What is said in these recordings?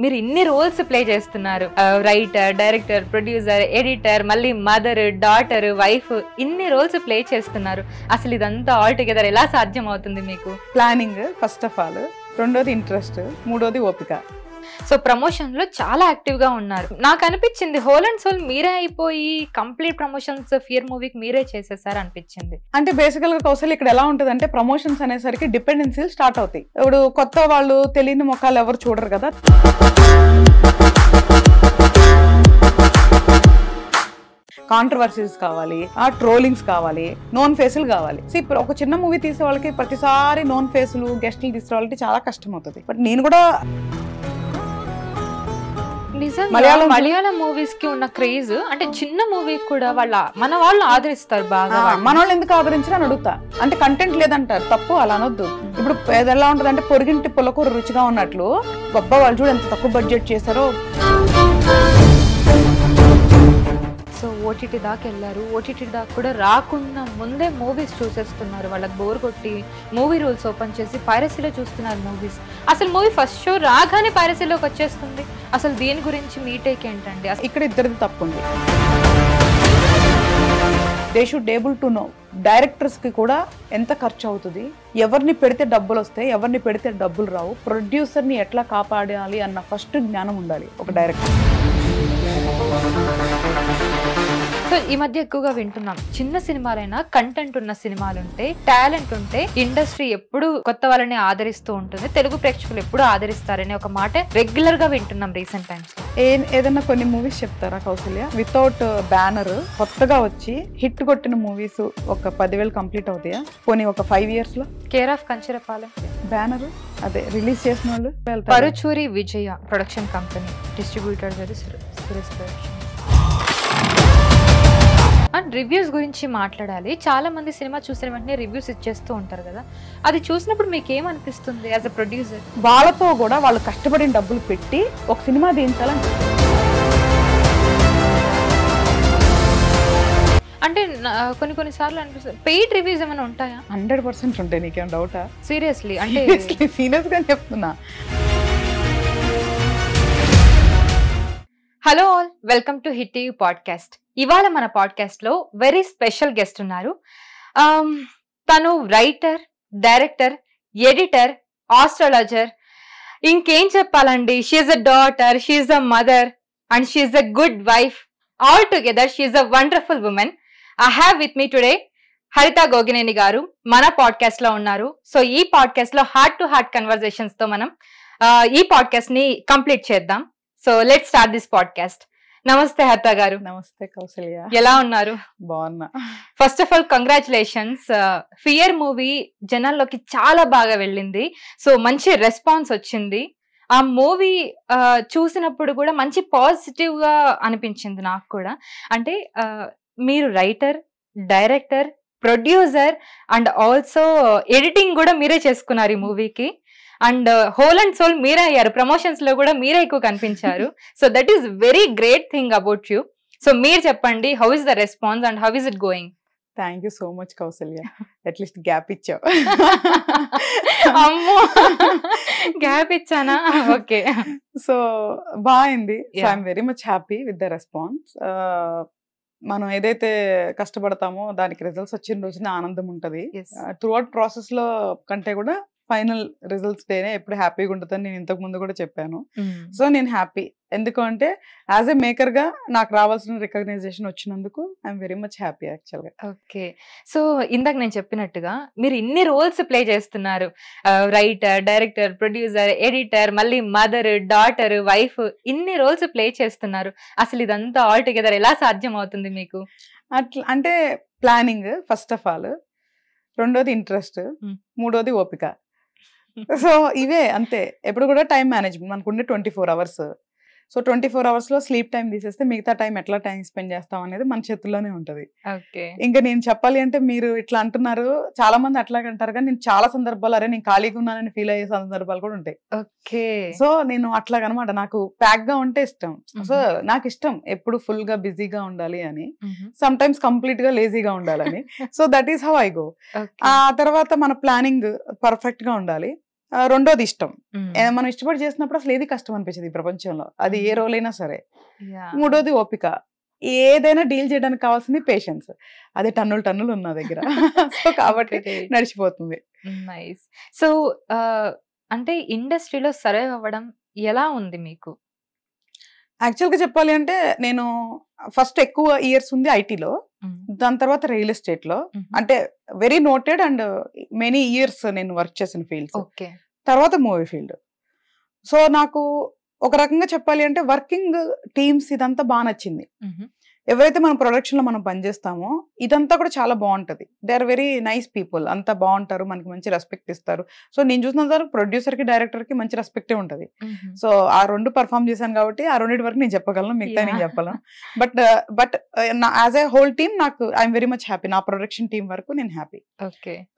మీరు ఇన్ని roles play చేస్తున్నారు, రైటర్, డైరెక్టర్, ప్రొడ్యూసర్, ఎడిటర్, మళ్ళీ మదర్, డాటర్, వైఫ్, ఇన్ని రోల్స్ ప్లే చేస్తున్నారు. అసలు ఇదంతా ఆల్ టుగెదర్ ఎలా సాధ్యం అవుతుంది మీకు? ప్లానింగ్ ఫస్ట్ ఆఫ్ ఆల్, రెండోది ఇంట్రెస్ట్, మూడోది ఓపిక. సో ప్రమోషన్ లో చాలా యాక్టివ్ గా ఉన్నారు. నాకు అనిపించింది హోల్ అండ్ సోల్ మీరే అయిపోయి కంప్లీట్ ప్రమోషన్స్ ఫియర్ మూవీకి మీరే చేసేసారు అనిపించింది. అంటే బేసికల్ గా కౌశల్ ఇక్కడ ఎలా ఉంటది అంటే, ప్రమోషన్స్ అనేసరికి డిపెండెన్సీలు స్టార్ట్ అవుతాయి. ఇప్పుడు కొత్త వాళ్ళు తెలియని ముఖాలు ఎవరు చూడరు కదా, కాంట్రవర్సీస్ కావాలి, ఆ ట్రోలింగ్స్ కావాలి, నోన్ ఫేసులు కావాలి. ఇప్పుడు ఒక చిన్న మూవీ తీసే వాళ్ళకి ప్రతిసారి నోన్ ఫేసులు గెస్టులు తీసుకురావాలంటే చాలా కష్టం అవుతుంది. బట్ నేను కూడా మలయాళం మూవీస్ కి ఉన్న క్రేజ్, అంటే చిన్న మూవీ కూడా మన వాళ్ళు ఆదరిస్తారు బాగా. మన వాళ్ళు ఎందుకు ఆదరించారు అని అడుగుతా. అంటే కంటెంట్ లేదంటారు, తప్పు అలా అనొద్దు. ఇప్పుడు ఎలా ఉంటది అంటే, పొరిగింటి పుల్లకూర రుచిగా ఉన్నట్లు, బొబ్బా వాళ్ళు చూడు ఎంత తక్కువ బడ్జెట్ చేశారో. సో ఓటీటీ దాకా వెళ్ళారు, ఓటీటీ దాకా కూడా రాకుండా ముందే మూవీస్ చూసేస్తున్నారు. వాళ్ళకి బోర్ కొట్టి మూవీ రూల్స్ ఓపెన్ చేసి పైరసీలో చూస్తున్నారు మూవీస్. అసలు మూవీ ఫస్ట్ షో రాగానే పైరసీలోకి వచ్చేస్తుంది. అసలు దీని గురించి మీ టేక్ ఏంటండి? ఇక్కడ ఇద్దరిది తప్పు ఉంది. They should able to know directors కి కూడా ఎంత ఖర్చు అవుతుంది, ఎవరిని పెడితే డబ్బులు వస్తాయి, ఎవరిని పెడితే డబ్బులు రావు, ప్రొడ్యూసర్ ని ఎట్లా కాపాడాలి అన్న ఫస్ట్ జ్ఞానం ఉండాలి ఒక డైరెక్టర్. సో ఈ మధ్య ఎక్కువగా వింటున్నాం, చిన్న సినిమాలైనా కంటెంట్ ఉన్న సినిమాలు ఉంటే, టాలెంట్ ఉంటే ఇండస్ట్రీ ఎప్పుడు కొత్త వాళ్ళని ఆదరిస్తూ ఉంటుంది, తెలుగు ప్రేక్షకులు ఎప్పుడు ఆదరిస్తారనే ఒక మాట రెగ్యులర్ గా వింటున్నాం రీసెంట్ టైమ్స్. ఏదన్నా కొన్ని మూవీస్ చెప్తారా కౌశల్య? వితౌట్ బ్యానర్ కొత్తగా వచ్చి హిట్ కొట్టిన మూవీస్ ఒక 10,000 కంప్లీట్ అవుతాయా? పోనీ ఒక 5 years లో? కేర్ ఆఫ్ కంచరపాలెం బ్యానర్ అదే రిలీజ్ చేసిన వాళ్ళు. Paruchuri Vijaya production company, distributor Suresh production. And reviews గురించి మాట్లాడాలి. చాలా మంది సినిమా చూసిన వెంటనే రివ్యూస్ ఇచ్చేస్తూ ఉంటారు కదా, అది చూసినప్పుడు మీకు ఏమనిపిస్తుంది యాజ్ అ ప్రొడ్యూసర్? వాళ్ళతో కూడా వాళ్ళు కష్టపడిన డబ్బులు పెట్టి ఒక సినిమా దించాలని. అంటే కొన్నిసార్లు అనిపిస్తుంది పెయిడ్ రివ్యూస్ ఏమైనా ఉంటాయా? 100% ఉంటాయి. నీకేం డౌటా? సీరియస్లీ అంటే సీరియస్ గా చెప్తున్నా. Hello all, welcome to hit TV podcast. ఇవాళ మన పాడ్కాస్ట్ లో వెరీ స్పెషల్ గెస్ట్ ఉన్నారు. తను రైటర్, డైరెక్టర్, ఎడిటర్, ఆస్ట్రాలజర్, ఇంకేం చెప్పాలండి. She's a daughter, she's a mother and she's a good wife. All together she's a wonderful woman. I have with me today Haritha Gogineni గారు మన podcast లో ఉన్నారు. So ఈ podcast లో హార్ట్ టు హార్ట్ కన్వర్జేషన్స్ తో మనం ఈ పాడ్కాస్ట్ ని కంప్లీట్ చేద్దాం. So let's start this podcast. నమస్తే హరిత గారు. నమస్తే కౌశల్య, ఎలా ఉన్నారు? బాగున్నా. First of all congratulations. Fear movie జనాల్లోకి చాలా బాగా వెళ్ళింది. సో మంచి రెస్పాన్స్ వచ్చింది. ఆ మూవీ చూసినప్పుడు కూడా మంచి పాజిటివ్ గా అనిపించింది నాకు కూడా. అంటే మీరు writer, director, producer and also editing కూడా మీరే చేసుకున్నారు ఈ మూవీకి. అండ్ హోల్ అండ్ సోల్ మీరే అయ్యారు, ప్రమోషన్స్ లో కూడా మీరే ఎక్కువ కనిపించారు. So that is very great thing about you. So మీరు చెప్పండి, how is the response and how is it going? Thank you so much Kausalya, at least gap ఇచ్చావు. అమ్మో, గ్యాప్ ఇచ్చానా? ఓకే. సో బాగుంది. So I'm very much happy with the response. మనం ఏదైతే కష్టపడతామో దానికి results వచ్చిన రోజున ఆనందం ఉంటది. త్రూఅవుట్ ప్రాసెస్ లో కంటే కూడా ఫైనల్ రిజల్ట్స్ డేనే ఎప్పుడు హ్యాపీగా ఉంటుందని నేను ఇంతకు ముందు కూడా చెప్పాను. సో నేను హ్యాపీ, ఎందుకంటే యాజ్ ఎ మేకర్ గా నాకు రావాల్సిన రికగ్నైజేషన్ వచ్చినందుకు I'm very much happy actual గా. ఓకే. సో ఇందాక నేను చెప్పినట్టుగా మీరు ఇన్ని రోల్స్ ప్లే చేస్తున్నారు, రైటర్, డైరెక్టర్, ప్రొడ్యూసర్, ఎడిటర్, మళ్ళీ మదర్, డాటర్, వైఫ్, ఇన్ని రోల్స్ ప్లే చేస్తున్నారు. అసలు ఇదంతా ఆల్ టుగెదర్ ఎలా సాధ్యం అవుతుంది మీకు? అట్లా అంటే ప్లానింగ్ ఫస్ట్ ఆఫ్ ఆల్, రెండోది ఇంట్రెస్ట్, మూడోది ఓపిక. సో ఇవే అంతే. ఎప్పుడు కూడా టైం మేనేజ్మెంట్ మనకుండే 24 hours. సో 24 hours లో స్లీప్ టైం తీసేస్తే మిగతా టైం ఎట్లా టైం స్పెండ్ చేస్తాం అనేది మన చేతుల్లోనే ఉంటది. ఇంకా నేను చెప్పాలి అంటే, మీరు ఇట్లా అంటున్నారు, చాలా మంది అట్లాగే అంటారు, కానీ నేను చాలా సందర్భాలు అరే నేను ఖాళీగా ఉన్నానని ఫీల్ అయ్యే సందర్భాలు కూడా ఉంటాయి. ఓకే. సో నేను అట్లాగనమాట, నాకు ప్యాక్ గా ఉంటే ఇష్టం. సో నాకు ఇష్టం ఎప్పుడు ఫుల్ గా బిజీగా ఉండాలి అని, సమ్ టైమ్స్ కంప్లీట్ గా లేజీగా ఉండాలని. So that is how I go. ఆ తర్వాత మన ప్లానింగ్ పర్ఫెక్ట్ గా ఉండాలి. రెండోది ఇష్టం. మనం ఇష్టపడి చేసినప్పుడు అసలు ఏది కష్టం అనిపించదు ఈ ప్రపంచంలో, అది ఏ రోల్ అయినా సరే. మూడోది ఓపిక. ఏదైనా డీల్ చేయడానికి కావాల్సింది పేషెన్స్. అదే టన్నులు ఉన్న దగ్గర. సో కాబట్టి నడిచిపోతుంది. నైస్. సో అంటే ఇండస్ట్రీలో సర్వైవ్ అవ్వడం ఎలా ఉంది మీకు? యాక్చువల్ గా చెప్పాలి అంటే నేను ఫస్ట్ ఎక్కువ ఇయర్స్ ఉంది ఐటీలో, దాని తర్వాత రియల్ ఎస్టేట్ లో. అంటే very noted and many years నేను వర్క్ చేసిన ఫీల్డ్స్. తర్వాత మూవీ ఫీల్డ్. సో నాకు ఒక రకంగా చెప్పాలి అంటే వర్కింగ్ టీమ్స్ ఇదంతా బాగా నచ్చింది. ఎవరైతే మనం ప్రొడక్షన్ లో మనం పనిచేస్తామో ఇదంతా కూడా చాలా బాగుంటది. They are very nice people, అంతా బాగుంటారు, మనకి మంచి రెస్పెక్ట్ ఇస్తారు. సో నేను చూసినంత వరకు ప్రొడ్యూసర్ కి డైరెక్టర్ కి మంచి రెస్పెక్టే ఉంటది. సో ఆ రెండు పర్ఫామ్ చేశాను కాబట్టి ఆ రెండింటి వరకు నేను చెప్పగలను, మిగతా నేను చెప్పగలను. But as a whole team నాకు ఐఎమ్ వెరీ మచ్ హ్యాపీ. నా ప్రొడక్షన్ టీం వరకు నేను హ్యాపీ.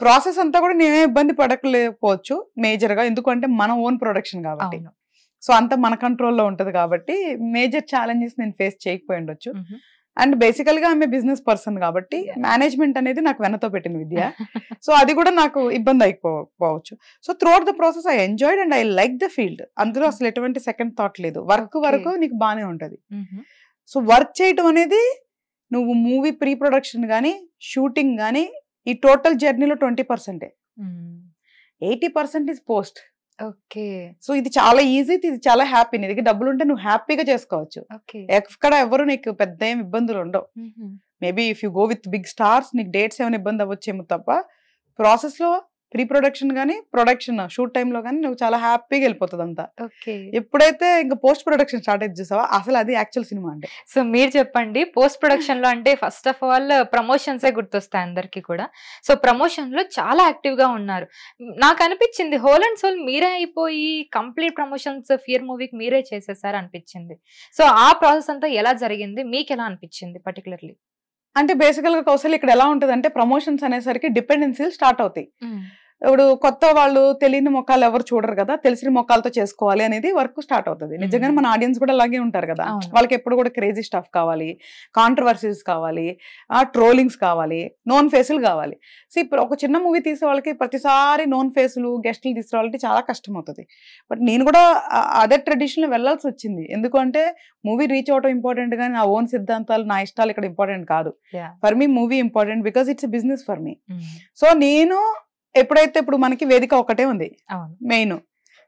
ప్రాసెస్ అంతా కూడా నేనే ఇబ్బంది పడకపోవచ్చు మేజర్ గా, ఎందుకంటే మన ఓన్ ప్రొడక్షన్ కాబట్టి. సో అంతా మన కంట్రోల్లో ఉంటది కాబట్టి మేజర్ ఛాలెంజెస్ నేను ఫేస్ చేయకపోయి ఉండొచ్చు. అండ్ బేసికల్ గా ఆమె బిజినెస్ పర్సన్ కాబట్టి మేనేజ్మెంట్ అనేది నాకు వెనతో పెట్టిన విద్య. సో అది కూడా నాకు ఇబ్బంది అయిపోవచ్చు. So throughout the process I enjoyed and I like the field. అందులో అసలు ఎటువంటి సెకండ్ థాట్ లేదు. వర్క్ వరకు నీకు బానే ఉంటది. సో వర్క్ చేయటం అనేది నువ్వు మూవీ ప్రీ ప్రొడక్షన్ గానీ షూటింగ్ గానీ ఈ టోటల్ జర్నీలో 20%. 80% ఇస్ పోస్ట్. సో ఇది చాలా ఈజీ, ఇది చాలా హ్యాపీ. నీ దగ్గర డబ్బులు ఉంటే నువ్వు హ్యాపీగా చేసుకోవచ్చు. ఎక్కడ ఎవరు నీకు పెద్ద ఏం ఇబ్బందులు ఉండవు. Maybe if you go with big stars నీకు డేట్స్ ఏమైనా ఇబ్బంది అవ్వచ్చేమో తప్ప ప్రాసెస్ లో ప్రీ ప్రొడక్షన్ గానీ ప్రొడక్షన్ షూట్ టైమ్ లో గానీ నువ్వు చాలా హ్యాపీగా వెళ్ళిపోతుంది అంతా. ఎప్పుడైతే ఇంకా పోస్ట్ ప్రొడక్షన్ స్టార్ట్ అయితే చూసావా అసలు అది యాక్చువల్ సినిమా అంటే. సో మీరు చెప్పండి, పోస్ట్ ప్రొడక్షన్ లో అంటే ఫస్ట్ ఆఫ్ ఆల్ ప్రమోషన్సే గుర్తొస్తాయి అందరికి కూడా. సో ప్రమోషన్ లో చాలా యాక్టివ్ గా ఉన్నారు. నాకు అనిపించింది హోల్ అండ్ సోల్ మీరే అయిపోయి కంప్లీట్ ప్రమోషన్స్ ఫియర్ మూవీకి మీరే చేసేసారు అనిపించింది. సో ఆ ప్రాసెస్ అంతా ఎలా జరిగింది, మీకు ఎలా అనిపించింది పర్టికులర్లీ? అంటే బేసికల్ గా కౌశల్ ఇక్కడ ఎలా ఉంటది అంటే ప్రమోషన్స్ అనేసరికి డిపెండెన్సీలు స్టార్ట్ అవుతాయి. ఇప్పుడు కొత్త వాళ్ళు తెలియని మొక్కలు ఎవరు చూడరు కదా, తెలిసిన మొక్కలతో చేసుకోవాలి అనేది వర్క్ స్టార్ట్ అవుతుంది. నిజంగానే మన ఆడియన్స్ కూడా అలాగే ఉంటారు కదా, వాళ్ళకి ఎప్పుడు కూడా క్రేజీ స్టఫ్ కావాలి, కాంట్రవర్సీస్ కావాలి, ట్రోలింగ్స్ కావాలి, నోన్ ఫేసులు కావాలి. సో ఇప్పుడు ఒక చిన్న మూవీ తీసే వాళ్ళకి ప్రతిసారి నోన్ ఫేసులు గెస్టులు తీసుకురావాలంటే చాలా కష్టం అవుతుంది. బట్ నేను కూడా అదే ట్రెడిషన్ వెళ్ళాల్సి వచ్చింది. ఎందుకంటే మూవీ రీచ్ అవడం ఇంపార్టెంట్ కానీ నా ఓన్ సిద్ధాంతాలు నా ఇష్టాలు ఇక్కడ ఇంపార్టెంట్ కాదు. For me movie important because it's business for me. So నేను ఎప్పుడైతే ఇప్పుడు మనకి వేదిక ఒకటే ఉంది మెయిన్,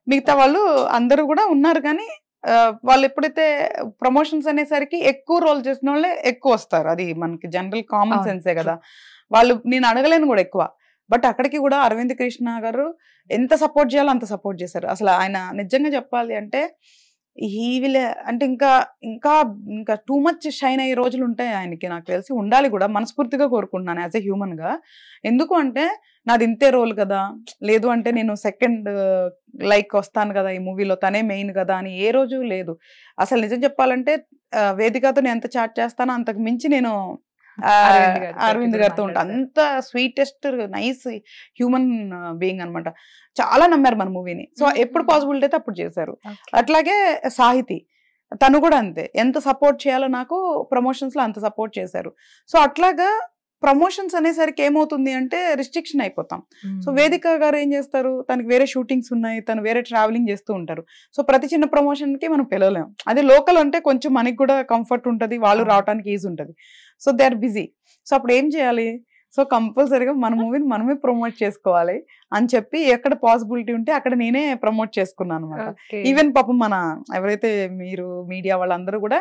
మిగతా వాళ్ళు అందరూ కూడా ఉన్నారు కానీ వాళ్ళు ఎప్పుడైతే ప్రమోషన్స్ అనేసరికి ఎక్కువ రోల్ చేసిన వాళ్ళే ఎక్కువ వస్తారు. అది మనకి జనరల్ కామన్ సెన్సే కదా. వాళ్ళు నేను అడగలేను కూడా ఎక్కువ. బట్ అక్కడికి కూడా అరవింద్ కృష్ణ గారు ఎంత సపోర్ట్ చేయాలో అంత సపోర్ట్ చేశారు. అసలు ఆయన నిజంగా చెప్పాలి అంటే అంటే ఇంకా ఇంకా ఇంకా టూ మచ్ షైన్ అయ్యే రోజులు ఉంటాయి ఆయనకి, నాకు తెలిసి ఉండాలి కూడా. మనస్ఫూర్తిగా కోరుకుంటున్నాను యాజ్ ఎ హ్యూమన్ గా. ఎందుకు అంటే నాది ఇంతే రోల్ కదా, లేదు అంటే నేను సెకండ్ లైక్ వస్తాను కదా ఈ మూవీలో, తనే మెయిన్ కదా అని ఏ రోజు లేదు. అసలు నిజం చెప్పాలంటే వేదికతో నేను ఎంత చాట్ చేస్తానో అంతకు మించి నేను అరవింద్ గారితో ఉంటా. అంత స్వీటెస్ట్ నైస్ హ్యూమన్ బీయింగ్ అనమాట. చాలా నమ్మారు మన మూవీని. సో ఎప్పుడు పాసిబిలిటీ అయితే అప్పుడు చేశారు. అట్లాగే సాహితి తను కూడా అంతే, ఎంత సపోర్ట్ చేయాలో నాకు ప్రమోషన్స్ లో అంత సపోర్ట్ చేశారు. సో అట్లాగా ప్రమోషన్స్ అనేసరికి ఏమవుతుంది అంటే రిస్ట్రిక్షన్ అయిపోతాం. సో వేదిక గారు ఏం చేస్తారు, తనకి వేరే షూటింగ్స్ ఉన్నాయి, తను వేరే ట్రావెలింగ్ చేస్తూ ఉంటారు. సో ప్రతి చిన్న ప్రమోషన్ కి మనం పిలవలేము. అదే లోకల్ అంటే కొంచెం మనకి కూడా కంఫర్ట్ ఉంటుంది, వాళ్ళు రావడానికి ఈజీ ఉంటుంది. So they are busy. So అప్పుడు ఏం చేయాలి, సో కంపల్సరీగా మన మూవీని మనమే ప్రమోట్ చేసుకోవాలి అని చెప్పి ఎక్కడ పాసిబిలిటీ ఉంటే అక్కడ నేనే ప్రమోట్ చేసుకున్నాను అనమాట. ఈవెన్ పాపం మన ఎవరైతే మీరు మీడియా వాళ్ళందరూ కూడా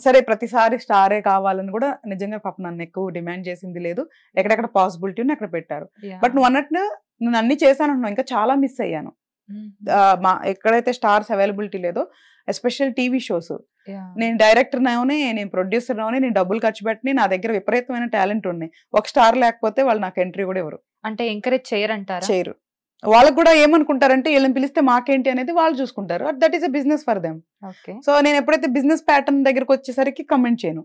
సరే ప్రతిసారి స్టారే కావాలని కూడా నిజంగా పాపం నన్ను ఎక్కువ డిమాండ్ చేసింది లేదు. ఎక్కడెక్కడ పాసిబిలిటీ ఉంది అక్కడ పెట్టారు. బట్ నువ్వు అన్నట్టు నేను అన్ని చేశాను అంటున్నావు, ఇంకా చాలా మిస్ అయ్యాను. మా ఎక్కడైతే స్టార్స్ అవైలబిలిటీ లేదో ఎస్పెషల్ టీవీ షోస్, నేను డైరెక్టర్ నవనే, నేను ప్రొడ్యూసర్ నవనే, నేను డబ్బులు ఖర్చు పెట్టి నా దగ్గర విపరీతమైన టాలెంట్ ఉన్నాయి. ఒక స్టార్ లేకపోతే వాళ్ళు నాకు ఎంట్రీ కూడా ఎవరు అంటే ఎంకరేజ్ చేయరంటారు. చేయరు. వాళ్ళకి కూడా ఏమనుకుంటారంటే వీళ్ళని పిలిస్తే మాకేంటి అనేది వాళ్ళు చూసుకుంటారు. That is a business for them. So నేను ఎప్పుడైతే బిజినెస్ ప్యాటర్న్ దగ్గరకు వచ్చేసరికి కమెంట్ చేయను.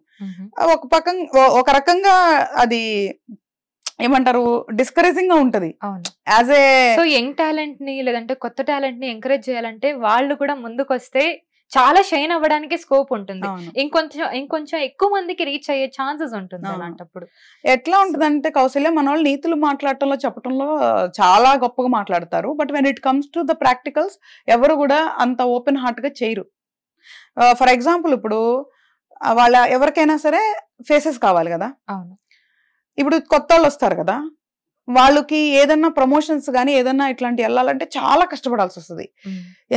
ఒక రకంగా అది ఏమంటారు డిస్కరేజింగ్ గా ఉంటది. సో యంగ్ టాలెంట్ ని లేదంటే కొత్త టాలెంట్ ని ఎంకరేజ్ చేయాలంటే వాళ్ళు కూడా ముందుకు వస్తే చాలా షైన్ అవ్వడానికి స్కోప్ ఉంటుంది. అవును. ఇంకొంచెం ఎక్కువ మందికి రీచ్ అయ్యే ఛాన్సెస్ ఉంటుంది అవును. అలాంటప్పుడు. ఎట్లా ఉంటదంటే కౌశల్య, మన వాళ్ళు నీతులు మాట్లాడటంలో చెప్పడంలో చాలా గొప్పగా మాట్లాడతారు. But when it comes to the practicals ఎవరు కూడా అంత ఓపెన్ హార్ట్ గా చేయరు. ఫర్ ఎగ్జాంపుల్ ఇప్పుడు వాళ్ళ ఎవరికైనా సరే ఫేసెస్ కావాలి కదా. అవును. ఇప్పుడు కొత్త వాళ్ళు వస్తారు కదా, వాళ్ళకి ఏదన్నా ప్రమోషన్స్ కానీ ఏదన్నా ఇట్లాంటి వెళ్ళాలంటే చాలా కష్టపడాల్సి వస్తుంది.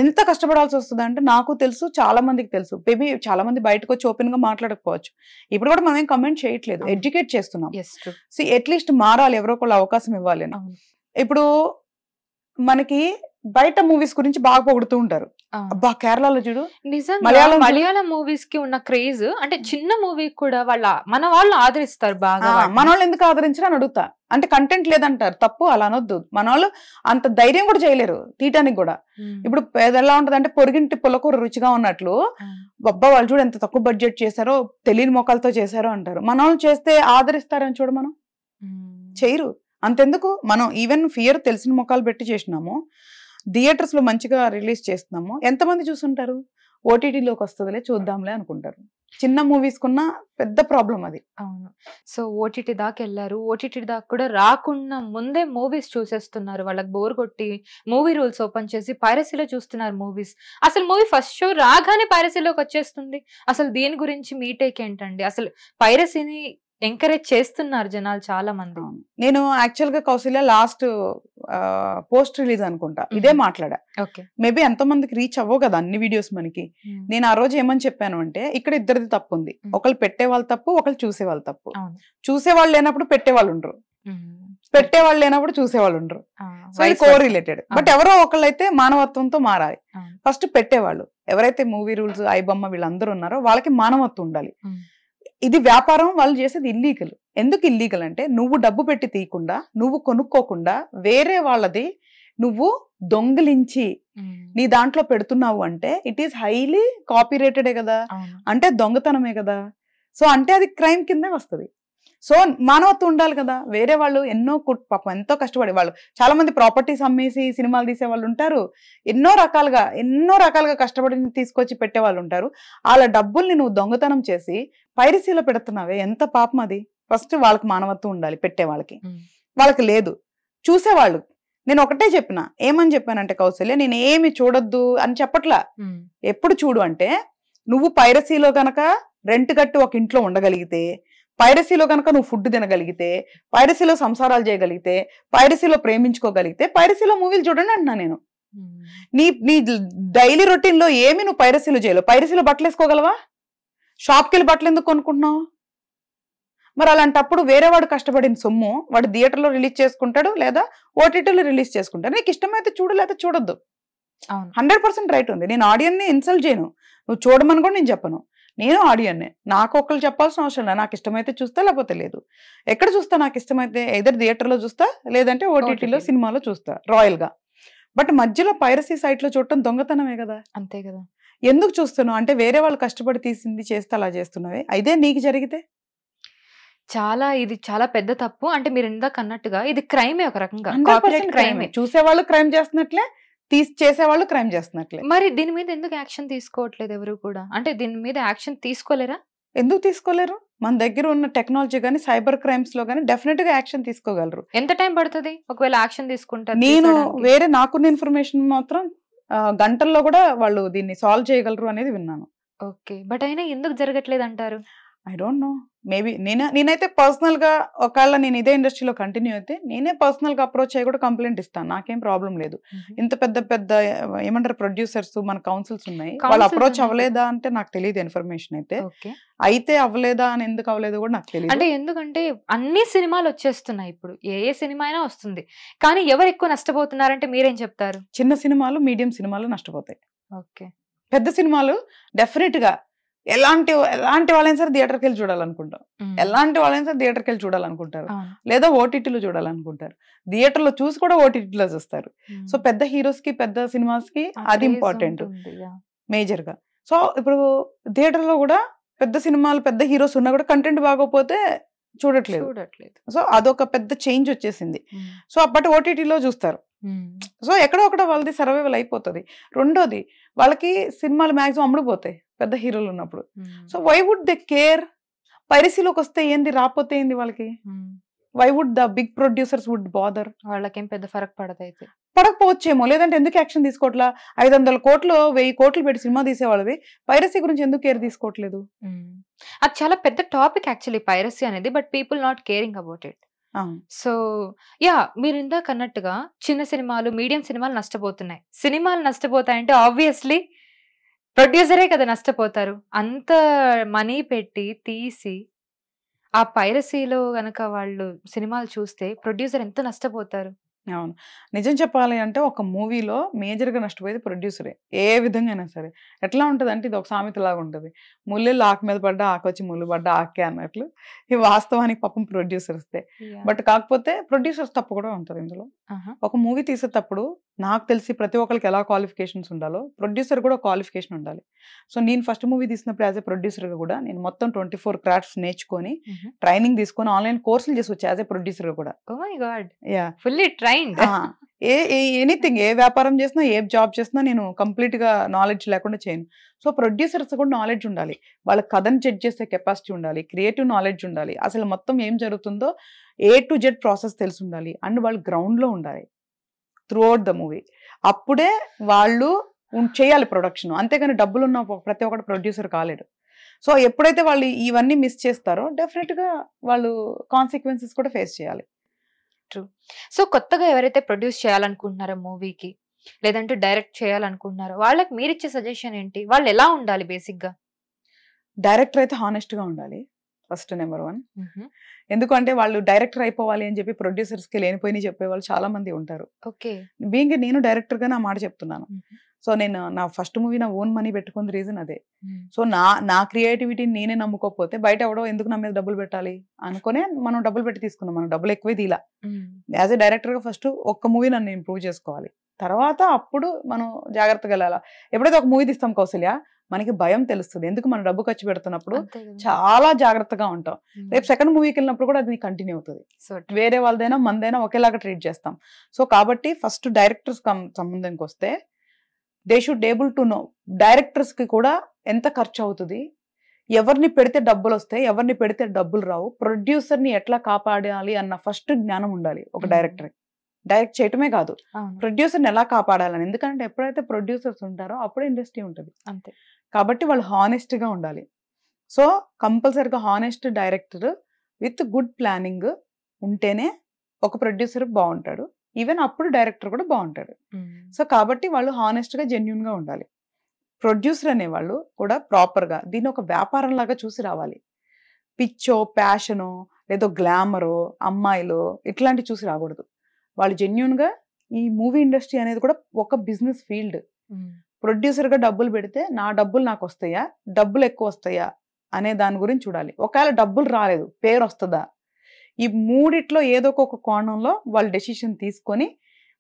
ఎంత కష్టపడాల్సి వస్తుంది అంటే నాకు తెలుసు, చాలా మందికి తెలుసు. మేబీ చాలా మంది బయటకు వచ్చి ఓపెన్ గా మాట్లాడకపోవచ్చు. ఇప్పుడు కూడా మనం ఏం కమెంట్ చేయట్లేదు, ఎడ్యుకేట్ చేస్తున్నాం. అట్లీస్ట్ మారాలి, ఎవరో ఒకళ్ళు అవకాశం ఇవ్వాలి అని. ఇప్పుడు మనకి బయట మూవీస్ గురించి బాగా పొగుడుతూ ఉంటారు. అబ్బా కేరళలో చూడు, నిజంగా మలయాళం మూవీస్ కి ఉన్న క్రేజ్, అంటే చిన్న మూవీ కూడా మన వాళ్ళు ఆదరిస్తారు బాగా. మన వాళ్ళు ఎందుకు ఆదరించారు అని అడుగుతా. అంటే కంటెంట్ లేదంటారు, తప్పు, అలా అనొద్దు. మన వాళ్ళు అంత ధైర్యం కూడా చేయలేరు తీయటానికి కూడా. ఇప్పుడు ఎలా ఉంటది అంటే పొరుగింటి పుల్లకూర రుచిగా ఉన్నట్లు, అబ్బా వాళ్ళు చూడు ఎంత తక్కువ బడ్జెట్ చేశారో, తెలియని మొక్కలతో చేశారో అంటారు. మన వాళ్ళు చేస్తే ఆదరిస్తారని చూడ, మనం చేయరు. అంతెందుకు, మనం ఈవెన్ ఫియర్ తెలిసిన మొక్కలు పెట్టి చేసినాము, థియేటర్స్ లో మంచిగా రిలీజ్ చేస్తున్నాము, ఎంతమంది చూసుంటారు? ఓటీటీలోకి వస్తుందిలే చూద్దాంలే అనుకుంటారు. చిన్న మూవీస్ కున్న పెద్ద ప్రాబ్లం అది. అవును. సో ఓటీటీ దాకా వెళ్ళారు, ఓటీటీ దాకా కూడా రాకుండా ముందే మూవీస్ చూసేస్తున్నారు. వాళ్ళకి బోర్ కొట్టి మూవీ రూల్స్ ఓపెన్ చేసి పైరసీలో చూస్తున్నారు మూవీస్. అసలు మూవీ ఫస్ట్ షో రాగానే పైరసీలోకి వచ్చేస్తుంది. అసలు దీని గురించి మీ టేక్ ఏంటండి? అసలు పైరసీని ఎంకరేజ్ చేస్తున్నారు జనాలు చాలా మంది. నేను యాక్చువల్ గా కౌశల్య లాస్ట్ పోస్ట్ రిలీజ్ అనుకుంటా ఇదే మాట్లాడా. మేబీ ఎంతో మందికి రీచ్ అవ్వవు కదా అన్ని వీడియోస్ మనకి. నేను ఆ రోజు ఏమని చెప్పాను అంటే, ఇక్కడ ఇద్దరిది తప్పు ఉంది. ఒకళ్ళు పెట్టే వాళ్ళు తప్పు, ఒకళ్ళు చూసే వాళ్ళు తప్పు. చూసేవాళ్ళు లేనప్పుడు పెట్టేవాళ్ళు ఉండరు, పెట్టేవాళ్ళు లేనప్పుడు చూసేవాళ్ళు ఉండరు. సో ఇది కో రిలేటెడ్. బట్ ఎవరో ఒకళ్ళు అయితే మానవత్వంతో మారాలి. ఫస్ట్ పెట్టేవాళ్ళు ఎవరైతే మూవీ రూల్స్, ఐబొమ్మ వీళ్ళందరూ ఉన్నారో వాళ్ళకి మానవత్వం ఉండాలి. ఇది వ్యాపారం, వాళ్ళు చేసేది ఇల్లీగల్. ఎందుకు ఇల్లీగల్ అంటే, నువ్వు డబ్బు పెట్టి తీయకుండా, నువ్వు కొనుక్కోకుండా వేరే వాళ్ళది నువ్వు దొంగిలించి నీ దాంట్లో పెడుతున్నావు అంటే ఇట్ ఈస్ హైలీ కాపీరేటెడే కదా, అంటే దొంగతనమే కదా. సో అంటే అది క్రైమ్ కిందే వస్తుంది. సో మానవత్వం ఉండాలి కదా. వేరే వాళ్ళు పాపం ఎంతో కష్టపడే వాళ్ళు, చాలా మంది ప్రాపర్టీస్ అమ్మేసి సినిమాలు తీసే వాళ్ళు ఉంటారు, ఎన్నో రకాలుగా కష్టపడి తీసుకొచ్చి పెట్టే వాళ్ళు ఉంటారు. వాళ్ళ డబ్బుల్ని నువ్వు దొంగతనం చేసి పైరసీలో పెడుతున్నావే, ఎంత పాపం అది. ఫస్ట్ వాళ్ళకి మానవత్వం ఉండాలి, పెట్టే వాళ్ళకి లేదు. చూసేవాళ్ళు నేను ఒకటే చెప్పిన, ఏమని చెప్పానంటే కౌశల్య, నేను ఏమి చూడొద్దు అని చెప్పట్లా. ఎప్పుడు చూడు అంటే, నువ్వు పైరసీలో గనక రెంట్ కట్టి ఒక ఇంట్లో ఉండగలిగితే, పైరసీలో కనుక నువ్వు ఫుడ్ తినగలిగితే, పైరసీలో సంసారాలు చేయగలిగితే, పైరసీలో ప్రేమించుకోగలిగితే, పైరసీలో మూవీలు చూడండి అంటున్నా నేను. నీ డైలీ రొటీన్ లో ఏమి నువ్వు పైరసీలో చేయలేవు. పైరసీలో బట్టలు వేసుకోగలవా? షాప్కి వెళ్ళి బట్టలు ఎందుకు కొనుక్కుంటున్నావు? మరి అలాంటప్పుడు వేరే వాడు కష్టపడిన సొమ్ము వాడు థియేటర్లో రిలీజ్ చేసుకుంటాడు, లేదా ఓటీటీలో రిలీజ్ చేసుకుంటాడు. నీకు ఇష్టమైతే చూడు, లేదా చూడొద్దు. 100% రైట్ ఉంది. నేను ఆడియన్ని ఇన్సల్ట్ చేయను, నువ్వు చూడమని కూడా నేను చెప్పను. నేను ఆడియన్నే, నాకు ఒకళ్ళు చెప్పాల్సిన అవసరం లేదు. నాకు ఇష్టమైతే చూస్తా, లేకపోతే లేదు. ఎక్కడ చూస్తా? నాకు ఇష్టమైతే ఎదర్ థియేటర్లో చూస్తా, లేదంటే ఓటీటీలో సినిమాలో చూస్తా రాయల్ గా. బట్ మధ్యలో పైరసీ సైట్ లో చూడటం దొంగతనమే కదా. అంతే కదా. ఎందుకు చూస్తున్నావు అంటే, వేరే వాళ్ళు కష్టపడి తీసింది చేస్తే అలా చేస్తున్నావే, అదే నీకు జరిగితే ఇది చాలా పెద్ద తప్పు. అంటే మీరు ఇందాక అన్నట్టుగా ఇది క్రైమే, ఒక రకంగా క్రైమే. చూసేవాళ్ళు క్రైమ్ చేస్తున్నట్లే, చేసేవాళ్ళు క్రైమ్ చేస్తున్నట్లే. మరి దీని మీద ఎందుకు యాక్షన్ తీసుకోవట్లేదు ఎవరు కూడా? అంటే దీని మీద యాక్షన్ తీసుకోలేరా? ఎందుకు తీసుకోలేరు? మన దగ్గర ఉన్న టెక్నాలజీ గానీ, సైబర్ క్రైమ్స్ లో గానీ డెఫినెట్ గా యాక్షన్ తీసుకోగలరు. ఎంత టైం పడుతుంది ఒకవేళ యాక్షన్ తీసుకుంటారు? నేను నాకున్న ఇన్ఫర్మేషన్ మాత్రం గంటల్లో కూడా వాళ్ళు దీన్ని సాల్వ్ చేయగలరు అనేది విన్నాను. ఓకే, బట్ అయినా ఎందుకు జరగట్లేదు అంటారు? I don't no. మేబీ నేనైతే పర్సనల్ గా, ఒకవేళ నేను ఇదే ఇండస్ట్రీలో కంటిన్యూ అయితే నేనే పర్సనల్ గా అప్రోచ్ అయ్యి కూడా కంప్లైంట్ ఇస్తాను. నాకేం ప్రాబ్లం లేదు. ఇంత పెద్ద ఏమంటారు ప్రొడ్యూసర్స్, మన కౌన్సిల్స్ ఉన్నాయి, వాళ్ళు అప్రోచ్ అవ్వలేదా అంటే నాకు తెలియదు ఇన్ఫర్మేషన్ అయితే. అయితే అవ్వలేదా అని ఎందుకు అవ్వలేదు కూడా నాకు తెలియదు. అంటే ఎందుకంటే అన్ని సినిమాలు వచ్చేస్తున్నాయి ఇప్పుడు, ఏ సినిమా అయినా వస్తుంది. కానీ ఎవరు ఎక్కువ నష్టపోతున్నారంటే మీరేం చెప్తారు? చిన్న సినిమాలు, మీడియం సినిమాలు నష్టపోతాయి. ఓకే, పెద్ద సినిమాలు డెఫినెట్ గా ఎలాంటి వాళ్ళైనా సరే థియేటర్కి వెళ్ళి చూడాలనుకుంటాం, ఎలాంటి వాళ్ళైనా సరే థియేటర్కి వెళ్ళి చూడాలనుకుంటారు, లేదా ఓటీటీలో చూడాలనుకుంటారు. థియేటర్లో చూసి కూడా ఓటీటీలో చూస్తారు. సో పెద్ద హీరోస్ కి, పెద్ద సినిమాస్ కి అది ఇంపార్టెంట్ మేజర్ గా. సో ఇప్పుడు థియేటర్లో కూడా పెద్ద సినిమాలు, పెద్ద హీరోస్ ఉన్నా కూడా కంటెంట్ బాగోపోతే చూడట్లేదు. సో అదొక పెద్ద చేంజ్ వచ్చేసింది. సో బట్ ఓటీటీలో చూస్తారు. సో ఎక్కడో ఒకడ వాళ్ళది సర్వైవల్ అయిపోతుంది. రెండోది వాళ్ళకి సినిమాలు మాక్సిమం అమ్ముడుపోతాయి పెద్ద హీరోలు ఉన్నప్పుడు. So why would they care? పైరసీలోకి వస్తే ఏంది, రాకపోతే ఏంది వాళ్ళకి? Why would the big producers would bother? వాళ్ళకేం పెద్ద ఫరక్ పడదైతే పడకపోవచ్చేమో. లేదంటే ఎందుకు యాక్షన్ తీసుకోవట్లా? 500 కోట్లు 1000 కోట్లు పెట్టి సినిమా తీసేవాళ్ళవి పైరసీ గురించి ఎందుకు కేర్ తీసుకోవట్లేదు? అది చాలా పెద్ద టాపిక్ యాక్చువల్లీ పైరసీ అనేది. But people not caring about it. So yeah, మీరు ఇందాక అన్నట్టుగా చిన్న సినిమాలు, మీడియం సినిమాలు నష్టపోతున్నాయి. సినిమాలు నష్టపోతాయంటే ఆబ్వియస్లీ ప్రొడ్యూసరే కదా నష్టపోతారు. అంత మనీ పెట్టి తీసి ఆ పైరసీలో గనక వాళ్ళు సినిమాలు చూస్తే ప్రొడ్యూసర్ ఎంత నష్టపోతారు. అవును, నిజం చెప్పాలి అంటే ఒక మూవీలో మేజర్గా నష్టపోయేది ప్రొడ్యూసరే. ఏ విధంగా అయినా సరే. ఎట్లా ఉంటుంది అంటే ఇది ఒక సామెతలాగా ఉంటుంది, ముల్లెళ్ళు ఆకు మీద పడ్డా ఆకు వచ్చి ముళ్ళు పడ్డా ఆకే అన్నట్లు. ఈ వాస్తవానికి పాపం ప్రొడ్యూసర్స్దే. బట్ కాకపోతే ప్రొడ్యూసర్స్ తప్పు కూడా ఉంటుంది ఇందులో. ఒక మూవీ తీసేటప్పుడు నాకు తెలిసి ప్రతి ఒక్కరికి ఎలా క్వాలిఫికేషన్స్ ఉండాలో ప్రొడ్యూసర్ కూడా క్వాలిఫికేషన్ ఉండాలి. సో నేను ఫస్ట్ మూవీ తీసినప్పుడు యాజ్ ఎ ప్రొడ్యూసర్గా కూడా నేను మొత్తం 24 క్రాఫ్ట్స్ నేర్చుకొని ట్రైనింగ్ తీసుకొని ఆన్లైన్ కోర్సులు చేసి వచ్చా యాజ్ ఎ ప్రొడ్యూసర్గా కూడా. Oh my god, yeah, fully trained. Anything, ఏ వ్యాపారం చేసినా ఏ జాబ్ చేసినా నేను కంప్లీట్ గా నాలెడ్జ్ లేకుండా చేయను. సో ప్రొడ్యూసర్స్ కూడా నాలెడ్జ్ ఉండాలి, వాళ్ళ కథను చెక్ చేసే కెపాసిటీ ఉండాలి, క్రియేటివ్ నాలెడ్జ్ ఉండాలి, అసలు మొత్తం ఏం జరుగుతుందో A to Z ప్రాసెస్ తెలిసి ఉండాలి, అండ్ వాళ్ళు గ్రౌండ్ లో ఉండాలి త్రూ అవుట్ ద మూవీ. అప్పుడే వాళ్ళు చేయాలి ప్రొడక్షన్. అంతేగాని డబ్బులు ఉన్న ప్రతి ఒక్కటి ప్రొడ్యూసర్ కాలేడు. సో ఎప్పుడైతే వాళ్ళు ఇవన్నీ మిస్ చేస్తారో డెఫినెట్ గా వాళ్ళు కాన్సిక్వెన్సెస్ కూడా ఫేస్ చేయాలి. ట్రూ. సో కొత్తగా ఎవరైతే ప్రొడ్యూస్ చేయాలనుకుంటున్నారో మూవీకి, లేదంటే డైరెక్ట్ చేయాలనుకుంటున్నారో వాళ్ళకి మీరు ఇచ్చే సజెషన్ ఏంటి? వాళ్ళు ఎలా ఉండాలి బేసిక్ గా? డైరెక్టర్ అయితే హానెస్ట్ గా ఉండాలి ఫస్ట్, నెంబర్ 1. ఎందుకంటే వాళ్ళు డైరెక్టర్ అయిపోవాలి అని చెప్పి ప్రొడ్యూసర్స్ కి లేనిపోయి చెప్పే వాళ్ళు చాలా మంది ఉంటారు. ఓకే, బీయింగ్ నేను డైరెక్టర్ గా నా మాట చెప్తున్నాను. సో నేను నా ఫస్ట్ మూవీ నా ఓన్ మనీ పెట్టుకున్న రీజన్ అదే. సో నా క్రియేటివిటీని నేనే నమ్ముకోకపోతే బయట ఎవడో ఎందుకు నా మీద డబ్బులు పెట్టాలి అనుకునే మనం డబ్బులు పెట్టి తీసుకున్నాం. మనం డబ్బులు ఎక్కువే తీలా. యాజ్ ఎ డైరెక్టర్ గా ఫస్ట్ ఒక్క మూవీ నన్ను ఇంప్రూవ్ చేసుకోవాలి, తర్వాత అప్పుడు మనం జాగ్రత్తగా వెళ్ళాలా. ఎప్పుడైతే ఒక మూవీ తీస్తాం కౌశల్య, మనకి భయం తెలుస్తుంది. ఎందుకు మనం డబ్బు ఖర్చు పెడుతున్నప్పుడు చాలా జాగ్రత్తగా ఉంటాం. రేపు సెకండ్ మూవీకి వెళ్ళినప్పుడు కూడా అది కంటిన్యూ అవుతుంది. వేరే వాళ్ళదైనా మందైనా ఒకేలాగా ట్రీట్ చేస్తాం. సో కాబట్టి ఫస్ట్ డైరెక్టర్స్ సంబంధానికి వస్తే they should able to know directors కి కూడా ఎంత ఖర్చు అవుతుంది, ఎవరిని పెడితే డబ్బులు వస్తాయి, ఎవరిని పెడితే డబ్బులు రావు, ప్రొడ్యూసర్ ని ఎట్లా కాపాడాలి అన్న ఫస్ట్ జ్ఞానం ఉండాలి ఒక డైరెక్టర్. డైరెక్ట్ చేయటమే కాదు, ప్రొడ్యూసర్ని ఎలా కాపాడాలని. ఎందుకంటే ఎప్పుడైతే ప్రొడ్యూసర్స్ ఉంటారో అప్పుడే ఇండస్ట్రీ ఉంటుంది. అంతే కాబట్టి వాళ్ళు హానెస్ట్ గా ఉండాలి. సో కంపల్సరీగా honest director with good planning ఉంటేనే ఒక ప్రొడ్యూసర్ బాగుంటాడు, ఈవెన్ అప్పుడు డైరెక్టర్ కూడా బాగుంటాడు. సో కాబట్టి వాళ్ళు హానెస్ట్ గా జెన్యున్ గా ఉండాలి. ప్రొడ్యూసర్ అనే వాళ్ళు కూడా ప్రాపర్ గా దీన్ని ఒక వ్యాపారం లాగా చూసి రావాలి. పిచ్చో, ప్యాషనో, లేదో గ్లామరో, అమ్మాయిలో ఇట్లాంటి చూసి రాకూడదు. వాళ్ళు జెన్యున్ గా ఈ మూవీ ఇండస్ట్రీ అనేది కూడా ఒక బిజినెస్ ఫీల్డ్. ప్రొడ్యూసర్ గా డబ్బులు పెడితే నా డబ్బులు నాకు వస్తాయా, డబ్బులు ఎక్కువ వస్తాయా అనే దాని గురించి చూడాలి. ఒకవేళ డబ్బులు రాలేదు, పేరు వస్తుందా, ఈ మూడిట్లో ఏదో ఒక కోణంలో వాళ్ళు డెసిషన్ తీసుకొని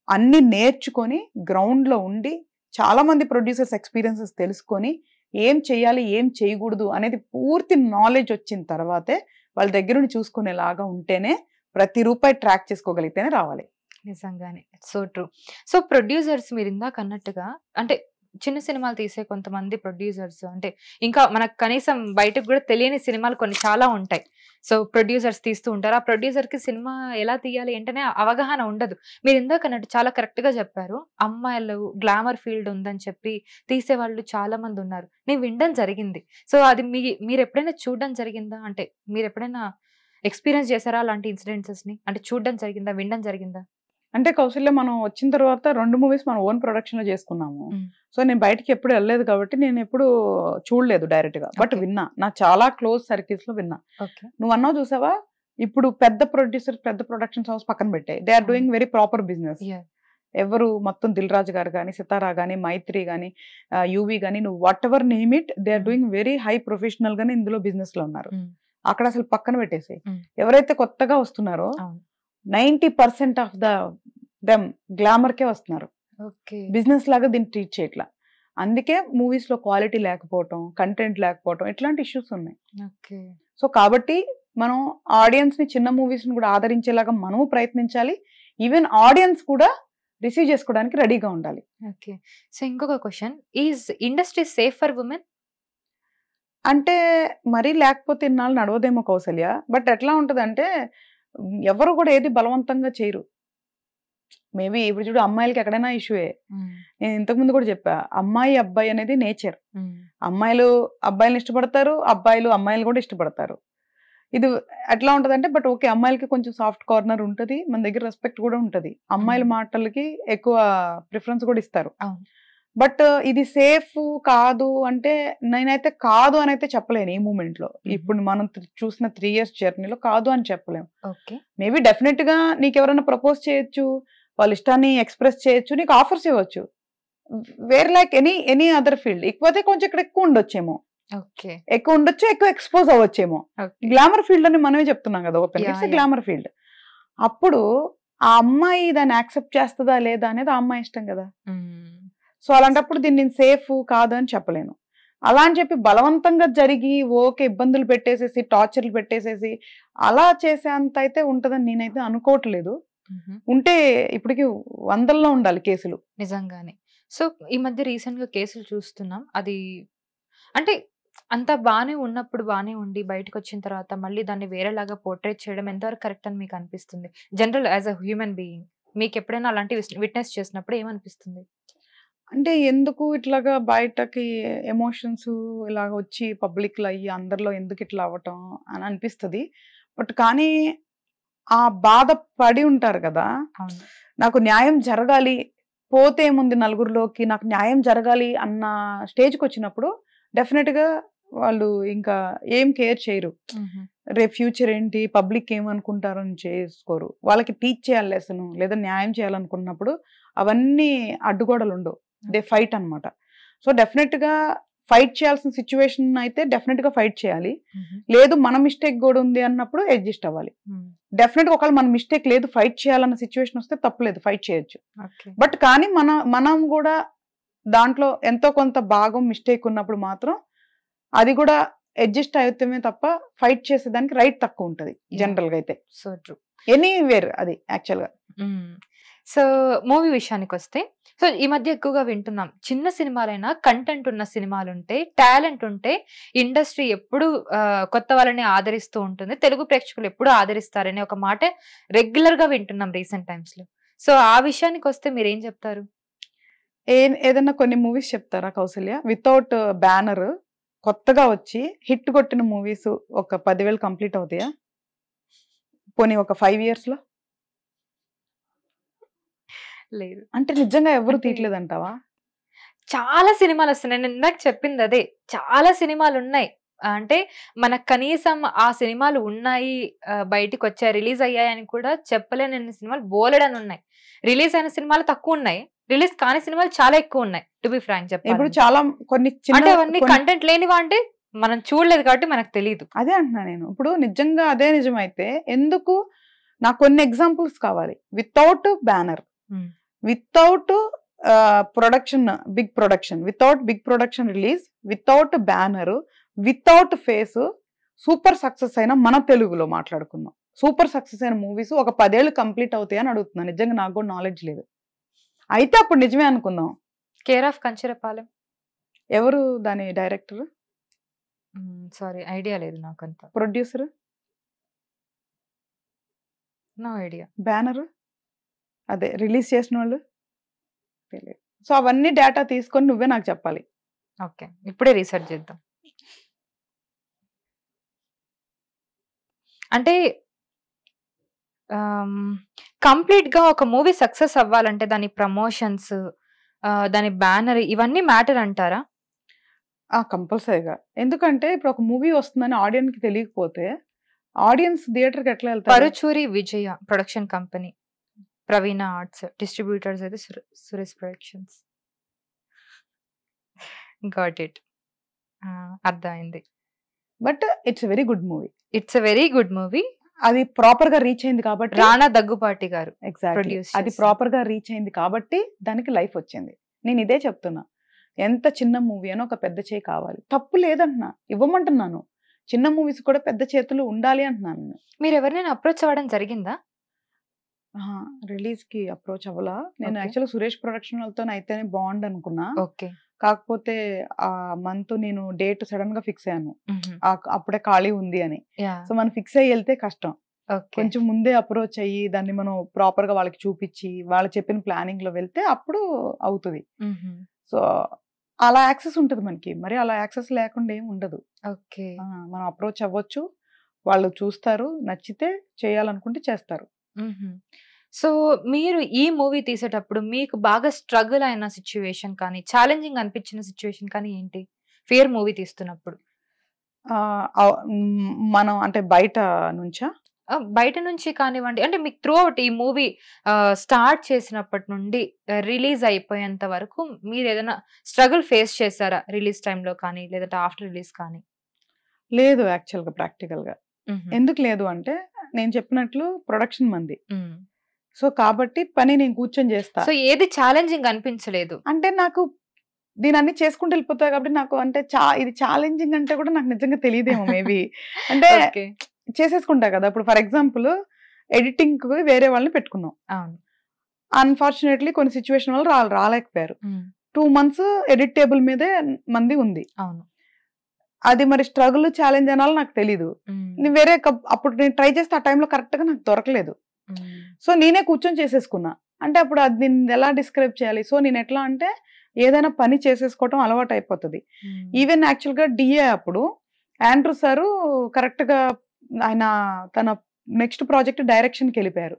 అన్ని నేర్చుకొని గ్రౌండ్ లో ఉండి చాలా మంది ప్రొడ్యూసర్స్ ఎక్స్పీరియన్సెస్ తెలుసుకొని ఏం చేయాలి ఏం చేయకూడదు అనేది పూర్తి నాలెడ్జ్ వచ్చిన తర్వాతే వాళ్ళ దగ్గర నుండి చూసుకునేలాగా ఉంటేనే ప్రతి రూపాయి ట్రాక్ చేసుకోగలిగితేనే రావాలి. నిజంగానే సో ట్రూ. సో ప్రొడ్యూసర్స్ మీరు ఇందాక అన్నట్టుగా అంటే చిన్న సినిమాలు తీసే కొంతమంది ప్రొడ్యూసర్స్ అంటే ఇంకా మనకు కనీసం బయటకు కూడా తెలియని సినిమాలు కొన్ని చాలా ఉంటాయి. సో ప్రొడ్యూసర్స్ తీస్తూ ఉంటారు. ఆ ప్రొడ్యూసర్ కి సినిమా ఎలా తీయాలి ఏంటనే అవగాహన ఉండదు. మీరు ఇందాక అన్నట్టు చాలా కరెక్ట్ గా చెప్పారు. అమ్మాయిలు గ్లామర్ ఫీల్డ్ ఉందని చెప్పి తీసే వాళ్ళు చాలా మంది ఉన్నారు. నేను వినడం జరిగింది. సో అది మీరు ఎప్పుడైనా చూడడం జరిగిందా? అంటే మీరు ఎప్పుడైనా ఎక్స్పీరియన్స్ చేశారా అలాంటి ఇన్సిడెంట్స్ ని? అంటే చూడడం జరిగిందా, వినడం జరిగిందా? అంటే కౌశల్య మనం వచ్చిన తర్వాత 2 మూవీస్ మనం ఓన్ ప్రొడక్షన్ లో చేసుకున్నాము. సో నేను బయటకి ఎప్పుడు వెళ్ళలేదు కాబట్టి నేను ఎప్పుడు చూడలేదు డైరెక్ట్ గా, బట్ విన్నా. నా చాలా క్లోజ్ సర్కిల్స్ లో విన్నా. నువ్వు అన్నావు చూసావా, ఇప్పుడు పెద్ద ప్రొడ్యూసర్ పెద్ద ప్రొడక్షన్స్ హౌస్ పక్కన పెట్టాయి, they are doing very proper business. ఎవరు మొత్తం దిల్ రాజు గారు కానీ, సితారా కానీ, మైత్రి కానీ, యూవి కానీ, నువ్వు whatever name it, they are doing very high professional గానే ఇందులో బిజినెస్ లో ఉన్నారు. అక్కడ అసలు పక్కన పెట్టేసి ఎవరైతే కొత్తగా వస్తున్నారో 90% ఆఫ్ దెమ్ గ్లామర్ కే వస్తున్నారు, బిజినెస్ లాగా దీన్ని ట్రీట్ చేయట్లా. అందుకే మూవీస్ లో క్వాలిటీ లేకపోవటం, కంటెంట్ లేకపోవటం, ఇట్లాంటి ఇష్యూస్ ఉన్నాయి. సో కాబట్టి మనం ఆడియన్స్ ని చిన్న మూవీస్ ని కూడా ఆదరించేలాగా మనము ప్రయత్నించాలి. ఈవెన్ ఆడియన్స్ కూడా రిసీవ్ చేసుకోవడానికి రెడీగా ఉండాలి. ఓకే. సో ఇంకొక question, is industry safe for women? అంటే మరీ లేకపోతే ఇన్నాళ్ళు నడవదేమో కౌసల్య. బట్ ఎట్లా ఉంటదంటే ఎవరు కూడా ఏది బలవంతంగా చేయరు. మేబీ ఇప్పుడు చూడు, అమ్మాయిలకి ఎక్కడైనా ఇష్యూయే. నేను ఇంతకుముందు కూడా చెప్పా, అమ్మాయి అబ్బాయి అనేది నేచర్. అమ్మాయిలు అబ్బాయిలను ఇష్టపడతారు, అబ్బాయిలు అమ్మాయిలు కూడా ఇష్టపడతారు. ఇది ఎట్లా ఉంటదంటే, బట్ ఓకే, అమ్మాయిలకి కొంచెం సాఫ్ట్ కార్నర్ ఉంటది, మన దగ్గర రెస్పెక్ట్ కూడా ఉంటది. అమ్మాయిల మాటలకి ఎక్కువ ప్రిఫరెన్స్ కూడా ఇస్తారు. బట్ ఇది సేఫ్ కాదు అంటే నేనైతే కాదు అని అయితే చెప్పలేను ఈ మూమెంట్ లో. ఇప్పుడు మనం చూసిన 3 years జర్నీలో కాదు అని చెప్పలేము. మేబీ డెఫినెట్ గా నీకు ఎవరైనా ప్రపోజ్ చేయొచ్చు, వాళ్ళ ఇష్టాన్ని ఎక్స్ప్రెస్ చేయొచ్చు, నీకు ఆఫర్స్ ఇవ్వచ్చు. Where like any other field. ఇకపోతే కొంచెం ఇక్కడ ఎక్కువ ఉండొచ్చేమో, ఎక్కువ ఉండొచ్చు, ఎక్కువ ఎక్స్పోజ్ అవ్వచ్చేమో. గ్లామర్ ఫీల్డ్ అని మనమే చెప్తున్నాం కదా, ఓపెన్ గ్లామర్ ఫీల్డ్. అప్పుడు ఆ అమ్మాయి దాన్ని యాక్సెప్ట్ చేస్తుందా లేదా అనేది ఆ అమ్మాయి ఇష్టం కదా. సో అలాంటప్పుడు దీన్ని నేను సేఫ్ కాదు అని చెప్పలేను. అలా అని చెప్పి బలవంతంగా జరిగి ఓకే ఇబ్బందులు పెట్టేసేసి టార్చర్లు పెట్టేసేసి అలా చేసేంత అయితే ఉంటదని నేనైతే అనుకోవట్లేదు. ఉంటే ఇప్పటికి 100లో ఉండాలి కేసులు నిజంగానే. సో ఈ మధ్య రీసెంట్ గా కేసులు చూస్తున్నాం. అది అంటే అంత బానే ఉన్నప్పుడు బానే ఉండి బయటకు వచ్చిన తర్వాత మళ్ళీ దాన్ని వేరేలాగా పోర్ట్రేట్ చేయడం ఎంతవరకు కరెక్ట్ అని మీకు అనిపిస్తుంది? General as a human being మీకు ఎప్పుడైనా అలాంటి విట్నెస్ చేసినప్పుడు ఏమనిపిస్తుంది? అంటే ఎందుకు ఇట్లాగా బయటకి ఎమోషన్స్ ఇలాగ వచ్చి పబ్లిక్లో అయ్యి అందరిలో ఎందుకు ఇట్లా అవ్వటం అని అనిపిస్తుంది. బట్ కానీ ఆ బాధ పడి ఉంటారు కదా, నాకు న్యాయం జరగాలి, పోతే ఏముంది నలుగురిలోకి, నాకు న్యాయం జరగాలి అన్న స్టేజ్కి వచ్చినప్పుడు డెఫినెట్గా వాళ్ళు ఇంకా ఏం కేర్ చేయరు. రేపు ఫ్యూచర్ ఏంటి, పబ్లిక్ ఏమనుకుంటారో అని చేసుకోరు. వాళ్ళకి టీచ్ చేయాలి లెసన్, లేదా న్యాయం చేయాలనుకున్నప్పుడు అవన్నీ అడ్డుగోడలు ఉండవు. దే ఫైట్ అనమాట. సో డెఫినెట్ గా ఫైట్ చేయాల్సిన సిచ్యువేషన్ అయితే డెఫినెట్ గా ఫైట్ చేయాలి. లేదు మన మిస్టేక్ కూడా ఉంది అన్నప్పుడు అడ్జస్ట్ అవ్వాలి. డెఫినెట్ గా ఒకవేళ మన మిస్టేక్ లేదు, ఫైట్ చేయాలన్న సిచ్యువేషన్ వస్తే తప్పలేదు, ఫైట్ చేయొచ్చు. బట్ కానీ మనం కూడా దాంట్లో ఎంతో కొంత భాగం మిస్టేక్ ఉన్నప్పుడు మాత్రం అది కూడా అడ్జస్ట్ అవుతామే తప్ప ఫైట్ చేసేదానికి రైట్ తక్కువ ఉంటది జనరల్ గా అయితే. సో ట్రూ, ఎనీవేర్ అది యాక్చువల్ గా. సో మూవీ విషయానికి వస్తే, సో ఈ మధ్య ఎక్కువగా వింటున్నాం, చిన్న సినిమాలైనా కంటెంట్ ఉన్న సినిమాలు ఉంటే, టాలెంట్ ఉంటే ఇండస్ట్రీ ఎప్పుడు కొత్త వాళ్ళని ఆదరిస్తూ ఉంటుంది, తెలుగు ప్రేక్షకులు ఎప్పుడు ఆదరిస్తారనే ఒక మాట రెగ్యులర్ గా వింటున్నాం రీసెంట్ టైమ్స్ లో. సో ఆ విషయానికి వస్తే మీరు ఏం చెప్తారు? ఏదైనా కొన్ని మూవీస్ చెప్తారా కౌసల్య? వితౌట్ బ్యానర్ కొత్తగా వచ్చి హిట్ కొట్టిన మూవీస్ ఒక 10,000 కంప్లీట్ అవుతాయా పోనీ ఒక 5 years లో? లేదు. అంటే నిజంగా ఎవరు తీయట్లేదంటావా? చాలా సినిమాలు వస్తున్నాయి. నేను ఇందాక చెప్పింది అదే, చాలా సినిమాలు ఉన్నాయి. అంటే మనకు కనీసం ఆ సినిమాలు ఉన్నాయి, బయటికి వచ్చాయి, రిలీజ్ అయ్యాయి అని కూడా చెప్పలేని సినిమాలు బోలెడని ఉన్నాయి. రిలీజ్ అయిన సినిమాలు తక్కువ ఉన్నాయి, రిలీజ్ కాని సినిమాలు చాలా ఎక్కువ ఉన్నాయి. టు బి ఫ్రాంక్ చెప్పాలి, ఇప్పుడు చాలా కొన్ని అంటే అవన్నీ కంటెంట్ లేనివా అంటే మనం చూడలేదు కాబట్టి మనకు తెలియదు. అదే అంటున్నా నేను. ఇప్పుడు నిజంగా అదే నిజమైతే ఎందుకు, నాకు కొన్ని ఎగ్జాంపుల్స్ కావాలి. Without banner, without production, big production release, without banner, without face, super success అయిన మన తెలుగులో మాట్లాడుకుందాం, సూపర్ సక్సెస్ అయిన మూవీస్ ఒక 10 ఏళ్ళు కంప్లీట్ అవుతాయి అని అడుగుతున్నాను. నిజంగా నాకు కూడా నాలెడ్జ్ లేదు, అయితే అప్పుడు నిజమే అనుకుందాం. కేర్ ఆఫ్ కంచరపాలెం ఎవరు దాని డైరెక్టర్? సారీ, ఐడియా లేదు నాకు. అంత ప్రొడ్యూసర్? No idea. బ్యానర్ అదే రిలీజ్ చేసిన వాళ్ళు తెలియదు. సో అవన్నీ డేటా తీసుకొని నువ్వే నాకు చెప్పాలి. ఓకే, ఇప్పుడే రీసెర్చ్ చేద్దాం. అంటే కంప్లీట్ గా ఒక మూవీ సక్సెస్ అవ్వాలంటే దాని ప్రమోషన్స్, దాని బ్యానర్, ఇవన్నీ మ్యాటర్ అంటారా? కంపల్సరీగా. ఎందుకంటే ఇప్పుడు ఒక మూవీ వస్తుందని ఆడియన్స్ కి తెలియకపోతే ఆడియన్స్ థియేటర్ కి ఎట్లా వెళ్తారు? పరుచూరి విజయ ప్రొడక్షన్ కంపెనీ, ప్రవీణ ఆర్ట్స్, డిస్ట్రిబ్యూటర్స్ అయితే సురేష్ ప్రొడక్షన్స్. గాట్ ఇట్, అర్థమైంది. But it's very good movie. It's very good movie. అది ప్రాపర్ గా రీచ్ అయింది కాబట్టి, రాణా దగ్గుపాటి గారు ఎగ్జాక్ట్లీ అది ప్రాపర్ గా రీచ్ అయింది కాబట్టి దానికి లైఫ్ వచ్చింది. నేను ఇదే చెప్తున్నా, ఎంత చిన్న మూవీ అని ఒక పెద్ద చేయి కావాలి, తప్పు లేదంటున్నా, ఇవ్వమంటున్నాను. చిన్న మూవీస్ కూడా పెద్ద చేతులు ఉండాలి అంటున్నాను నేను. మీరు ఎవరినైనా అప్రోచ్ అవ్వడం జరిగిందా? రిలీజ్ కి అప్రోచ్ అవ్వలా. నేను Okay. యాక్చువల్గా సురేష్ ప్రొడక్షన్ వాళ్ళతో అయితేనే బాగుండు అనుకున్నా. ఓకే. కాకపోతే ఆ మంత్ నేను డేట్ సడన్ గా ఫిక్స్ అయ్యాను, అప్పుడే ఖాళీ ఉంది అని. సో మనం ఫిక్స్ అయ్యి వెళ్తే కష్టం. కొంచెం ముందే అప్రోచ్ అయ్యి దాన్ని మనం ప్రాపర్ గా వాళ్ళకి చూపించి వాళ్ళు చెప్పిన ప్లానింగ్ లో వెళ్తే అప్పుడు అవుతుంది. సో అలా యాక్సెస్ ఉంటుంది మనకి, మరి అలా యాక్సెస్ లేకుండా ఏం ఉండదు. ఓకే. మనం అప్రోచ్ అవ్వచ్చు, వాళ్ళు చూస్తారు, నచ్చితే చేయాలనుకుంటే చేస్తారు. సో మీరు ఈ మూవీ తీసేటప్పుడు మీకు బాగా స్ట్రగుల్ అయిన సిచ్యువేషన్ కానీ ఛాలెంజింగ్ అనిపించిన సిచ్యువేషన్ కానీ ఏంటి ఫియర్ మూవీ తీస్తున్నప్పుడు? మనం అంటే బయట నుంచా? బయట నుంచి కానివ్వండి, అంటే మీకు త్రూ అవుట్ ఈ మూవీ స్టార్ట్ చేసినప్పటి నుండి రిలీజ్ అయిపోయేంత వరకు మీరు ఏదైనా స్ట్రగుల్ ఫేస్ చేశారా రిలీజ్ టైంలో కానీ లేదంటే ఆఫ్టర్ రిలీజ్ కానీ? లేదు, యాక్చువల్గా ప్రాక్టికల్ గా. ఎందుకు లేదు అంటే నేను చెప్పినట్లు ప్రొడక్షన్ మంది, సో కాబట్టి పని నేను కూర్చొని చేస్తా. సో ఏది ఛాలెంజింగ్ అనిపించలేదు? అంటే నాకు దీని అన్ని చేసుకుంటూ వెళ్ళిపోతా కాబట్టి నాకు అంటే ఇది ఛాలెంజింగ్ అంటే కూడా నాకు నిజంగా తెలియదేమో మేబీ. అంటే చేసేసుకుంటా కదా. ఇప్పుడు ఫర్ ఎగ్జాంపుల్ ఎడిటింగ్ కి వేరే వాళ్ళని పెట్టుకున్నాం, అన్ఫార్చునేట్లీ కొన్ని సిచ్యువేషన్ వల్ల రాలేకపోయారు. 2 months ఎడిట్ టేబుల్ మీదే మంది ఉంది. అది మరి స్ట్రగుల్ ఛాలెంజ్ అనాలి నాకు తెలీదు. నేను వేరే అప్పుడు నేను ట్రై చేస్తే ఆ టైంలో కరెక్ట్ గా నాకు దొరకలేదు. సో నేనే కూర్చొని చేసేసుకున్నా. అంటే అప్పుడు అది నేను ఎలా డిస్క్రైబ్ చేయాలి? సో నేను ఎట్లా అంటే ఏదైనా పని చేసేసుకోవటం అలవాటు అయిపోతుంది. ఈవెన్ యాక్చువల్ గా డిఏ అప్పుడు ఆండ్రూ సారు కరెక్ట్ గా ఆయన తన నెక్స్ట్ ప్రాజెక్ట్ డైరెక్షన్ కి వెళ్ళిపోయారు.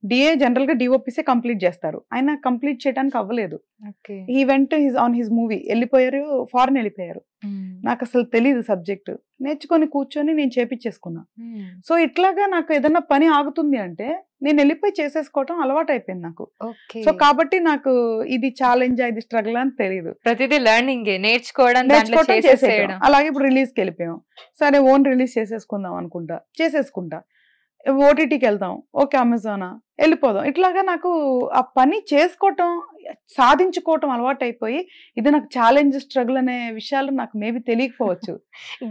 డిఏ జనరల్ గా డిఓపిసే కంప్లీట్ చేస్తారు, ఆయన కంప్లీట్ చేయడానికి అవ్వలేదు. ఈ వెంట ఆన్ హిజ్ మూవీ వెళ్ళిపోయారు, ఫారెన్ వెళ్ళిపోయారు. నాకు అసలు తెలీదు సబ్జెక్ట్, నేర్చుకొని కూర్చొని నేను చేపించేసుకున్నా. సో ఇట్లాగా నాకు ఏదైనా పని ఆగుతుంది అంటే నేను వెళ్ళిపోయి చేసేసుకోవటం అలవాటు అయిపోయింది నాకు. సో కాబట్టి నాకు ఇది ఛాలెంజ్ ఇది స్ట్రగుల్ అని తెలియదు. ప్రతిదీ లెర్నింగ్, నేర్చుకోవడం చేసేయడం. అలాగే ఇప్పుడు రిలీజ్ కి వెళ్ళిపోయాం, సరే ఓన్ రిలీజ్ చేసేసుకుందాం అనుకుంటా, చేసేసుకుంటా. ఓటీటీకి వెళ్తాం, ఓకే అమెజానా, వెళ్ళిపోదాం. ఇట్లాగా నాకు ఆ పని చేసుకోవటం సాధించుకోవటం అలవాటు అయిపోయి ఇది నాకు ఛాలెంజ్ స్ట్రగుల్ అనే విషయాలు నాకు మేబీ తెలియకపోవచ్చు.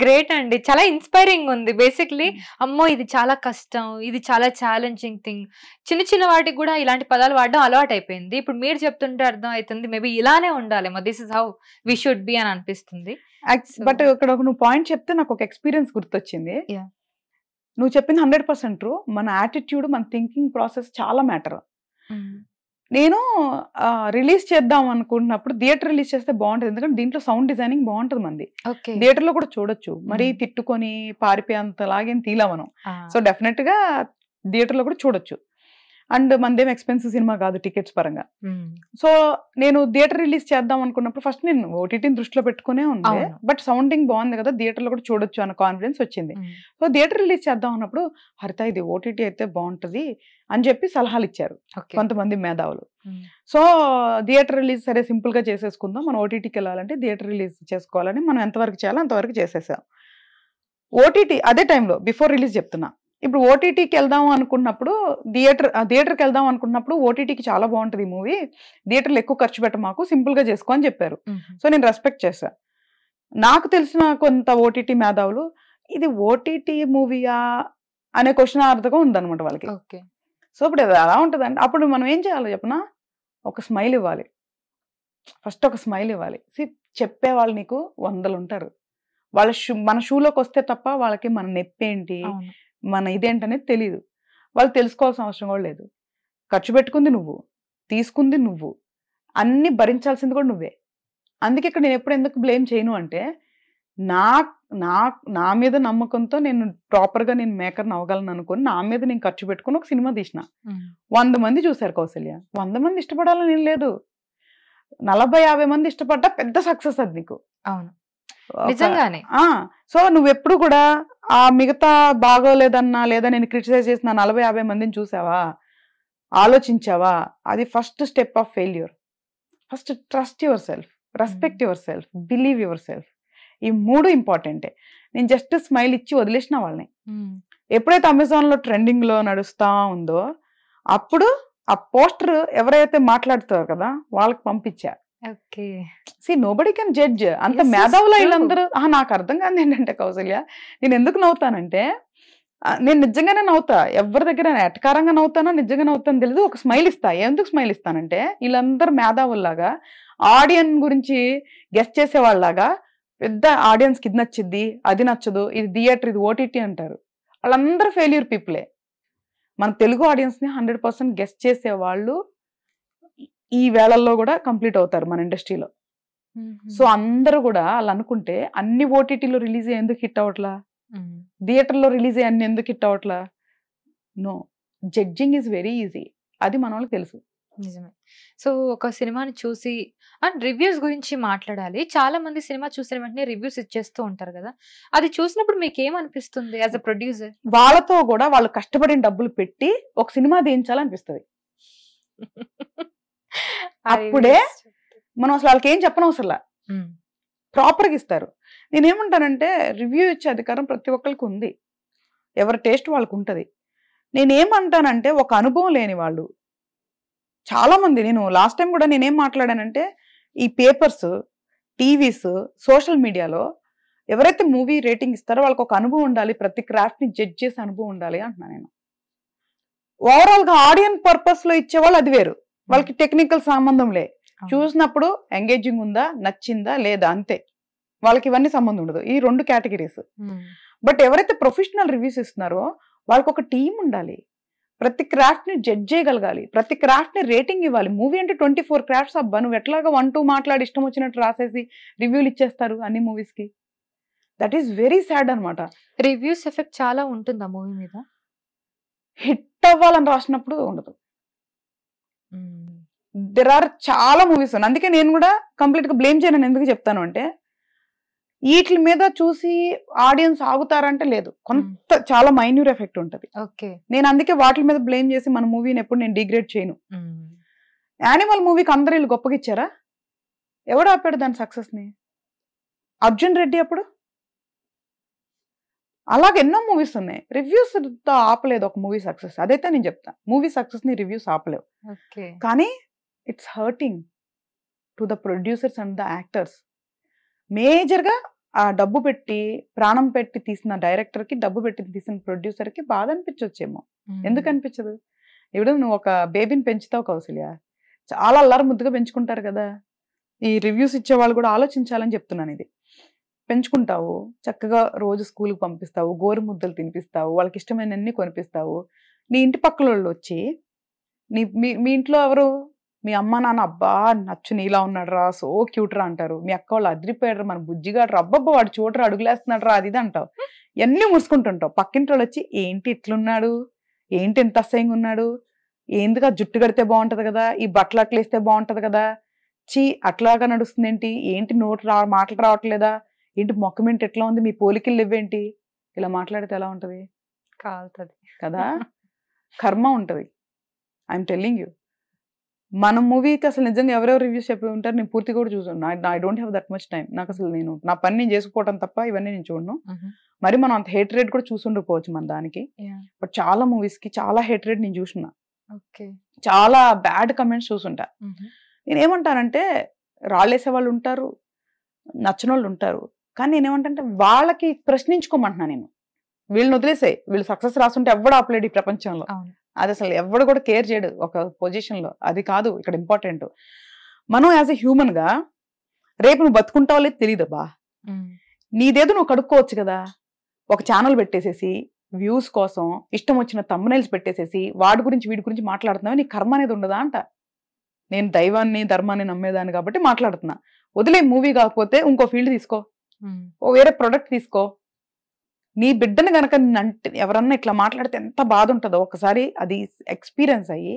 గ్రేట్ అండి, చాలా ఇన్స్పైరింగ్ ఉంది. బేసిక్లీ అమ్మో ఇది చాలా కష్టం, ఇది చాలా ఛాలెంజింగ్ థింగ్, చిన్న చిన్న వాటికి కూడా ఇలాంటి పదాలు వాడడం అలవాటు అయిపోయింది. ఇప్పుడు మీరు చెప్తుంటే అర్థం అవుతుంది, మేబీ ఇలానే ఉండాలేమో, this is how we should be అని అనిపిస్తుంది. బట్ ఇక్కడ నువ్వు పాయింట్ చెప్తే నాకు ఒక ఎక్స్పీరియన్స్ గుర్తొచ్చింది. నువ్వు చెప్పింది 100% ట్రూ. మన యాటిట్యూడ్, మన థింకింగ్ ప్రాసెస్ చాలా మ్యాటర్. నేను రిలీజ్ చేద్దాం అనుకున్నప్పుడు థియేటర్ రిలీజ్ చేస్తే బాగుంటుంది, ఎందుకంటే దీంట్లో సౌండ్ డిజైనింగ్ బాగుంటుంది. మంది థియేటర్ లో కూడా చూడొచ్చు, మరి తిట్టుకొని పారిపోయేంతలాగేం తీలా మనం. సో డెఫినెట్ గా థియేటర్ లో కూడా చూడొచ్చు. అండ్ మనదేం ఎక్స్పెన్సివ్ సినిమా కాదు టికెట్స్ పరంగా. సో నేను థియేటర్ రిలీజ్ చేద్దాం అనుకున్నప్పుడు ఫస్ట్ నేను ఓటీటీని దృష్టిలో పెట్టుకునే ఉంది, బట్ సౌండింగ్ బాగుంది కదా థియేటర్ లో కూడా చూడొచ్చు అన్న కాన్ఫిడెన్స్ వచ్చింది. సో థియేటర్ రిలీజ్ చేద్దాం అన్నప్పుడు హరిత ఇది ఓటీటీ అయితే బాగుంటది అని చెప్పి సలహాలు ఇచ్చారు కొంతమంది మేధావులు. సో థియేటర్ రిలీజ్ సరే సింపుల్ గా చేసేసుకుందాం, మనం ఓటీటీకి వెళ్ళాలంటే థియేటర్ రిలీజ్ చేసుకోవాలని మనం ఎంతవరకు చేయాలో అంతవరకు చేసేసాం. ఓటీటీ అదే టైంలో బిఫోర్ రిలీజ్ చెప్తున్నా. ఇప్పుడు ఓటీటీకి వెళ్దాం అనుకున్నప్పుడు థియేటర్కి వెళ్దాం అనుకున్నప్పుడు ఓటీటీకి చాలా బాగుంటుంది ఈ మూవీ, థియేటర్లో ఎక్కువ ఖర్చు పెట్ట మాకు, సింపుల్ గా చేసుకో అని చెప్పారు. సో నేను రెస్పెక్ట్ చేశా. నాకు తెలిసిన కొంత ఓటీటీ మేధావులు ఇది ఓటీటీ మూవీయా అనే క్వశ్చన్ అర్థంగా ఉందన్నమాట వాళ్ళకి. సో ఇప్పుడు అది ఎలా ఉంటుంది అంటే అప్పుడు మనం ఏం చేయాలో చెప్పనా, ఒక స్మైల్ ఇవ్వాలి. ఫస్ట్ ఒక స్మైల్ ఇవ్వాలి. చెప్పేవాళ్ళు నీకు 100 ఉంటారు, వాళ్ళ మన షూలోకి వస్తే తప్ప వాళ్ళకి మన నొప్పి ఏంటి, మన ఇదేంటనేది తెలియదు. వాళ్ళు తెలుసుకోవాల్సిన అవసరం కూడా లేదు. ఖర్చు పెట్టుకుంది నువ్వు, తీసుకుంది నువ్వు, అన్ని భరించాల్సింది కూడా నువ్వే. అందుకే ఇక్కడ నేను ఎప్పుడు ఎందుకు బ్లేమ్ చేయను అంటే నా మీద నమ్మకంతో నేను ప్రాపర్గా నేను మేకర్ని అవ్వగలను అనుకుని నా మీద నేను ఖర్చు పెట్టుకుని ఒక సినిమా తీసిన. 100 మంది చూశారు కౌసల్య, 100 మంది ఇష్టపడాలని ఏం లేదు, 40-50 మంది ఇష్టపడ్డా పెద్ద సక్సెస్ అది నీకు. అవును నిజంగానే. సో నువ్వెప్పుడు కూడా ఆ మిగతా బాగోలేదన్నా లేదా నేను క్రిటిసైజ్ చేసిన 40-50 మందిని చూసావా, ఆలోచించావా, అది first step of failure. First trust your self, respect your self, believe your self. ఈ 3 ఇంపార్టెంటే. నేను జస్ట్ స్మైల్ ఇచ్చి వదిలేసిన వాళ్ళని. ఎప్పుడైతే అమెజాన్ లో ట్రెండింగ్ లో నడుస్తా ఉందో అప్పుడు ఆ పోస్టర్ ఎవరైతే మాట్లాడుతారో కదా వాళ్ళకి పంపించా, okay. See nobody can judge. అంత Yes, yes, మేధావుల true. వీళ్ళందరూ నాకు అర్థం కాదు ఏంటంటే కౌసల్య, నేను ఎందుకు నవ్వుతానంటే నేను నిజంగానే నవ్వుతా. ఎవరి దగ్గర ఎటకారంగా నవ్వుతానో నిజంగా నవ్వుతానో తెలియదు. ఒక స్మైల్ ఇస్తా. ఎందుకు స్మైల్ ఇస్తానంటే వీళ్ళందరూ మేధావుల్లాగా ఆడియన్స్ గురించి గెస్ట్ చేసేవాళ్ళలాగా పెద్ద ఆడియన్స్కి ఇది నచ్చిద్ది, అది నచ్చదు, ఇది థియేటర్, ఇది ఓటీటీ అంటారు. వాళ్ళందరూ ఫెయిల్యూర్ పీపులే. మన తెలుగు ఆడియన్స్ని 100% గెస్ట్ చేసేవాళ్ళు ఈ వేళల్లో కూడా కంప్లీట్ అవుతారు మన ఇండస్ట్రీలో. సో అందరూ కూడా అలా అనుకుంటే అన్ని ఓటీటీలో రిలీజ్ అయ్యి ఎందుకు హిట్ అవట్లా, థియేటర్లో రిలీజ్ అయ్యి అన్ని ఎందుకు హిట్ అవట్లా? No, judging is very easy. అది మన వాళ్ళకి తెలుసు. నిజమే. సో ఒక సినిమాని చూసి అండ్ రివ్యూస్ గురించి మాట్లాడాలి. చాలా మంది సినిమా చూసిన వెంటనే రివ్యూస్ ఇచ్చేస్తూ ఉంటారు కదా, అది చూసినప్పుడు మీకు ఏమనిపిస్తుంది యాజ్ అ ప్రొడ్యూసర్? వాళ్ళతో కూడా వాళ్ళు కష్టపడిన డబ్బులు పెట్టి ఒక సినిమా తీయించాలనిపిస్తుంది. అప్పుడే మనం అసలు వాళ్ళకి ఏం చెప్పనవసరంలా, ప్రాపర్గా ఇస్తారు. నేనేమంటానంటే రివ్యూ ఇచ్చే అధికారం ప్రతి ఒక్కరికి ఉంది, ఎవరి టేస్ట్ వాళ్ళకు ఉంటుంది. నేనేమంటానంటే ఒక అనుభవం లేని వాళ్ళు చాలా మంది, నేను లాస్ట్ టైం కూడా నేనేం మాట్లాడానంటే ఈ పేపర్స్, టీవీస్, సోషల్ మీడియాలో ఎవరైతే మూవీ రేటింగ్ ఇస్తారో వాళ్ళకి ఒక అనుభవం ఉండాలి, ప్రతి క్రాఫ్ట్ ని జడ్జ్ చేసే అనుభవం ఉండాలి అంటున్నా నేను. ఓవరాల్ గా ఆడియన్స్ పర్పస్ లో ఇచ్చేవాళ్ళు అది వేరు, వాళ్ళకి టెక్నికల్ సంబంధం లే, చూసినప్పుడు ఎంగేజింగ్ ఉందా, నచ్చిందా లేదా అంతే, వాళ్ళకి ఇవన్నీ సంబంధం ఉండదు. ఈ రెండు కేటగిరీస్. బట్ ఎవరైతే ప్రొఫెషనల్ రివ్యూస్ ఇస్తున్నారో వాళ్ళకి ఒక టీం ఉండాలి, ప్రతి క్రాఫ్ట్ ని జడ్జ్ చేయగలగాలి, ప్రతి క్రాఫ్ట్ ని రేటింగ్ ఇవ్వాలి. మూవీ అంటే 24 క్రాఫ్ట్స్ అబ్బా, నువ్వు ఎట్లాగా 1-2 మాట్లాడి ఇష్టం వచ్చినట్టు రాసేసి రివ్యూలు ఇచ్చేస్తారు అన్ని మూవీస్ కి. దట్ ఈస్ వెరీ సాడ్ అనమాట. రివ్యూస్ ఎఫెక్ట్ చాలా ఉంటుందా మూవీ మీద? హిట్ అవ్వాలని రాసినప్పుడు ఉండదు. దెర్ ఆర్ చాలా మూవీస్ ఉన్నాయి. అందుకే నేను కూడా కంప్లీట్ గా బ్లేమ్ చేయను. ఎందుకు చెప్తాను అంటే వీటి మీద చూసి ఆడియన్స్ ఆగుతారంటే లేదు, కొంత చాలా మైన్యూర్ ఎఫెక్ట్ ఉంటుంది. నేను అందుకే వాటి మీద బ్లేమ్ చేసి మన మూవీని ఎప్పుడు నేను డిగ్రేడ్ చేయను. యానిమల్ మూవీకి అందరూ వీళ్ళు గొప్పగా ఇచ్చారా? ఎవడు ఆపాడు దాని సక్సెస్ ని? అర్జున్ రెడ్డి అప్పుడు. అలాగే ఎన్నో మూవీస్ ఉన్నాయి, రివ్యూస్ తో ఆపలేదు ఒక మూవీ సక్సెస్. అదైతే నేను చెప్తా, మూవీ సక్సెస్ ని రివ్యూస్ ఆపలేవు. కానీ it's hurting to the producers and the actors. మేజర్గా ఆ డబ్బు పెట్టి ప్రాణం పెట్టి తీసిన డైరెక్టర్ కి, డబ్బు పెట్టి తీసిన ప్రొడ్యూసర్ కి బాధ అనిపించొచ్చేమో. ఎందుకు అనిపించదు? ఇప్పుడు నువ్వు ఒక బేబీని పెంచుతావు కౌసల్య, చాలా అల్లారు ముద్దుగా పెంచుకుంటారు కదా. ఈ రివ్యూస్ ఇచ్చే వాళ్ళు కూడా ఆలోచించాలని చెప్తున్నాను. ఇది పెంచుకుంటావు, చక్కగా రోజు స్కూల్కి పంపిస్తావు, గోరు ముద్దలు తినిపిస్తావు, వాళ్ళకి ఇష్టమైనన్ని కొనిపిస్తావు. నీ ఇంటి పక్కల వాళ్ళు వచ్చి మీ ఇంట్లో ఎవరు, మీ అమ్మ నాన్న, అబ్బా నచ్చు నీలా ఉన్నాడు రా, సో క్యూట్ రా అంటారు. మీ అక్క వాళ్ళు అదిరిపోయాడు, మన బుజ్జిగాడు రా, అబ్బబ్బా వాడు చూడరా అడుగులేస్తున్నాడు రా, అది ఇది అంటావు. ఇవన్నీ ముడుచుకుంటుంటావు. పక్కింటి వాళ్ళు వచ్చి ఏంటి ఇట్లున్నాడు, ఏంటి ఎంత అసహ్యంగా ఉన్నాడు, ఎందుకు ఆ జుట్టు కడితే బాగుంటది కదా, ఈ బట్టలు అట్లా వేస్తే బాగుంటది కదా, చీ అట్లాగా నడుస్తుంది ఏంటి, ఏంటి మాటలు రావట్లేదా, ఏంటి మొక్కమేంటి ఎట్లా ఉంది, మీ పోలికలు ఇవ్వేంటి, ఇలా మాట్లాడితే ఎలా ఉంటది? కాలుతుంది కదా. కర్మ ఉంటది. I'm telling you. మన మూవీకి అసలు నిజంగా ఎవరెవరు రివ్యూస్ చెప్పి ఉంటారు నేను పూర్తి కూడా చూసాను. I don't have that much time. నాకు అసలు నేను నా పని నేను చేసుకోవడం తప్ప ఇవన్నీ నేను చూడను. మరి మనం అంత హేట్ రేట్ కూడా చూసుండకపోవచ్చు మన దానికి. బట్ చాలా మూవీస్ కి చాలా హేట్ రేట్ నేను చూసున్నా, చాలా బ్యాడ్ కమెంట్స్ చూసుంటా. నేనేమంటానంటే రాళ్ళేసే వాళ్ళు ఉంటారు, నచ్చిన వాళ్ళు ఉంటారు. కానీ నేనేమంటే వాళ్ళకి ప్రశ్నించుకోమంటున్నా నేను. వీళ్ళని వదిలేసే, వీళ్ళు సక్సెస్ రాసుంటే ఎవడు ఆపలేడు ఈ ప్రపంచంలో. అది అసలు ఎవడు కూడా కేర్ చేయడు ఒక పొజిషన్ లో. అది కాదు ఇక్కడ ఇంపార్టెంట్. మనం యాజ్ ఎ హ్యూమన్ గా రేపు నువ్వు బతుకుంటావో లేదు తెలియదు బా, నీదేదో నువ్వు కడుక్కోవచ్చు కదా. ఒక ఛానల్ పెట్టేసేసి వ్యూస్ కోసం ఇష్టం వచ్చిన థంబ్నైల్స్ పెట్టేసేసి వాడి గురించి వీడి గురించి మాట్లాడుతున్నావు, నీ కర్మ అనేది ఉండదా అంట. నేను దైవాన్ని ధర్మాన్ని నమ్మేదాన్ని కాబట్టి మాట్లాడుతున్నా. వదిలే, మూవీ కాకపోతే ఇంకో ఫీల్డ్ తీసుకో, ఓ వేరే ప్రొడక్ట్ తీసుకో. నీ బిడ్డను గనక ఎవరన్నా ఇట్లా మాట్లాడితే ఎంత బాధ ఉంటుందో ఒకసారి అది ఎక్స్పీరియన్స్ అయ్యి,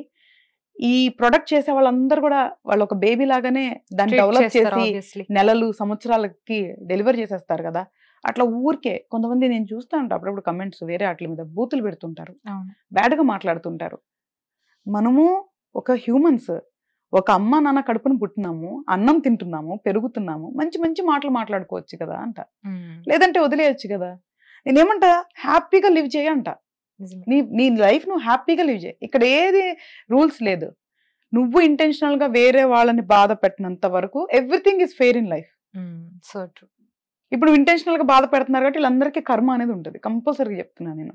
ఈ ప్రొడక్ట్ చేసే వాళ్ళందరూ కూడా వాళ్ళు ఒక బేబీ లాగానే దాన్ని డెవలప్ చేసి నెలలు సంవత్సరాలకి డెలివరీ చేసేస్తారు కదా. అట్లా ఊరికే కొంతమంది నేను చూస్తా ఉంటా అప్పుడప్పుడు కమెంట్స్ వేరే వాటి మీద బూతులు పెడుతుంటారు, బ్యాడ్ గా మాట్లాడుతుంటారు. మనము ఒక హ్యూమన్స్, ఒక అమ్మ నాన్న కడుపును పుట్టినాము, అన్నం తింటున్నాము, పెరుగుతున్నాము, మంచి మంచి మాటలు మాట్లాడుకోవచ్చు కదా అంట. లేదంటే వదిలేయచ్చు కదా. నేనేమంటా, హ్యాపీగా లివ్ చేయంట. నీ లైఫ్ నువ్వు హ్యాపీగా లివ్ చేయి. ఇక్కడ ఏది రూల్స్ లేదు. నువ్వు ఇంటెన్షనల్ గా వేరే వాళ్ళని బాధ పెట్టినంత వరకు everything is fair in life. So true. ఇప్పుడు ఇంటెన్షనల్ గా బాధ పెడుతున్నారు కాబట్టి వీళ్ళందరికీ కర్మ అనేది ఉంటుంది, కంపల్సరీ చెప్తున్నా నేను.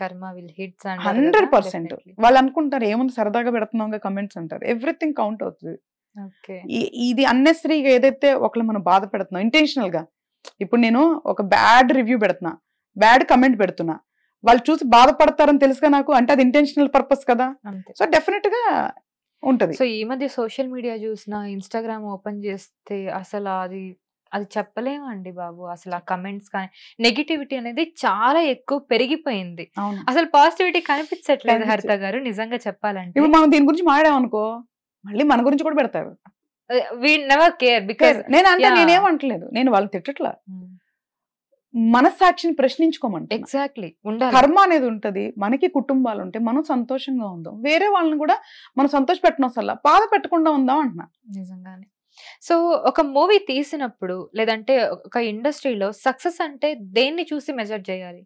కర్మ విల్ హిట్స్ 100%. వాళ్ళు అనుకుంటారు ఏముంది సరదాగా పెడుతున్నాం కమెంట్స్ అంటారు, ఎవ్రీథింగ్ కౌంట్ అవుతుంది. ఇది అన్నెసరీగా ఏదైతే ఒకళ్ళు మనం బాధ పెడుతున్నాం ఇంటెన్షనల్ గా, ఇప్పుడు నేను ఒక బ్యాడ్ రివ్యూ పెడుతున్నా, బ్యాడ్ కమెంట్ పెడుతున్నా, వాళ్ళు చూసి బాధపడతారని తెలుసుగా నాకు, అంటే అది ఇంటెన్షనల్ పర్పస్ కదా, సో డెఫినెట్ గా ఉంటది. సో ఈ మధ్య సోషల్ మీడియా చూసినా, ఇన్స్టాగ్రామ్ ఓపెన్ చేస్తే అసలు అది చెప్పలేమండి బాబు. అసలు ఆ కమెంట్స్ కానీ నెగిటివిటీ అనేది చాలా ఎక్కువ పెరిగిపోయింది. అసలు పాజిటివిటీ కనిపించట్లేదు హరిత గారు నిజంగా చెప్పాలంటే. ఇప్పుడు మనం దీని గురించి మాట్లాడామనుకో మళ్ళీ మన గురించి కూడా పెడతారు. వి నెవర్ కేర్ బికాజ్ నేనేమంటలేదు, నేను వాళ్ళని తిట్టట్లా, మనస్సాక్షిని ప్రశ్నించుకోమంటే. ఎగ్జాక్ట్లీ. కర్మ అనేది ఉంటది, మనకి కుటుంబాలు ఉంటాయి, మనం సంతోషంగా ఉందాం, వేరే వాళ్ళని కూడా మనం సంతోష పెట్టిన బాధ పెట్టకుండా ఉందాం అంటున్నా. నిజంగానే. సో ఒక మూవీ తీసినప్పుడు లేదంటే ఒక ఇండస్ట్రీలో సక్సెస్ అంటే దేన్ని చూసి మెజర్ చేయాలి?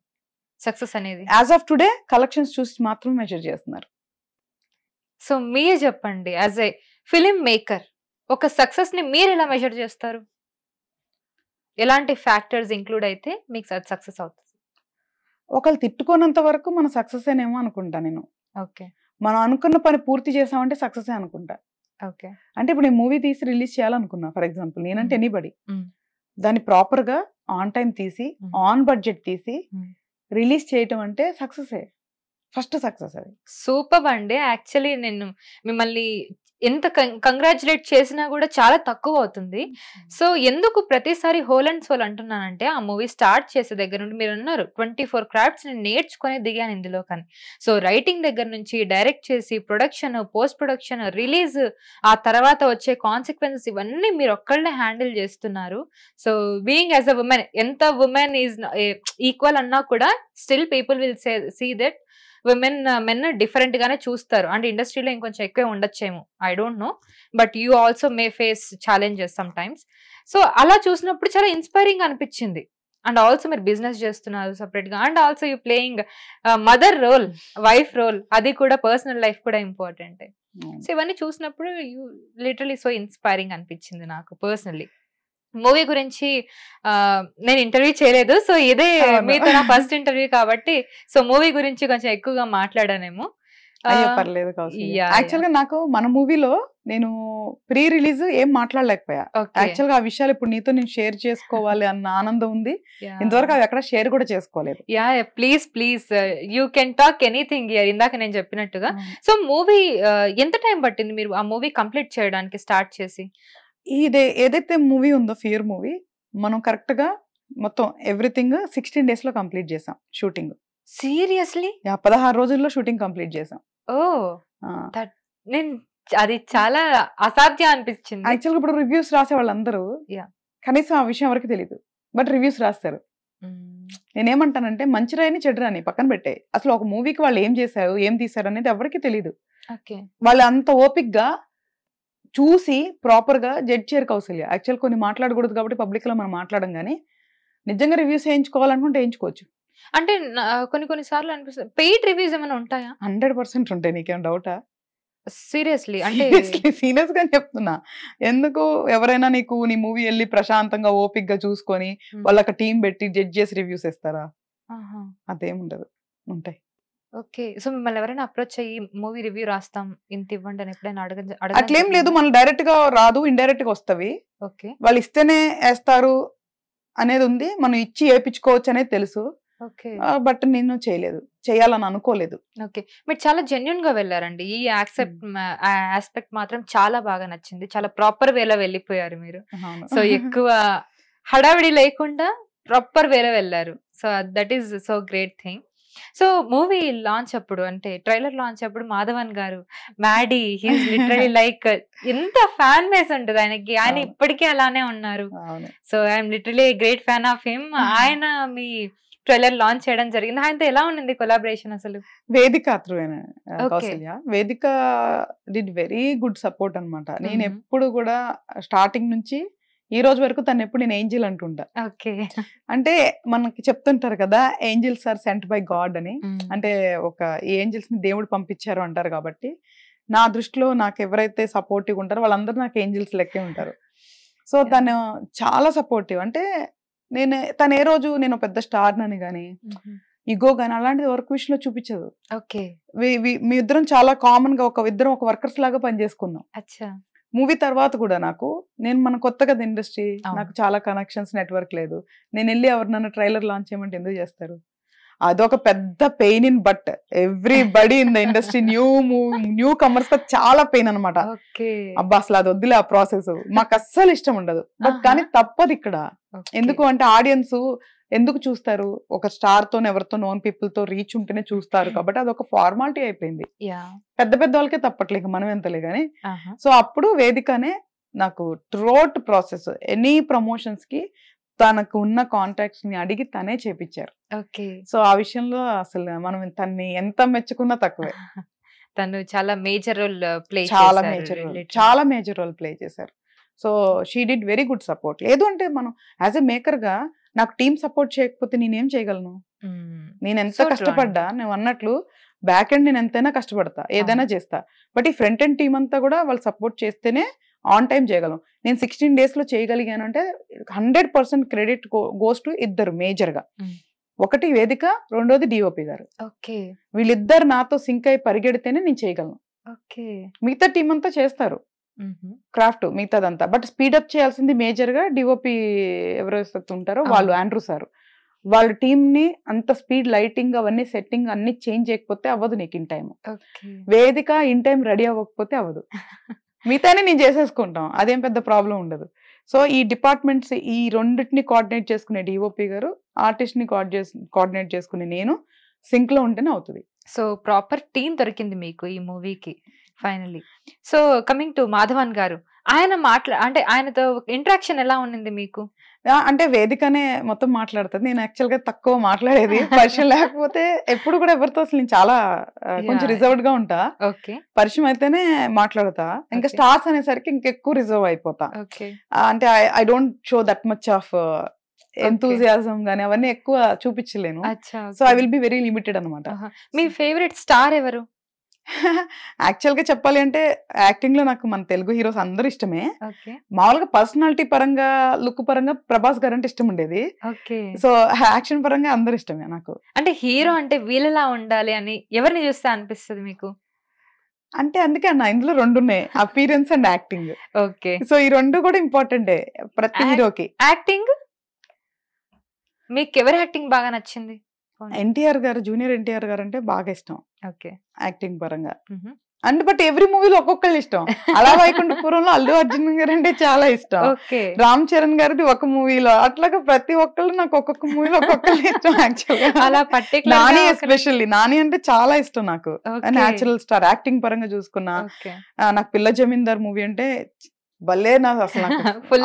సక్సెస్ అనేది యాజ్ ఆఫ్ టుడే కలెక్షన్స్ చూసి మాత్రం మెజర్ చేస్తున్నారు. సో మీరే చెప్పండి, యాజ్ ఏ ఫిలిం మేకర్ ఒక సక్సెస్ ని మీరు ఎలా మెజర్ చేస్తారు? ఎలాంటి ఫ్యాక్టర్స్ ఇంక్లూడ్ అయితే మీకు సక్సెస్ అవుతుంది? ఒకళ్ళు తిట్టుకోనంత వరకు మన సక్సెస్ ఏనేమో అనుకుంటా నేను. ఓకే. మనం అనుకున్న పని పూర్తి చేసామంటే సక్సెస్ అనుకుంటా. ఓకే. అంటే ఇప్పుడు నేను మూవీ తీసి రిలీజ్ చేయాలనుకున్నా ఫర్ ఎగ్జాంపుల్, నేనంటే ఎనీబడి, దాన్ని ప్రాపర్ గా ఆన్ టైం తీసి ఆన్ బడ్జెట్ తీసి రిలీజ్ చేయటం అంటే సక్సెస్, ఫస్ట్ సక్సెస్ అది. సూపర్ అండి. యాక్చువల్లీ నేను మిమ్మల్ని ఎంత కంగ్రాచులేట్ చేసినా కూడా చాలా తక్కువ అవుతుంది. సో ఎందుకు ప్రతిసారి హోల్ అండ్ సోల్ అంటున్నానంటే, ఆ మూవీ స్టార్ట్ చేసే దగ్గర నుండి మీరు అన్నారు 24 క్రాఫ్ట్స్ నేను నేర్చుకునే దిగాను ఇందులో కానీ. సో రైటింగ్ దగ్గర నుంచి డైరెక్ట్ చేసి ప్రొడక్షన్, పోస్ట్ ప్రొడక్షన్, రిలీజ్, ఆ తర్వాత వచ్చే కాన్సిక్వెన్సెస్ ఇవన్నీ మీరు ఒక్కళ్ళే హ్యాండిల్ చేస్తున్నారు. So being as a woman, ఎంత ఉమెన్ ఈజ్ ఈక్వల్ అన్నా కూడా still people will see that men different గానే చూస్తారు. అంటే ఇండస్ట్రీలో ఇంకొంచెం ఎక్కువే ఉండొచ్చేమో, I don't know, but you also may face challenges sometimes. So అలా చూసినప్పుడు చాలా ఇన్స్పైరింగ్ అనిపించింది. అండ్ ఆల్సో మీరు బిజినెస్ చేస్తున్నారు సపరేట్ గా, and also you playing mother role, wife role, అది కూడా పర్సనల్ లైఫ్ కూడా ఇంపార్టెంట్. సో ఇవన్నీ చూసినప్పుడు యూ లిటరలీ సో ఇన్స్పైరింగ్ అనిపించింది నాకు పర్సనల్లీ. మూవీ గురించి నేను ఇంటర్వ్యూ చేయలేదు, సో ఇదే మీతో నా ఫస్ట్ ఇంటర్వ్యూ కాబట్టి సో మూవీ గురించి కొంచెం ఎక్కువగా మాట్లాడానేమో. పర్లేదు. యాక్చువల్ గా నాకు మన మూవీలో నేను ప్రీ రిలీజ్ ఏం మాట్లాడలేకపోయా. యాక్చువల్ గా ఆ విషయాలు ఇప్పుడు నీతో నేను షేర్ చేసుకోవాలి అన్న ఆనందం ఉంది, ఇంతవరకు అవి ఎక్కడ షేర్ కూడా చేసుకోలేదు. Please please you can talk anything here. ఇందాక నేను చెప్పినట్టుగా. సో మూవీ ఎంత టైం పట్టింది మీరు ఆ మూవీ కంప్లీట్ చేయడానికి స్టార్ట్ చేసి? ఏదైతే మూవీ ఉందో ఫియర్ మూవీ, మనం కరెక్ట్ గా మొత్తం ఎవ్రీథింగ్ 16 days లో కంప్లీట్ చేసాం షూటింగ్. సీరియస్లీ? 16 రోజుల్లో షూటింగ్ కంప్లీట్ చేసాం. నేను అది చాలా అసాధ్యం అనిపించింది. యాక్చువల్గా ఇప్పుడు రివ్యూస్ రాసే వాళ్ళందరూ కనీసం ఆ విషయం ఎవరికి తెలియదు, బట్ రివ్యూస్ రాస్తారు. నేనేమంటానంటే మంచి రాయని చెడు రాని పక్కన పెట్టే, అసలు ఒక మూవీకి వాళ్ళు ఏం చేశారు ఏం తీశారు అనేది ఎవరికి తెలియదు. వాళ్ళు అంత ఓపిక్ గా చూసి ప్రాపర్ గా జడ్జ్ చేయరు కౌశల్య. యాక్చువల్ కొన్ని మాట్లాడకూడదు కాబట్టి పబ్లిక్ లో మనం మాట్లాడడం, కానీ నిజంగా రివ్యూస్ వేయించుకోవాలనుకుంటే వేయించుకోవచ్చు. అంటే కొన్ని సార్లు అనిపిస్తుంది పెయిడ్ రివ్యూస్ ఏమైనా ఉంటాయా? 100% ఉంటాయి. నీకేం డౌటా? సీరియస్లీ? అంటే సీరియస్ గా చెప్తున్నా. ఎందుకు ఎవరైనా నీకు నీ మూవీ వెళ్ళి ప్రశాంతంగా ఓపిక్ గా చూసుకొని వాళ్ళకి టీం పెట్టి జడ్జ్ చేసి రివ్యూస్ ఇస్తారా? అదేముండదు, ఉంటాయి. ఓకే. సో మిమ్మల్ని ఎవరైనా అప్రోచ్ అయ్యి మూవీ రివ్యూ రాస్తాం ఇంత ఇవ్వండి అని ఎప్పుడైనా అట్లేం లేదు. మనం డైరెక్ట్ గా రాదు, ఇండైరెక్ట్ గా వస్తవి. ఓకే. వాళ్ళు ఇస్తేనే వేస్తారు అనేది ఉంది, మనం ఇచ్చి వేయించుకోవచ్చు అనేది తెలుసు. బట్ నేను చేయలేదు, చేయాలని అనుకోలేదు. ఓకే. మీరు చాలా జెన్యున్ గా వెళ్ళారండి. ఈ ఆస్పెక్ట్ మాత్రం చాలా బాగా నచ్చింది. చాలా ప్రాపర్ వేలో వెళ్ళిపోయారు మీరు. సో ఎక్కువ హడావిడి లేకుండా ప్రాపర్ వేలో వెళ్ళారు. So that is so great thing. So movie launch అప్పుడు, అంటే ట్రైలర్ లాంచ్ అప్పుడు మాధవన్ గారు మ్యాడీ, హీస్ లిటరలీ లైక్ ఎంత ఫ్యాన్ బేస్ ఉంటుంది ఆయనకి, ఆయన ఇప్పటికీ అలానే ఉన్నారు. So I'm literally great fan of him. ఆయన మీ ట్రైలర్ లాంచ్ చేయడం జరిగింది. ఆయనతో ఎలా ఉండింది కొలాబరేషన్? అసలు వేదిక కౌశల్య, వేదిక డిడ్ వెరీ గుడ్ సపోర్ట్ అనమాట. నేను ఎప్పుడు కూడా స్టార్టింగ్ నుంచి ఈ రోజు వరకు తను ఎప్పుడు నేను ఏంజిల్ అంటుంటా. అంటే మనకి చెప్తుంటారు కదా angels are sent by God అని, అంటే ఒక ఏంజిల్స్ ని దేవుడు పంపించారు అంటారు. కాబట్టి నా దృష్టిలో నాకు ఎవరైతే సపోర్టివ్ ఉంటారో వాళ్ళందరూ నాకు ఏంజల్స్ లెక్కే ఉంటారు. సో తను చాలా సపోర్టివ్. అంటే తను ఏ రోజు నేను పెద్ద స్టార్ అని కానీ ఇగో కానీ అలాంటిది వర్క్ విషయంలో చూపించదు. ఓకే. మీ ఇద్దరం చాలా కామన్ గా ఇద్దరం ఒక వర్కర్స్ లాగా పనిచేసుకున్నాం. మూవీ తర్వాత కూడా నేను కొత్తగా ఇండస్ట్రీ, నాకు చాలా కనెక్షన్స్, నెట్వర్క్ లేదు. నేను వెళ్ళి ఎవరినైనా ట్రైలర్ లాంచ్ చేయమంటే ఎందుకు చేస్తారు? అదొక పెద్ద pain in but everybody in the industry new comers చాలా పెయిన్ అనమాట. అబ్బా అసలు అది వద్దులే ఆ ప్రాసెస్, మాకు అస్సలు ఇష్టం ఉండదు. బట్ కానీ తప్పదు ఇక్కడ. ఎందుకు అంటే ఆడియన్స్ ఎందుకు చూస్తారు? ఒక స్టార్ తో ఎవరితో నోన్ పీపుల్ తో రీచ్ ఉంటేనే చూస్తారు కాబట్టి అదొక ఫార్మాలిటీ అయిపోయింది. పెద్ద పెద్ద వాళ్ళకే తప్పట్లేదు, మనం ఎంతలే గానీ. సో అప్పుడు వేదికనే నాకు త్రూఅవుట్ ప్రాసెస్ ఎనీ ప్రమోషన్స్ కి తనకు ఉన్న కాంటాక్ట్స్ ని అడిగి తనే చేపించారు. సో ఆ విషయంలో అసలు మనం తన్ని ఎంత మెచ్చుకున్నా తక్కువే. తను చాలా మేజర్ రోల్ ప్లే చాలా మేజర్ రోల్ ప్లే చేశారు. So she did very good support. లేదు అంటే మనం యాజ్ ఎ మేకర్ గా నాకు టీమ్ సపోర్ట్ చేయకపోతే నేనేం చేయగలను? నేను ఎంత కష్టపడ్డా, నువ్వు అన్నట్లు బ్యాక్ ఎండ్ నేను ఎంతైనా కష్టపడతా, ఏదైనా చేస్తా. బట్ ఈ ఫ్రంట్ ఎండ్ టీమ్ అంతా కూడా వాళ్ళు సపోర్ట్ చేస్తేనే ఆన్ టైం చేయగలం. నేను 16 days లో చేయగలిగాను అంటే 100% క్రెడిట్ గోస్ టు ఇద్దరు మేజర్ గా. ఒకటి వేదిక, రెండోది డిఓపి గారు. వీళ్ళిద్దరు నాతో సింక్ అయి పరిగెడితేనే నేను చేయగలను. మిగతా టీం అంతా చేస్తారు క్రాఫ్ట్ మిగతాదంతా. బట్ స్పీడప్ చేయాల్సింది మేజర్ గా డిఓపి ఎవరైతే ఉంటారో వాళ్ళు, ఆండ్రూ సార్. వాళ్ళ టీమ్ ని అంత స్పీడ్, లైటింగ్ అవన్నీ సెట్టింగ్ అన్ని చేంజ్ చేయకపోతే అవ్వదు నీకు ఇన్ టైం. వేదిక ఇన్ టైం రెడీ అవ్వకపోతే అవ్వదు. మిగతానే నేను చేసేసుకుంటాం, అదేం పెద్ద ప్రాబ్లం ఉండదు. సో ఈ డిపార్ట్మెంట్స్ ఈ రెండింటిని కోఆర్డినేట్ చేసుకునే డిఓపి గారు, ఆర్టిస్ట్ ని కోఆర్డినేట్ చేసుకునే నేను సింక్ లో ఉంటేనే అవుతుంది. సో ప్రాపర్ టీం దొరికింది మీకు ఈ మూవీకి finally. So coming to Madhavan గారు, ఆయన అంటే ఆయనతో ఇంటరాక్షన్ ఎలా ఉండింది మీకు? అంటే వేదికనే మొత్తం మాట్లాడుతుంది. నేను యాక్చువల్ గా తక్కువ మాట్లాడేది. పరిచయం లేకపోతే ఎప్పుడు కూడా ఎవరితో అసలు నేను చాలా కొంచెం రిజర్వ్డ్ గా ఉంటా. పరిచయం అయితేనే మాట్లాడతా. ఇంకా స్టార్స్ అనేసరికి ఇంకెక్కువ రిజర్వ్ అయిపోతా. అంటే I don't show that much of enthusiasm గానీ అవన్నీ ఎక్కువ చూపించలేను. So I will be very limited అనమాట. మీ ఫేవరెట్ స్టార్ ఎవరు? యాక్చువల్ గా చెప్పాలి అంటే యాక్టింగ్ లో నాకు మన తెలుగు హీరోస్ అందరూ ఇష్టమే. మామూలుగా పర్సనాలిటీ పరంగా, లుక్ పరంగా ప్రభాస్ గారు అంటే ఇష్టం ఉండేది. సో యాక్షన్ పరంగా అందరు ఇష్టమే నాకు. అంటే హీరో అంటే వీళ్ళలా ఉండాలి అని ఎవరిని చూస్తే అనిపిస్తుంది మీకు? అంటే అందుకే అన్న ఇందులో రెండు ఉన్నాయి, అపీరెన్స్ అండ్ యాక్టింగ్. సో ఈ రెండు కూడా ఇంపార్టెంటే ప్రతి హీరోకి. యాక్టింగ్ మీకు ఎవరి యాక్టింగ్ బాగా నచ్చింది? ఎన్టీఆర్ గారు, జూనియర్ ఎన్టీఆర్ గారు అంటే బాగా ఇష్టం యాక్టింగ్ పరంగా. అండ్ బట్ ఎవ్రీ మూవీలో ఒక్కొక్కళ్ళు ఇష్టం. అలా వైకుంఠపురంలో అల్లు అర్జున్ గారు అంటే చాలా ఇష్టం. రామ్ చరణ్ గారిది ఒక మూవీలో, అట్లాగా ప్రతి ఒక్కళ్ళు నాకు ఒక్కొక్క మూవీలో ఒక్కొక్కళ్ళు ఇష్టం. యాక్చువల్గా నాని, ఎస్పెషల్లీ నాని అంటే చాలా ఇష్టం నాకు. Natural star. యాక్టింగ్ పరంగా చూసుకున్నా నాకు పిల్ల జమీందార్ మూవీ అంటే భలే, నాకు అసలు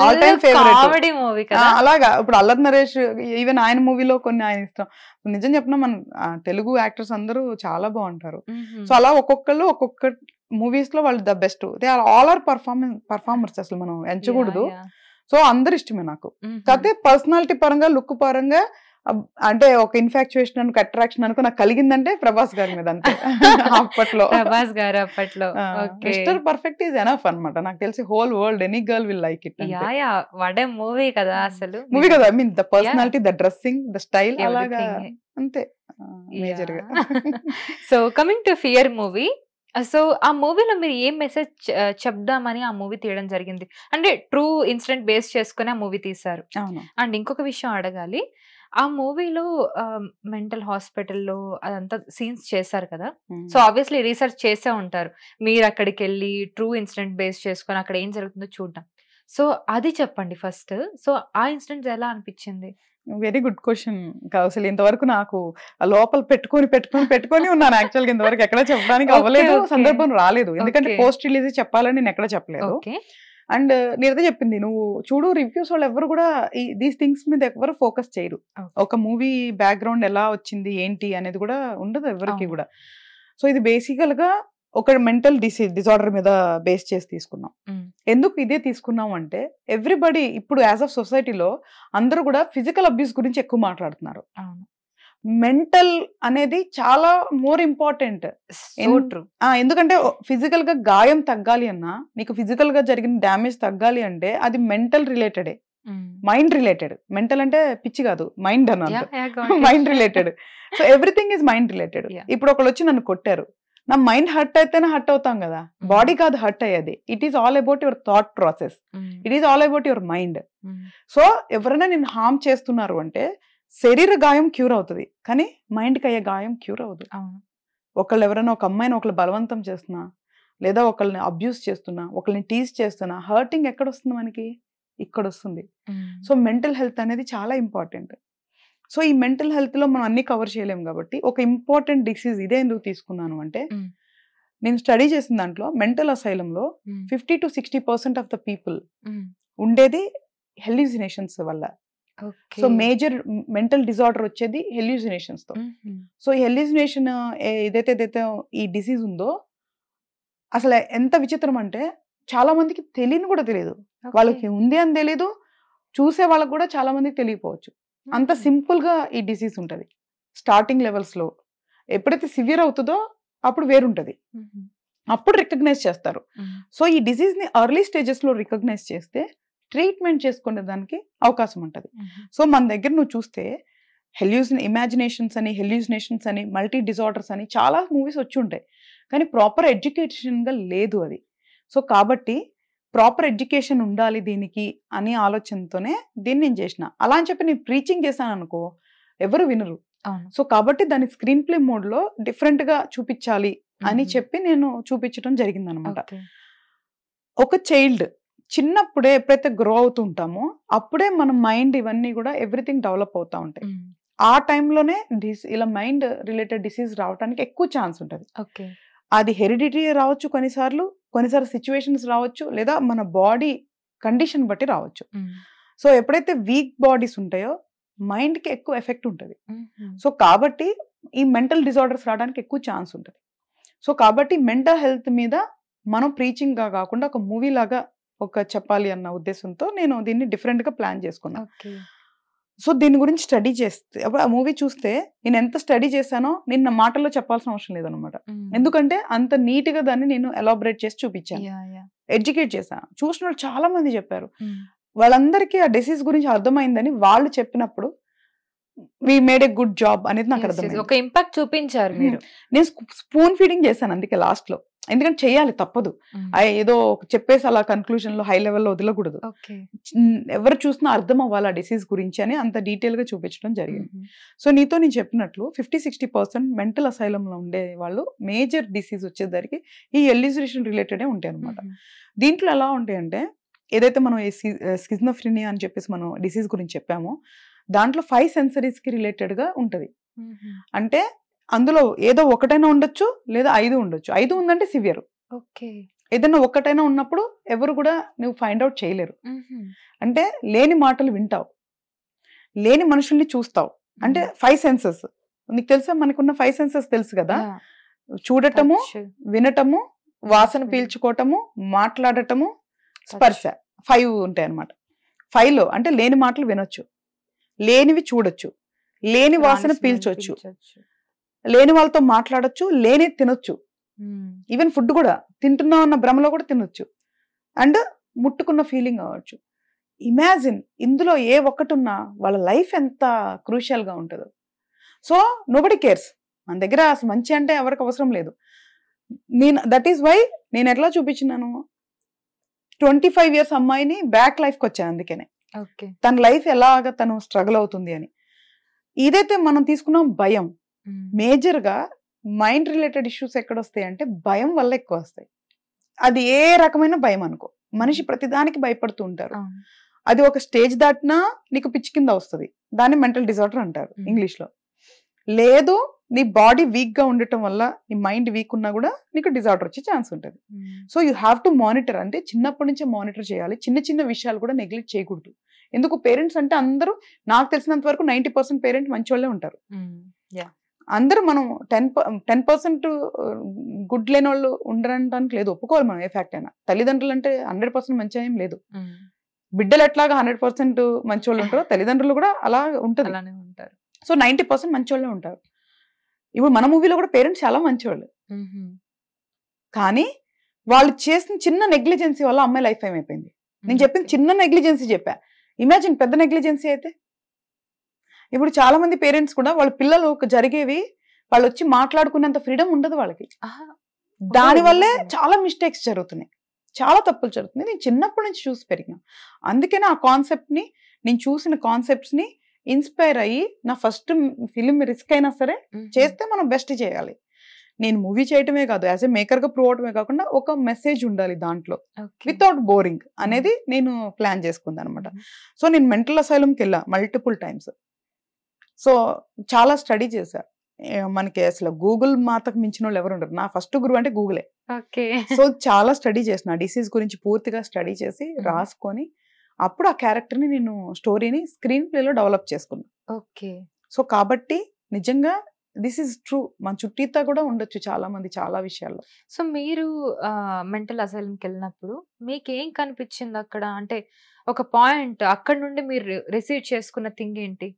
ఆల్ టైమ్ ఫేవరెట్. అలాగా ఇప్పుడు అల్లరి నరేష్, ఈవెన్ ఆయన మూవీలో కొన్ని ఆయన ఇష్టం. నిజం చెప్పినా మన తెలుగు యాక్టర్స్ అందరూ చాలా బాగుంటారు. సో అలా ఒక్కొక్కళ్ళు ఒక్కొక్క మూవీస్ లో వాళ్ళు the best. They are all are performers, అసలు మనం ఎంచకూడదు. సో అందరు ఇష్టమే నాకు. కాకపోతే పర్సనాలిటీ పరంగా, లుక్ పరంగా అంటే ఒక ఇన్ఫాక్చుయేషన్ అనుకో, అట్రాక్షన్ అనుకో నాకు కలిగిందంటే ప్రభాస్ గారి మీద. అంతే అప్పట్లో ప్రభాస్ గారు అప్పట్లో మిస్టర్ పర్ఫెక్ట్ ఈజ్ ఎనఫ్ అన్నమాట. నాకు తెలిసి whole world any girl will like it. What a movie కదా అసలు. మూవీ కదా, I mean the personality, the dressing, the style, అలాగా అంతే మేజర్ గా. So coming to fear movie, so ఆ మూవీలో మీరు ఏం మెసేజ్ చెప్దామని ఆ మూవీ తీయడం జరిగింది? అంటే ట్రూ ఇన్సిడెంట్ బేస్ చేసుకుని ఆ మూవీ తీశారు. అండ్ ఇంకొక విషయం అడగాలి, ఆ మూవీలో మెంటల్ హాస్పిటల్లో అదంతా సీన్స్ చేశారు కదా. సో ఆబ్వియస్లీ రీసెర్చ్ చేసే ఉంటారు మీరు, అక్కడికి వెళ్ళి ట్రూ ఇన్సిడెంట్ బేస్ చేసుకొని అక్కడ ఏం జరుగుతుందో చూడడం. సో అది చెప్పండి ఫస్ట్. సో ఆ ఇన్సిడెంట్ ఎలా అనిపించింది? Very good question. అసలు ఇంతవరకు నాకు లోపల పెట్టుకొని ఉన్నాను. యాక్చువల్గా ఇంతవరకు ఎక్కడ చెప్పడానికి అవ్వలేదు, సందర్భం రాలేదు. ఎందుకంటే పోస్ట్ రిలీజ్ చెప్పాలని నేను ఎక్కడ చెప్పలేదు. అండ్ నేనైతే చెప్పింది, నువ్వు చూడు రివ్యూస్ వాళ్ళు ఎవరు కూడా దీస్ థింగ్స్ మీద ఎవరు ఫోకస్ చేయరు. ఒక మూవీ బ్యాక్గ్రౌండ్ ఎలా వచ్చింది ఏంటి అనేది కూడా ఉండదు ఎవరికి కూడా. సో ఇది బేసికల్ గా ఒక మెంటల్ డిజార్డర్ మీద బేస్ చేసి తీసుకున్నాం. ఎందుకు ఇదే తీసుకున్నాం అంటే ఎవ్రీబడి ఇప్పుడు యాజ్ ఆఫ్ సొసైటీలో అందరూ కూడా ఫిజికల్ అబ్యూస్ గురించి ఎక్కువ మాట్లాడుతున్నారు. మెంటల్ అనేది చాలా మోర్ ఇంపార్టెంట్. ఎందుకంటే ఫిజికల్ గా గాయం తగ్గాలి అన్నా, నీకు ఫిజికల్ గా జరిగిన డ్యామేజ్ తగ్గాలి అంటే అది మెంటల్ రిలేటెడే, మైండ్ రిలేటెడ్. మెంటల్ అంటే పిచ్చి కాదు, మైండ్ అన్న mind related. So everything is mind related. ఇప్పుడు ఒకళ్ళు వచ్చి నన్ను కొట్టారు, నా మైండ్ హర్ట్ అయితేనే హర్ట్ అవుతాం కదా, బాడీ కాదు హర్ట్ అయ్యేది. It is all about your thought process, it is all about your mind. So ఎవరైనా నేను హార్మ్ చేస్తున్నారు అంటే శరీర గాయం క్యూర్ అవుతుంది, కానీ మైండ్కి అయ్యే గాయం క్యూర్ అవుతుంది. ఒకళ్ళు ఎవరైనా ఒక అమ్మాయిని ఒకళ్ళు బలవంతం చేస్తున్నా, లేదా ఒకళ్ళని అబ్యూస్ చేస్తున్నా, ఒకళ్ళని టీజ్ చేస్తున్నా, హర్టింగ్ ఎక్కడ వస్తుంది మనకి? ఇక్కడ వస్తుంది. సో మెంటల్ హెల్త్ అనేది చాలా ఇంపార్టెంట్. సో ఈ మెంటల్ హెల్త్ లో మనం అన్ని కవర్ చేయలేము కాబట్టి ఒక ఇంపార్టెంట్ డిసీజ్ ఇదే ఎందుకు తీసుకున్నాను అంటే, నేను స్టడీ చేసిన దాంట్లో మెంటల్ అసైలంలో 50 to 60% ఆఫ్ ద పీపుల్ ఉండేది హెల్యూసినేషన్స్ వల్ల. సో మేజర్ మెంటల్ డిజార్డర్ వచ్చేది హెల్యూసినేషన్స్ తో. సో ఈ హెల్యూసినేషన్ ఏదైతే ఈ డిసీజ్ ఉందో అసలు ఎంత విచిత్రం అంటే చాలా మందికి తెలియని కూడా తెలియదు, వాళ్ళకి ఉంది అని తెలీదు, చూసే వాళ్ళకి కూడా చాలా మందికి తెలియకపోవచ్చు. అంత సింపుల్ గా ఈ డిసీజ్ ఉంటది. స్టార్టింగ్ లెవెల్స్ లో ఎప్పుడైతే సివియర్ అవుతుందో అప్పుడు వేరుంటది, అప్పుడు రికగ్నైజ్ చేస్తారు. సో ఈ డిసీజ్ ని ఎర్లీ స్టేజెస్ లో రికగ్నైజ్ చేస్తే ట్రీట్మెంట్ చేసుకునే దానికి అవకాశం ఉంటుంది. సో మన దగ్గర నువ్వు చూస్తే ఇమాజినేషన్స్ అని మల్టీ డిజార్డర్స్ అని చాలా మూవీస్ వచ్చి ఉంటాయి, కానీ ప్రాపర్ ఎడ్యుకేషన్ గా లేదు అది. సో కాబట్టి ప్రాపర్ ఎడ్యుకేషన్ ఉండాలి దీనికి అని ఆలోచనతోనే దీన్ని నేను చేసిన. అలా అని చెప్పి నేను ప్రీచింగ్ చేశాను అనుకో ఎవరు వినరు. సో కాబట్టి దాన్ని స్క్రీన్ ప్లే మోడ్ లో డిఫరెంట్ గా చూపించాలి అని చెప్పి నేను చూపించడం జరిగింది అనమాట. ఒక చైల్డ్ చిన్నప్పుడే ఎప్పుడైతే గ్రో అవుతుంటామో అప్పుడే మన మైండ్ ఇవన్నీ కూడా ఎవ్రీథింగ్ డెవలప్ అవుతా ఉంటాయి. ఆ టైంలోనే ఇలా మైండ్ రిలేటెడ్ డిసీజ్ రావడానికి ఎక్కువ ఛాన్స్ ఉంటుంది. అది హెరిడిటరీ రావచ్చు, కొన్నిసార్లు సిచ్యువేషన్స్ రావచ్చు, లేదా మన బాడీ కండిషన్ బట్టి రావచ్చు. సో ఎప్పుడైతే వీక్ బాడీస్ ఉంటాయో మైండ్ కి ఎక్కువ ఎఫెక్ట్ ఉంటుంది. సో కాబట్టి ఈ మెంటల్ డిజార్డర్స్ రావడానికి ఎక్కువ ఛాన్స్ ఉంటుంది. సో కాబట్టి మెంటల్ హెల్త్ మీద మనం ప్రీచింగ్ గా కాకుండా ఒక మూవీ లాగా చెప్పాలి అన్న ఉద్దేశంతో నేను దీన్ని డిఫరెంట్ గా ప్లాన్ చేసుకున్నాను. సో దీని గురించి స్టడీ చేస్తే ఆ మూవీ చూస్తే నేను ఎంత స్టడీ చేశానో నిన్న మాటల్లో చెప్పాల్సిన అవసరం లేదనమాట. ఎందుకంటే అంత నీట్ గా దాన్ని నేను ఎలాబరేట్ చేసి చూపించాను, ఎడ్యుకేట్ చేశాను. చూసిన వాళ్ళు చాలా మంది చెప్పారు, వాళ్ళందరికీ ఆ డిసీజ్ గురించి అర్థమైందని వాళ్ళు చెప్పినప్పుడు we made a good job అనేది నాకు అర్థమైంది. ఒక ఇంపాక్ట్ చూపించారు మీరు. నేను స్పూన్ ఫీడింగ్ చేశాను అందుకే లాస్ట్ లో, ఎందుకంటే చెయ్యాలి తప్పదు. ఏదో చెప్పేసి అలా కన్క్లూజన్ లో హై లెవెల్లో వదలకూడదు. ఎవరు చూసినా అర్థం అవ్వాలి ఆ డిసీజ్ గురించి అని అంత డీటెయిల్ గా చూపించడం జరిగింది. సో నీతో నేను చెప్పినట్లు 50-60% మెంటల్ అసైలంలో ఉండే వాళ్ళు మేజర్ డిసీజ్ వచ్చేసరికి ఈ ఎల్యూసినేషన్ రిలేటెడే ఉంటాయి అనమాట. దీంట్లో ఎలా ఉంటాయంటే ఏదైతే మనం స్కిజోఫ్రెనియా అని చెప్పేసి మనం డిసీజ్ గురించి చెప్పామో దాంట్లో 5 సెన్సరీస్ కి రిలేటెడ్ గా ఉంటది. అంటే అందులో ఏదో ఒకటైనా ఉండొచ్చు, లేదా 5 ఉండొచ్చు. 5 ఉందంటే సివియర్. ఏదైనా ఒకటైనా ఉన్నప్పుడు ఎవరు కూడా నువ్వు ఫైండ్ అవుట్ చేయలేరు. అంటే లేని మాటలు వింటావు, లేని మనుషుల్ని చూస్తావు. అంటే 5 సెన్సెస్ నీకు తెలుసా, మనకున్న 5 సెన్సెస్ తెలుసు కదా, చూడటము, వినటము, వాసన పీల్చుకోవటము, మాట్లాడటము, స్పర్శ, 5 ఉంటాయి అన్నమాట. 5లో అంటే లేని మాటలు వినొచ్చు, లేనివి చూడొచ్చు, లేని వాసన పీల్చొచ్చు, లేని వాళ్ళతో మాట్లాడొచ్చు, లేని తినొచ్చు, ఈవెన్ ఫుడ్ కూడా తింటున్నాం అన్న భ్రమలో కూడా తినొచ్చు, అండ్ ముట్టుకున్న ఫీలింగ్ అవ్వచ్చు. ఇమాజిన్ ఇందులో ఏ ఒక్కటున్నా వాళ్ళ లైఫ్ ఎంత క్రూషియల్ గా ఉంటుందో. సో నోబడి కేర్స్, మన దగ్గర అసలు మంచి అంటే ఎవరికి అవసరం లేదు. దట్ ఈస్ వై నేను ఎట్లా చూపించినాను, 25 years అమ్మాయిని బ్యాక్ లైఫ్కి వచ్చాను. అందుకనే తన లైఫ్ ఎలాగా తను స్ట్రగుల్ అవుతుంది అని. ఇదైతే మనం తీసుకున్నాం భయం. మేజర్ గా మైండ్ రిలేటెడ్ ఇష్యూస్ ఎక్కడ వస్తాయి అంటే భయం వల్ల ఎక్కువ వస్తాయి. అది ఏ రకమైన భయం అనుకో, మనిషి ప్రతిదానికి భయపడుతూ ఉంటారు. అది ఒక స్టేజ్ దాటినా నీకు పిచ్చి కింద వస్తుంది, దాన్ని మెంటల్ డిజార్డర్ అంటారు ఇంగ్లీష్ లో. లేదు నీ బాడీ వీక్ గా ఉండటం వల్ల నీ మైండ్ వీక్ ఉన్నా కూడా నీకు డిజార్డర్ వచ్చే ఛాన్స్ ఉంటుంది. So you have to monitor, అంటే చిన్నప్పటి నుంచే మానిటర్ చేయాలి. చిన్న చిన్న విషయాలు కూడా నెగ్లెక్ట్ చేయకూడదు. ఎందుకు పేరెంట్స్ అంటే అందరూ నాకు తెలిసినంత వరకు 90% పేరెంట్ మంచి వాళ్ళే ఉంటారు. అందరూ మనం 10% గుడ్ లేని వాళ్ళు ఉండడానికి లేదు, ఒప్పుకోవాలి మనం ఏ ఫ్యాక్ట్ అయినా. తల్లిదండ్రులు అంటే 100% మంచి ఏం లేదు. బిడ్డలు ఎట్లాగా 100% మంచి వాళ్ళు ఉంటారో తల్లిదండ్రులు కూడా అలా ఉంటారు. సో 90% మంచోళ్ళే ఉంటారు. ఇప్పుడు మన మూవీలో కూడా పేరెంట్స్ చాలా మంచివాళ్ళు, కానీ వాళ్ళు చేసిన చిన్న నెగ్లిజెన్సీ వల్ల అమ్మాయి లైఫ్ ఏమైపోయింది. నేను చెప్పింది చిన్న నెగ్లిజెన్సీ చెప్పా, ఇమాజిన్ పెద్ద నెగ్లిజెన్సీ అయితే. ఇప్పుడు చాలా మంది పేరెంట్స్ కూడా వాళ్ళ పిల్లలు జరిగేవి వాళ్ళు వచ్చి మాట్లాడుకునేంత ఫ్రీడమ్ ఉండదు వాళ్ళకి. దానివల్లే చాలా మిస్టేక్స్ జరుగుతున్నాయి, చాలా తప్పులు జరుగుతున్నాయి. నేను చిన్నప్పటి నుంచి చూసి పెరిగినా, అందుకనే ఆ కాన్సెప్ట్ ని, నేను చూసిన కాన్సెప్ట్స్ ని ఇన్స్పైర్ అయ్యి నా ఫస్ట్ ఫిలిం రిస్క్ అయినా సరే చేస్తే మనం బెస్ట్ చేయాలి. నేను మూవీ చేయటమే కాదు, యాజ్ ఎ మేకర్ గా ప్రూవ్ అవటమే కాకుండా ఒక మెసేజ్ ఉండాలి దాంట్లో వితౌట్ బోరింగ్ అనేది నేను ప్లాన్ చేసుకుంది అనమాట. సో నేను మెంటల్ అసైలంకి వెళ్ళా మల్టిపుల్ టైమ్స్. సో చాలా స్టడీ చేశా. మనకి అసలు గూగుల్ మాతకు మించిన వాళ్ళు ఎవరు ఉండరు. నా ఫస్ట్ గురువు అంటే గూగులే. సో చాలా స్టడీ చేసిన డిసీజ్ గురించి పూర్తిగా స్టడీ చేసి రాసుకొని అప్పుడు ఆ క్యారెక్టర్ ని నేను స్టోరీని స్క్రీన్ ప్లేలో డెవలప్ చేసుకున్నా. సో కాబట్టి నిజంగా దిస్ ఈస్ ట్రూ. మన చుట్టూతా కూడా ఉండొచ్చు చాలా మంది చాలా విషయాల్లో. సో మీరు మెంటల్ అసైలంకి వెళ్ళినప్పుడు మీకు ఏం కనిపించింది అక్కడ? అంటే ఒక పాయింట్ అక్కడ నుండి మీరు రిసీవ్ చేసుకున్న థింగ్ ఏంటి?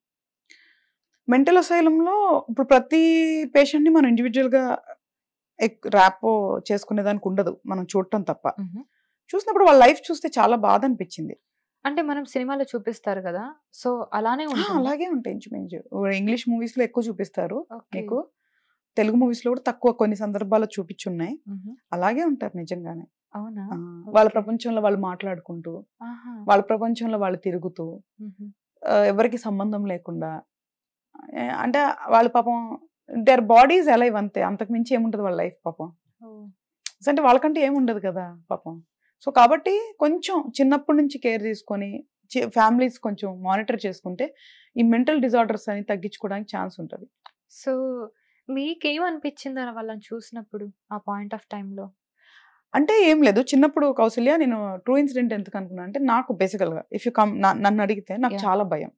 మెంటల్ అసైలంలో ఇప్పుడు ప్రతి పేషెంట్ ని మనం ఇండివిజువల్ గా ర్యాపో చేసుకునేదానికి ఉండదు, మనం చూడటం తప్ప. చూసినప్పుడు వాళ్ళ లైఫ్ చూస్తే చాలా బాధ అనిపించింది. అంటే మనం సినిమాలో చూపిస్తారు కదా, సో అలానే అలాగే ఉంటాయి ఇంచుమించు. ఇంగ్లీష్ మూవీస్ లో ఎక్కువ చూపిస్తారు మీకు, తెలుగు మూవీస్ లో కూడా తక్కువ కొన్ని సందర్భాల్లో చూపించున్నాయి. అలాగే ఉంటారు నిజంగానే. వాళ్ళ ప్రపంచంలో వాళ్ళు మాట్లాడుకుంటూ, వాళ్ళ ప్రపంచంలో వాళ్ళు తిరుగుతూ, ఎవరికి సంబంధం లేకుండా, అంటే వాళ్ళ పాపం దేర్ బాడీస్ ఎలా ఇవంతే, అంతకు మించి ఏముంటది వాళ్ళ లైఫ్ పాపం. అంటే వాళ్ళకంటే ఏముండదు కదా పాపం. సో కాబట్టి కొంచెం చిన్నప్పటి నుంచి కేర్ తీసుకొని ఫ్యామిలీస్ కొంచెం మానిటర్ చేసుకుంటే ఈ మెంటల్ డిజార్డర్స్ అని తగ్గించుకోవడానికి ఛాన్స్ ఉంటుంది. సో మీకేమనిపించింది వాళ్ళని చూసినప్పుడు ఆ పాయింట్ ఆఫ్ టైంలో? అంటే ఏం లేదు, చిన్నప్పుడు కౌసల్య నేను ట్రూ ఇన్సిడెంట్ ఎందుకు అనుకున్నా అంటే, నాకు బేసికల్ గా ఇఫ్ యూ కమ్ నన్ను అడిగితే నాకు చాలా భయం,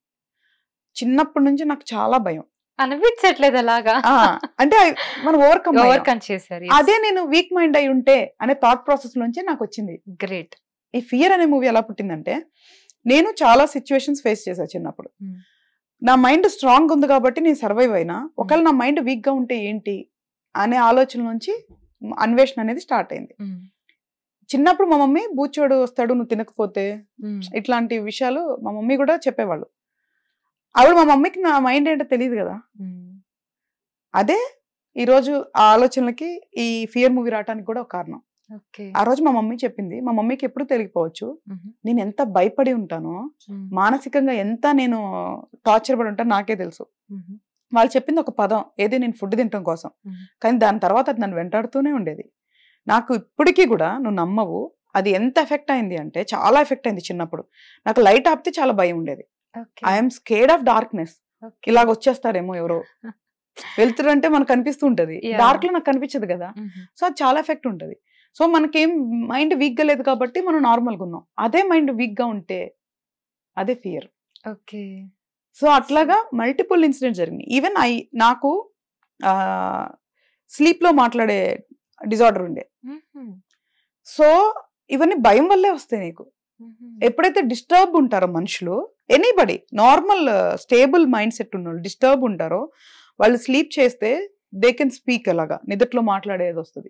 చిన్నప్పటి నుంచి నాకు చాలా భయం. అనిపించట్లేదు అలాగా? అంటే మనం ఓవర్కమ్ చేశారు. అదే నేను వీక్ మైండ్ అయి ఉంటే అనే థాట్ ప్రాసెస్ నుంచి నాకు వచ్చింది. గ్రేట్. ఈ ఫియర్ అనే మూవీ ఎలా పుట్టిందంటే, నేను చాలా సిచ్యువేషన్స్ ఫేస్ చేశా చిన్నప్పుడు. నా మైండ్ స్ట్రాంగ్ ఉంది కాబట్టి నేను సర్వైవ్ అయినా, ఒకవేళ నా మైండ్ వీక్ గా ఉంటే ఏంటి అనే ఆలోచన నుంచి అన్వేషణ అనేది స్టార్ట్ అయింది. చిన్నప్పుడు మా మమ్మీ బూచోడు వస్తాడు నువ్వు తినకపోతే, ఇట్లాంటి విషయాలు మా మమ్మీ కూడా చెప్పేవాళ్ళు. ఆవిడ మా మమ్మీకి నా మైండ్ ఏంటో తెలియదు కదా. అదే ఈరోజు ఆ ఆలోచనలకి ఈ ఫియర్ మూవీ రావడానికి కూడా ఒక కారణం. ఆ రోజు మా మమ్మీ చెప్పింది, మా మమ్మీకి ఎప్పుడు తెలియకపోవచ్చు నేను ఎంత భయపడి ఉంటానో, మానసికంగా ఎంత నేను టార్చర్ పడి ఉంటానో నాకే తెలుసు. వాళ్ళు చెప్పింది ఒక పదం, ఏది నేను ఫుడ్ తినటం కోసం, కానీ దాని తర్వాత అది నన్ను వెంటాడుతూనే ఉండేది. నాకు ఇప్పటికీ కూడా నువ్వు నమ్మవు, అది ఎంత ఎఫెక్ట్ అయింది అంటే చాలా ఎఫెక్ట్ అయింది. చిన్నప్పుడు నాకు లైట్ ఆపితే చాలా భయం ఉండేది. I'm scared of darkness. ఇలాగ వచ్చేస్తారేమో ఎవరో, వెళ్తురంటే మనకు కనిపిస్తూ ఉంటది, డార్క్ లో నాకు కనిపించదు కదా. సో అది చాలా ఎఫెక్ట్ ఉంటది. సో మనకేం మైండ్ వీక్ గా లేదు కాబట్టి మనం నార్మల్ గా ఉన్నాం. అదే మైండ్ వీక్ గా ఉంటే అదే ఫియర్. సో అట్లాగా మల్టిపుల్ ఇన్సిడెంట్స్ జరిగినాయి. ఈవెన్ నాకు స్లీప్ లో మాట్లాడే డిజార్డర్ ఉండే. సో ఇవన్నీ భయం వల్లే వస్తాయి నీకు. ఎప్పుడైతే డిస్టర్బ్ ఉంటారో మనుషులు, anybody normal stable mind set ఉన్న వాళ్ళు డిస్టర్బ్ ఉంటారో, వాళ్ళు స్లీప్ చేస్తే దే కెన్ స్పీక్, అలాగా నిద్రలో మాట్లాడేది వస్తుంది.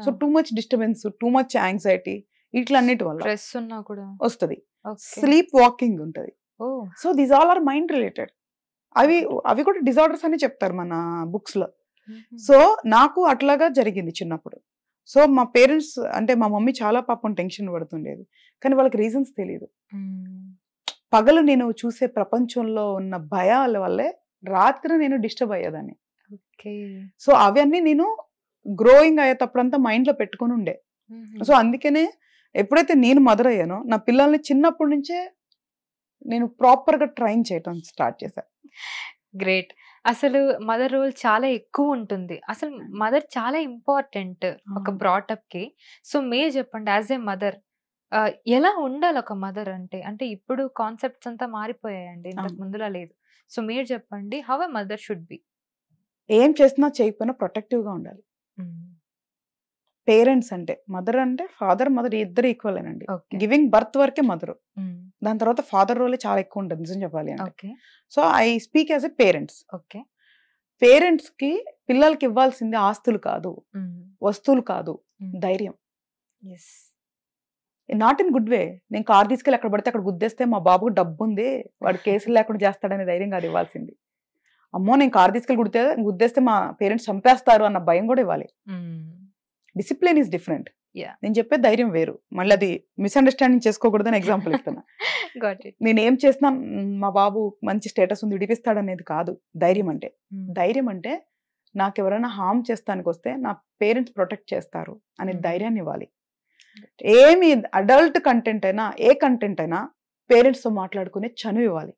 So too much disturbance, too much anxiety, ఇట్లన్నిటి వల్ల వస్తుంది. స్లీప్ వాకింగ్ ఉంటది. So these all are mind related. అవి కూడా డిజార్డర్స్ అని చెప్తారు మన బుక్స్ లో. సో నాకు అట్లాగా జరిగింది చిన్నప్పుడు. సో మా పేరెంట్స్ అంటే మా మమ్మీ చాలా పాపం టెన్షన్ పడుతుండేది, కానీ వాళ్ళకి రీజన్స్ తెలియదు. పగలు నేను చూసే ప్రపంచంలో ఉన్న భయాల వల్లే రాత్రి నేను డిస్టర్బ్ అయ్యేదాన్ని. సో అవన్నీ నేను గ్రోయింగ్ అయ్యేటప్పుడంతా మైండ్ లో పెట్టుకుని ఉండే. సో అందుకనే ఎప్పుడైతే నేను మదర్ అయ్యానో, నా పిల్లల్ని చిన్నప్పటి నుంచే నేను ప్రాపర్ గా ట్రైన్ చేయటం స్టార్ట్ చేశాను. గ్రేట్. అసలు మదర్ రోల్ చాలా ఎక్కువ ఉంటుంది. అసలు మదర్ చాలా ఇంపార్టెంట్ ఒక బ్రాటప్ కి. సో మీరు చెప్పండి, యాజ్ ఏ మదర్ ఎలా ఉండాలి ఒక మదర్ అంటే? అంటే ఇప్పుడు కాన్సెప్ట్స్ అంతా మారిపోయాయండి, ఇంతకు ముందులా లేదు. సో మీరు చెప్పండి, how a mother should be. ఏం చేసినా చేయకపోయినా ప్రొటెక్టివ్ గా ఉండాలి. పేరెంట్స్ అంటే, మదర్ అంటే ఫాదర్ మదర్ ఇద్దరు ఈక్వల్ అండి. గివింగ్ బర్త్ వరకే మదరు. దాని తర్వాత ఫాదర్ రోలే చాలా ఎక్కువ ఉంటుంది నిజం చెప్పాలి అంటే. Okay. So I speak as a parents. Okay. Parents కి పిల్లలకి ఇవ్వాల్సింది ఆస్తులు కాదు, వస్తువులు కాదు, ధైర్యం. Yes. Not in good way. నేను కార్ తీసుకెళ్ళి అక్కడ పడితే అక్కడ గుద్దేస్తే మా బాబుకు డబ్బు ఉంది, వాడు కేసులు లేకుండా చేస్తాడనే ధైర్యం కాదు ఇవ్వాల్సింది. అమ్మో నేను కార్ తీసుకెళ్ళి గుద్దేస్తే మా పేరెంట్స్ చంపేస్తారు అన్న భయం కూడా ఇవ్వాలి. Discipline is different. నేను చెప్పే ధైర్యం వేరు. మళ్ళీ అది మిస్అండర్స్టాండింగ్ చేసుకోకూడదని ఎగ్జాంపుల్ ఇస్తున్నా. నేను ఏం చేసినా మా బాబు మంచి స్టేటస్ ఉంది విడిపిస్తాడనేది కాదు ధైర్యం అంటే. ధైర్యం అంటే నాకు ఎవరైనా హార్మ్ చేస్తానికి వస్తే నా పేరెంట్స్ ప్రొటెక్ట్ చేస్తారు అనే ధైర్యాన్ని ఇవ్వాలి. ఏమి అడల్ట్ కంటెంట్ అయినా ఏ కంటెంట్ అయినా పేరెంట్స్ తో మాట్లాడుకునే చనువు ఇవ్వాలి.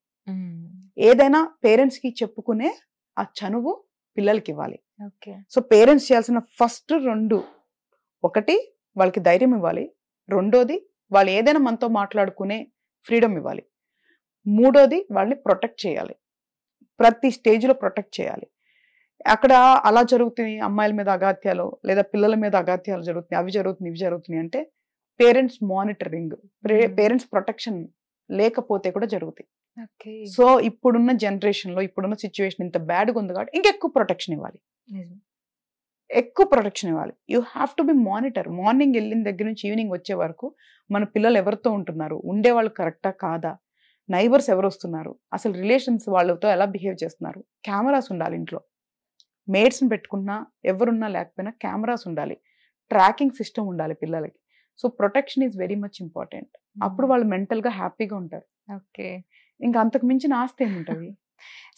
ఏదైనా పేరెంట్స్ కి చెప్పుకునే ఆ చనువు పిల్లలకి ఇవ్వాలి. సో పేరెంట్స్ చేయాల్సిన ఫస్ట్ 2, ఒకటి వాళ్ళకి ధైర్యం ఇవ్వాలి, రెండోది వాళ్ళు ఏదైనా మనతో మాట్లాడుకునే ఫ్రీడమ్ ఇవ్వాలి, మూడోది వాళ్ళని ప్రొటెక్ట్ చేయాలి. ప్రతి స్టేజ్లో ప్రొటెక్ట్ చేయాలి. అక్కడ అలా జరుగుతున్నాయి అమ్మాయిల మీద అగాత్యాలు లేదా పిల్లల మీద అగాత్యాలు జరుగుతున్నాయి, అవి జరుగుతున్నాయి ఇవి జరుగుతున్నాయి అంటే పేరెంట్స్ మానిటరింగ్, పేరెంట్స్ ప్రొటెక్షన్ లేకపోతే కూడా జరుగుతాయి. సో ఇప్పుడున్న జనరేషన్ లో ఇప్పుడున్న సిచ్యువేషన్ ఇంత బ్యాడ్గా ఉంది కాబట్టి ఇంకెక్కువ ప్రొటెక్షన్ ఇవ్వాలి, ఎక్కువ ప్రొటెక్షన్ ఇవ్వాలి. You have to be monitor. Morning వెళ్ళిన దగ్గర నుంచి ఈవినింగ్ వచ్చే వరకు మన పిల్లలు ఎవరితో ఉంటున్నారు, ఉండేవాళ్ళు కరెక్టా కాదా, నైబర్స్ ఎవరు వస్తున్నారు, అసలు రిలేషన్స్ వాళ్ళతో ఎలా బిహేవ్ చేస్తున్నారు. కెమెరాస్ ఉండాలి ఇంట్లో, మేడ్స్ని పెట్టుకున్నా ఎవరున్నా లేకపోయినా కెమెరాస్ ఉండాలి, ట్రాకింగ్ సిస్టమ్ ఉండాలి పిల్లలకి. So protection is very much important. అప్పుడు వాళ్ళు మెంటల్గా హ్యాపీగా ఉంటారు. ఓకే. ఇంకా అంతకు మించిన ఆస్తి ఏముంటుంది.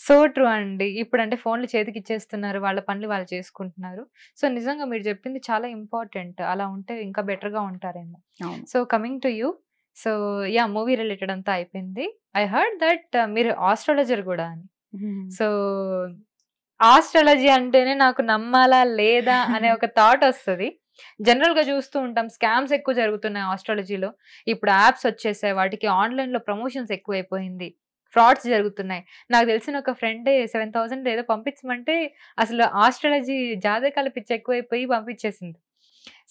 సో ట్రూ అండి. ఇప్పుడు అంటే ఫోన్లు చేతికి ఇచ్చేస్తున్నారు, వాళ్ళ పనులు వాళ్ళు చేసుకుంటున్నారు. సో నిజంగా మీరు చెప్పింది చాలా ఇంపార్టెంట్. అలా ఉంటే ఇంకా బెటర్గా ఉంటారేమో. So coming to you, so yeah movie related అంతా అయిపోయింది. ఐ హర్డ్ దట్ మీరు ఆస్ట్రాలజర్ కూడా అని. సో ఆస్ట్రాలజీ అంటేనే నాకు నమ్మాలా లేదా అనే ఒక థాట్ వస్తుంది. జనరల్ గా చూస్తూ ఉంటాం స్కామ్స్ ఎక్కువ జరుగుతున్నాయి ఆస్ట్రాలజీలో. ఇప్పుడు యాప్స్ వచ్చేసాయి, వాటికి ఆన్లైన్ లో ప్రమోషన్స్ ఎక్కువైపోయింది, ఫ్రాడ్స్ జరుగుతున్నాయి. నాకు తెలిసిన ఒక ఫ్రెండ్ 7,000 ఏదో పంపించమంటే అసలు ఆస్ట్రాలజీ జాతకాల పిచ్చి ఎక్కువైపోయి పంపించేసింది.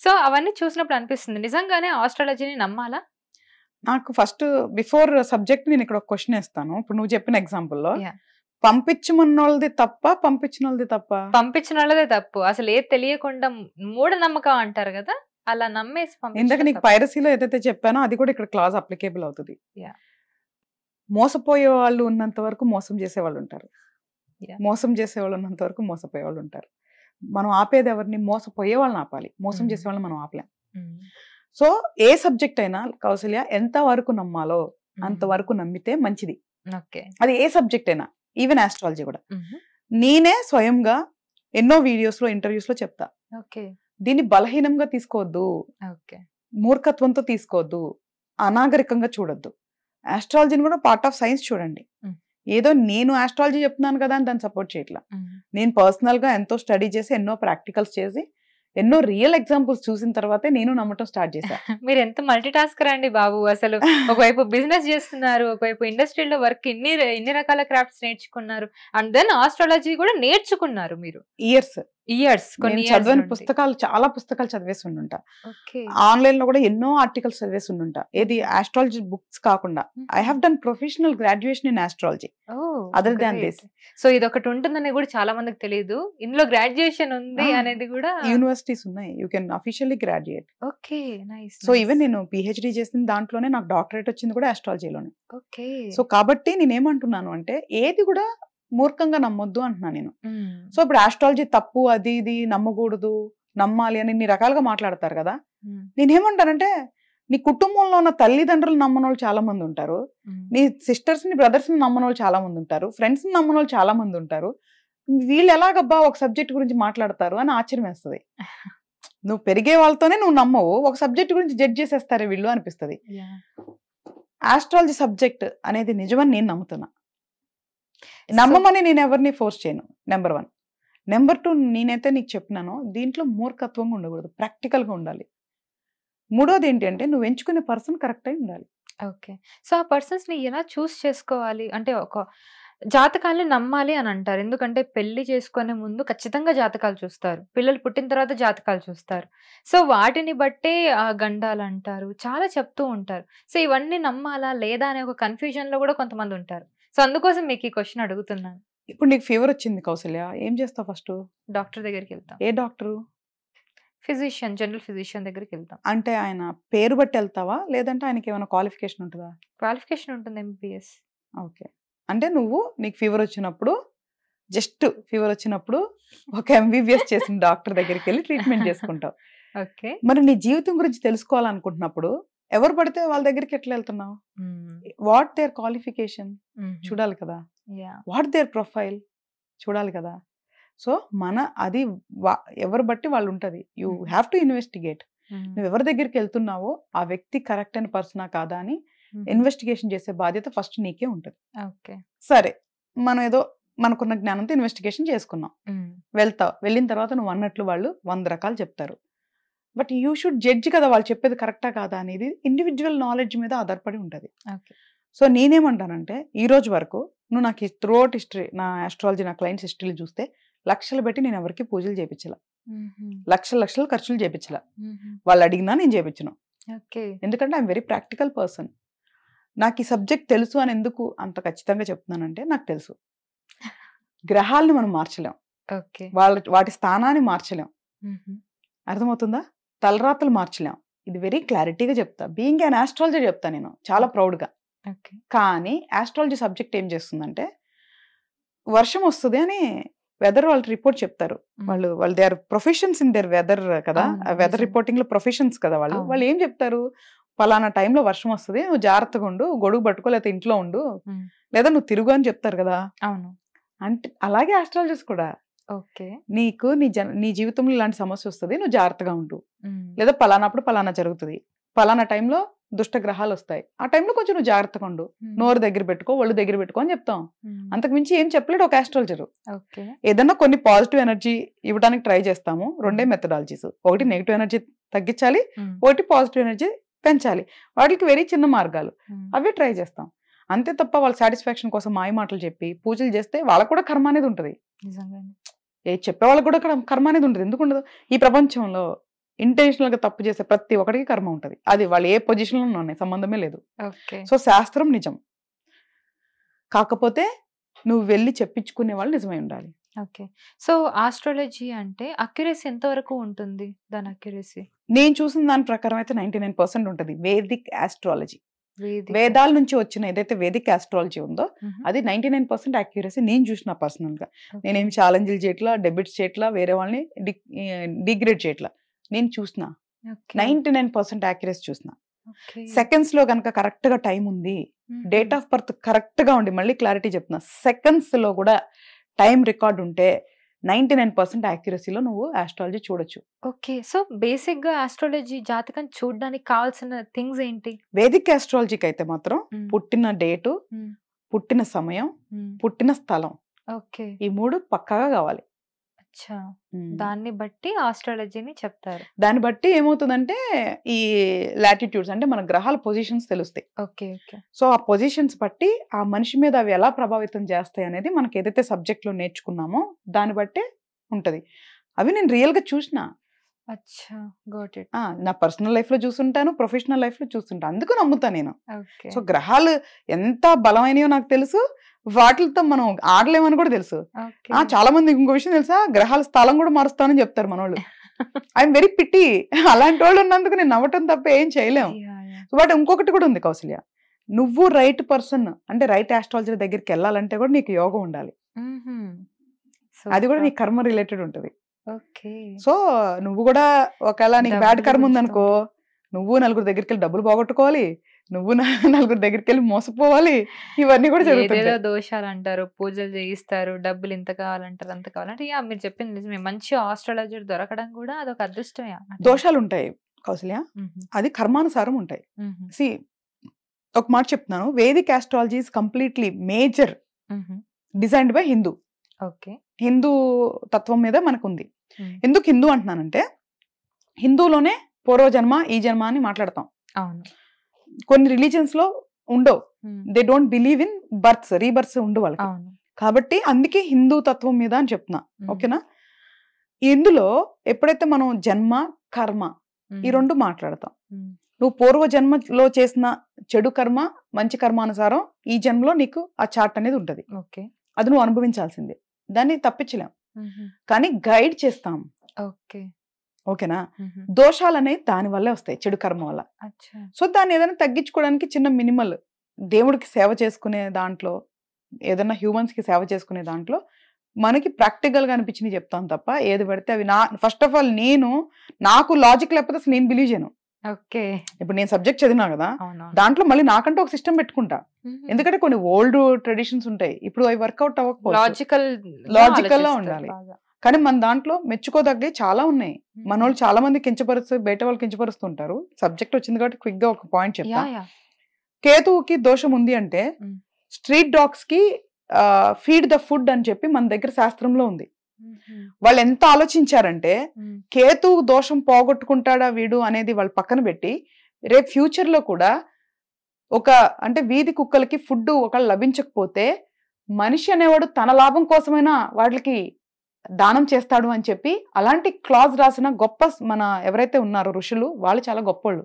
సో అవన్నీ చూసినప్పుడు అనిపిస్తుంది నిజంగానే ఆస్ట్రాలజీని నమ్మాలా? నాకు ఫస్ట్ బిఫోర్ సబ్జెక్ట్ నేను ఇక్కడ ఒక క్వశ్చన్ వేస్తాను. ఇప్పుడు నువ్వు చెప్పిన ఎగ్జాంపుల్లో పంపించమన్నోళ్ళది తప్ప పంపించిన వాళ్ళది తప్ప? పంపించిన వాళ్ళదే తప్పు. అసలు ఏది తెలియకుండా మూఢనమ్మకం అంటారు కదా, అలా నమ్మేసి ఇందాక నీకు పైరసీలో ఏదైతే చెప్పానో అది కూడా ఇక్కడ క్లాజ్ అప్లికేబుల్ అవుతుంది. మోసపోయే వాళ్ళు ఉన్నంత వరకు మోసం చేసేవాళ్ళు ఉంటారు, మోసం చేసేవాళ్ళు ఉన్నంత వరకు మోసపోయే వాళ్ళు ఉంటారు. మనం ఆపేది ఎవరిని? మోసపోయే వాళ్ళని ఆపాలి, మోసం చేసే వాళ్ళని మనం ఆపలేం. సో ఏ సబ్జెక్ట్ అయినా కౌసల్య ఎంత వరకు నమ్మాలో అంతవరకు నమ్మితే మంచిది. అది ఏ సబ్జెక్ట్ అయినా, ఈవెన్ ఆస్ట్రాలజీ కూడా. నేనే స్వయంగా ఎన్నో వీడియోస్ లో ఇంటర్వ్యూస్ లో చెప్తా, దీన్ని బలహీనంగా తీసుకోవద్దు, మూర్ఖత్వంతో తీసుకోవద్దు, అనాగరికంగా చూడొద్దు. ఆస్ట్రాలజీని కూడా పార్ట్ ఆఫ్ సైన్స్ చూడండి. ఏదో నేను ఆస్ట్రాలజీ చెప్తున్నాను కదా అని దాన్ని సపోర్ట్ చేయట్లా. నేను పర్సనల్ గా ఎంతో స్టడీ చేసి ఎన్నో ప్రాక్టికల్స్ చేసి ఎన్నో రియల్ ఎగ్జాంపుల్స్ చూసిన తర్వాతే నేను నమ్మటం స్టార్ట్ చేశాను. మీరు ఎంత మల్టీ టాస్కర్ అండి బాబు. అసలు ఒకవైపు బిజినెస్ చేస్తున్నారు, ఒకవైపు ఇండస్ట్రీలో వర్క్, ఇన్ని రకాల క్రాఫ్ట్స్ నేర్చుకున్నారు, అండ్ దెన్ ఆస్ట్రాలజీ కూడా నేర్చుకున్నారు మీరు. ఇయర్స్ కొన్ని చదివిన పుస్తకాలు, చాలా పుస్తకాలు చదివేసి ఉండుంటా. ఆన్లైన్ లో కూడా ఎన్నో ఆర్టికల్స్ చదివేసి ఉండుంటా. ఏది ఆస్ట్రాలజీ బుక్స్ కాకుండా. I have done professional graduation in astrology other than this. So ఇది ఒకటి ఉంటుందని కూడా చాలా మందికి తెలియదు, ఇందులో గ్రాడ్యుయేషన్ ఉంది అనేది కూడా. యూనివర్సిటీస్ ఉన్నాయి, you can officially graduate. Okay, nice. So even నేను పిహెచ్డి చేసిన దాంట్లోనే నాకు డాక్టరేట్ వచ్చింది కూడా ఆస్ట్రాలజీలోనే. సో కాబట్టి నేనేమంటున్నాను అంటే ఏది కూడా మూర్ఖంగా నమ్మొద్దు అంటున్నా నేను. సో ఇప్పుడు ఆస్ట్రాలజీ తప్పు, అది ఇది నమ్మకూడదు, నమ్మాలి అని ఇన్ని రకాలుగా మాట్లాడతారు కదా. నేనేమంటానంటే నీ కుటుంబంలో ఉన్న తల్లిదండ్రులు నమ్మనోళ్ళు చాలా మంది ఉంటారు, నీ సిస్టర్స్ ని బ్రదర్స్ ని నమ్మనోళ్ళు చాలా మంది ఉంటారు, ఫ్రెండ్స్ ని నమ్మనోళ్ళు చాలా మంది ఉంటారు. వీళ్ళు ఎలాగబ్బా ఒక సబ్జెక్ట్ గురించి మాట్లాడతారు అని ఆశ్చర్యం వేస్తుంది. నువ్వు పెరిగే వాళ్ళతోనే నువ్వు నమ్మవు, ఒక సబ్జెక్ట్ గురించి జడ్జ్ చేసేస్తారే వీళ్ళు అనిపిస్తుంది. ఆస్ట్రాలజీ సబ్జెక్ట్ అనేది నిజమని నేను నమ్ముతున్నా. నమ్మమని నేను ఎవరిని ఫోర్స్ చేయను, నెంబర్ 1. నెంబర్ 2, నేనైతే నీకు చెప్పినానో దీంట్లో మూర్ఖత్వంగా ఉండకూడదు, ప్రాక్టికల్గా ఉండాలి. మూడోది ఏంటి అంటే నువ్వు ఎంచుకునే పర్సన్ కరెక్ట్ అయి ఉండాలి. ఓకే. సో ఆ పర్సన్స్ ని ఎలా చూస్ చేసుకోవాలి అంటే జాతకాల్ని నమ్మాలి అని అంటారు. ఎందుకంటే పెళ్లి చేసుకునే ముందు ఖచ్చితంగా జాతకాలు చూస్తారు. పిల్లలు పుట్టిన తర్వాత జాతకాలు చూస్తారు. సో వాటిని బట్టే గండాలంటారు. చాలా చెప్తూ ఉంటారు. సో ఇవన్నీ నమ్మాలా లేదా అనే ఒక కన్‌ఫ్యూజన్‌లో కూడా కొంతమంది ఉంటారు. సో అందుకోసం మీకు ఈ క్వెషన్ అడుగుతున్నాను. ఇప్పుడు నీకు ఫీవర్ వచ్చింది కౌసల్య, ఏం చేస్తావు ఫస్ట్? డాక్టర్ దగ్గరికెళ్తాం. ఏ డాక్టరు? ఫిజిషియన్, జనరల్ ఫిజిషియన్ దగ్గరికెళ్తాం. అంటే ఆయన పేరు బట్టి వెళ్తావా? లేదంటే ఆయనకేమైనా క్వాలిఫికేషన్ ఉంటదా? క్వాలిఫికేషన్ ఉంటుంది ఎంబీబీఎస్. ఓకే. అంటే నీకు ఫీవర్ వచ్చినప్పుడు జస్ట్ ఫీవర్ వచ్చినప్పుడు ఒక ఎంబీబీఎస్ చేసిన డాక్టర్ దగ్గరికెళ్ళి ట్రీట్మెంట్ చేసుకుంటావు. ఓకే. మరి నీ జీవితం గురించి తెలుసుకోవాలనుకుంటున్నప్పుడు ఎవరు పడితే వాళ్ళ దగ్గరికి ఎట్లా వెళ్తున్నావు? వాట్ దేర్ క్వాలిఫికేషన్ చూడాలి కదా. యాహ్! వాట్ దేర్ ప్రొఫైల్ చూడాలి కదా. సో అది ఎవరు బట్టి వాళ్ళు ఉంటది. You have to investigate. నువ్వు ఎవరి దగ్గరికి వెళ్తున్నావో ఆ వ్యక్తి కరెక్ట్ అయిన పర్సనా కాదా అని ఇన్వెస్టిగేషన్ చేసే బాధ్యత ఫస్ట్ నీకే ఉంటది. ఓకే. సరే, మనం ఏదో మనకున్న జ్ఞానంతో ఇన్వెస్టిగేషన్ చేసుకున్నాం. వెళ్తావు. వెళ్ళిన తర్వాత నువ్వు అన్నట్లు వాళ్ళు 100 రకాలు చెప్తారు. బట్ యూ షుడ్ జడ్జ్ కదా వాళ్ళు చెప్పేది కరెక్టా కాదా అనేది. ఇండివిజువల్ నాలెడ్జ్ మీద ఆధారపడి ఉంటది. ఓకే. సో నేనేమంటానంటే ఈ రోజు వరకు నువ్వు నాకు త్రూఅవుట్ హిస్టరీ, నా ఆస్ట్రాలజీ, నా క్లయింట్స్ హిస్టరీలు చూస్తే లక్షలు పెట్టి నేను ఎవరికి పూజలు చేయించాల, లక్షలు ఖర్చులు చేయించాల. వాళ్ళు అడిగినా నేను చేయించను. ఎందుకంటే ఐఎమ్ వెరీ ప్రాక్టికల్ పర్సన్. నాకు ఈ సబ్జెక్ట్ తెలుసు అని ఎందుకు అంత ఖచ్చితంగా చెప్తున్నానంటే నాకు తెలుసు గ్రహాలను మనం మార్చలేం, వాటి స్థానాన్ని మార్చలేం. అర్థమవుతుందా? తలరాతలు మార్చలేం. ఇది వెరీ క్లారిటీగా చెప్తా. బీయింగ్ అన్ ఆస్ట్రాలజర్ చెప్తా నేను చాలా ప్రౌడ్గా. కానీ ఆస్ట్రాలజీ సబ్జెక్ట్ ఏం చేస్తుందంటే వర్షం వస్తుంది అని వెదర్ వాళ్ళు రిపోర్ట్ చెప్తారు. వాళ్ళు they are professions in their weather కదా, వెదర్ రిపోర్టింగ్ లో ప్రొఫెషన్స్ కదా వాళ్ళు ఏం చెప్తారు? పలానా టైంలో వర్షం వస్తుంది, నువ్వు జాగ్రత్తగా ఉండు, గొడుగు పట్టుకో, లేకపోతే ఇంట్లో ఉండు, లేదా నువ్వు తిరుగు అని చెప్తారు కదా. అవును. అంటే అలాగే ఆస్ట్రాలజర్స్ కూడా నీకు నీ జీవితంలో ఇలాంటి సమస్య వస్తుంది, నువ్వు జాగ్రత్తగా ఉండు, లేదా పలానాప్పుడు పలానా జరుగుతుంది, పలానా టైంలో దుష్ట గ్రహాలు వస్తాయి, ఆ టైంలో కొంచెం నువ్వు జాగ్రత్తగా ఉండు, నోరు దగ్గర పెట్టుకో, ఒళ్ళు దగ్గర పెట్టుకో అని చెప్తాం. అంతకు మించి ఏం చెప్పలేడు ఒక ఆస్ట్రాలజర్. ఏదన్నా కొన్ని పాజిటివ్ ఎనర్జీ ఇవ్వడానికి ట్రై చేస్తాము. 2 మెథడాలజీస్, ఒకటి నెగిటివ్ ఎనర్జీ తగ్గించాలి, ఒకటి పాజిటివ్ ఎనర్జీ పెంచాలి. వాటికి వెరీ చిన్న మార్గాలు, అవే ట్రై చేస్తాం. అంతే తప్ప వాళ్ళ సాటిస్ఫాక్షన్ కోసం మాయ మాటలు చెప్పి పూజలు చేస్తే వాళ్ళకు కూడా కర్మ అనేది ఉంటుంది. చెప్పే వాళ్ళకి కూడా కర్మ అనేది ఉంటుంది. ఎందుకు ఉండదు? ఈ ప్రపంచంలో ఇంటెన్షనల్ గా తప్పు చేసే ప్రతి ఒక్కడికి కర్మ ఉంటుంది. అది వాళ్ళు ఏ పొజిషన్ లో ఉన్నాయి, సంబంధమే లేదు. సో శాస్త్రం నిజం, కాకపోతే నువ్వు వెళ్ళి చెప్పించుకునే వాళ్ళు నిజమై ఉండాలి. ఓకే. సో ఆస్ట్రాలజీ అంటే అక్యురసీ ఎంత వరకు ఉంటుంది? దాని అక్యురసీ నేను చూసిన దాని ప్రకారం అయితే 99% ఉంటుంది. వేదిక్ ఆస్ట్రాలజీ, వేదాల నుంచి వచ్చిన ఏదైతే వేదిక్ ఆస్ట్రాలజీ ఉందో అది 99% అక్యురసీ నేను చూసిన పర్సనల్ గా. నేనేమి ఛాలెంజ్లు చేయట్లా, డెబిట్స్ చేయట్లా, వేరే వాళ్ళని డిగ్రేడ్ చేయట్లా. నేను చూసిన 99% యాక్యురసీ చూసిన. సెకండ్స్ లో కనుక కరెక్ట్ గా టైం ఉంది, డేట్ ఆఫ్ బర్త్ కరెక్ట్ గా ఉండి, మళ్ళీ క్లారిటీ చెప్తున్నా, సెకండ్స్ లో కూడా టైం రికార్డ్ ఉంటే 99% యాక్యురసీలో నువ్వు ఆస్ట్రాలజీ చూడొచ్చు. ఓకే. సో బేసిక్ గా ఆస్ట్రాలజీ జాతకం చూడడానికి కావాల్సిన థింగ్స్ ఏంటి? వేదిక్ ఆస్ట్రాలజీకి అయితే మాత్రం పుట్టిన డేటు, పుట్టిన సమయం, పుట్టిన స్థలం, ఈ 3 పక్కాగా కావాలి. దాన్ని బట్టి ఆస్ట్రాలజీని చెప్తారు. దాన్ని బట్టి ఏమవుతుందంటే ఈ లాటిట్యూడ్స్ అంటే మన గ్రహాల పొజిషన్స్ తెలుస్తాయి. సో ఆ పొజిషన్స్ బట్టి ఆ మనిషి మీద అవి ఎలా ప్రభావితం చేస్తాయి అనేది మనకి ఏదైతే సబ్జెక్ట్ లో నేర్చుకున్నామో దాన్ని బట్టే ఉంటది. అవి నేను రియల్ గా చూసిన. నా పర్సనల్ లైఫ్ లో చూస్తుంటాను, ప్రొఫెషనల్ లైఫ్ లో చూస్తుంటాను, అందుకు నమ్ముతా నేను. సో గ్రహాలు ఎంత బలమైనయో నాకు తెలుసు, వాటితో మనం ఆడలేమని కూడా తెలుసు. చాలా మంది ఇంకో విషయం తెలుసా, గ్రహాల స్థలం కూడా మారుస్తానని చెప్తారు మనోళ్ళు. ఐఎమ్ వెరీ పిట్టి, అలాంటి వాళ్ళు ఉన్నందుకు నేను నవ్వటం తప్ప ఏం చేయలేము. బట్ ఇంకొకటి కూడా ఉంది కౌసల్య, నువ్వు రైట్ పర్సన్ అంటే రైట్ ఆస్ట్రాలజీ దగ్గరికి వెళ్ళాలంటే కూడా నీకు యోగం ఉండాలి. అది కూడా నీ కర్మ రిలేటెడ్ ఉంటది. సో నువ్వు కూడా ఒకవేళ నీకు బ్యాడ్ కర్మ ఉందనుకో, నువ్వు నలుగురు దగ్గరికి వెళ్ళి డబ్బులు పోగొట్టుకోవాలి, నువ్వు నలుగురు దగ్గరికి వెళ్ళి మోసపోవాలి, ఇవన్నీ కూడా జరుగుతాయి. దోషాలు అంటారు, పూజలు చేయిస్తారు, డబ్బులు ఇంత కావాలంటారు, అంత కావాలంటే మీరు చెప్పింది నిజమే. మంచి ఆస్ట్రాలజర్ దొరకడం కూడా అదొక అదృష్టమే. దోషాలు ఉంటాయి కౌసల్య, అది కర్మానుసారం ఉంటాయి. సి ఒక మాట చెప్తున్నాను, Vedic astrology is completely major designed by Hindu. Hindu తత్వం మీద మనకు ఉంది. ఎందుకు హిందూ అంటున్నానంటే హిందూలోనే పూర్వజన్మ ఈ జన్మ అని మాట్లాడతాం. కొన్ని రిలీజియన్స్ లో ఉండవు. They don't believe in births, rebirths ఉండవు వాళ్ళకి. కాబట్టి అందుకే హిందూ తత్వం మీద అని చెప్తున్నా. ఓకేనా? ఇందులో ఎప్పుడైతే మనం జన్మ కర్మ ఈ రెండు మాట్లాడతాం, నువ్వు పూర్వ జన్మలో చేసిన చెడు కర్మ మంచి కర్మానుసారం ఈ జన్మలో నీకు ఆ చార్ట్ అనేది ఉంటది. అది నువ్వు అనుభవించాల్సిందే, దాన్ని తప్పించలేం. కానీ గైడ్ చేస్తాం. ఓకేనా? దోషాలు అనేవి దాని వల్లే వస్తాయి, చెడు కర్మ వల్ల. సో దాన్ని ఏదైనా తగ్గించుకోవడానికి చిన్న మినిమల్ దేవుడికి సేవ చేసుకునే దాంట్లో, ఏదైనా హ్యూమన్స్ కి సేవ చేసుకునే దాంట్లో మనకి ప్రాక్టికల్ గా అనిపించింది చెప్తాను తప్ప ఏది పడితే అవి ఫస్ట్ ఆఫ్ ఆల్ నాకు లాజిక్ లేకపోతే అసలు నేను బిలీవ్ చేయను. ఇప్పుడు నేను సబ్జెక్ట్ చదివినా కదా, దాంట్లో మళ్ళీ నాకంటే ఒక సిస్టమ్ పెట్టుకుంటా. ఎందుకంటే కొన్ని ఓల్డ్ ట్రెడిషన్స్ ఉంటాయి, ఇప్పుడు అవి వర్కౌట్ అవ్వకపోతే లాజికల్ గా ఉండాలి. కానీ మన దాంట్లో మెచ్చుకోదగ్గ చాలా ఉన్నాయి. మన వాళ్ళు చాలా మంది కించపరుస్తూ బయట వాళ్ళు కించపరుస్తుంటారు. సబ్జెక్ట్ వచ్చింది కాబట్టి క్విక్ గా ఒక పాయింట్ చెప్తా. కేతువుకి దోషం ఉంది అంటే స్ట్రీట్ డాగ్స్ కి ఫీడ్ ద ఫుడ్ అని చెప్పి మన దగ్గర శాస్త్రంలో ఉంది. వాళ్ళు ఎంత ఆలోచించారంటే కేతువు దోషం పోగొట్టుకుంటాడా వీడు అనేది వాళ్ళు పక్కన పెట్టి, రేపు ఫ్యూచర్ లో కూడా అంటే వీధి కుక్కలకి ఫుడ్ ఒకళ్ళు లభించకపోతే మనిషి అనేవాడు తన లాభం కోసమైనా వాటికి దానం చేస్తాడు అని చెప్పి అలాంటి క్లాజ్ రాసిన గొప్ప మన ఎవరైతే ఉన్నారో ఋషులు, వాళ్ళు చాలా గొప్పోళ్ళు.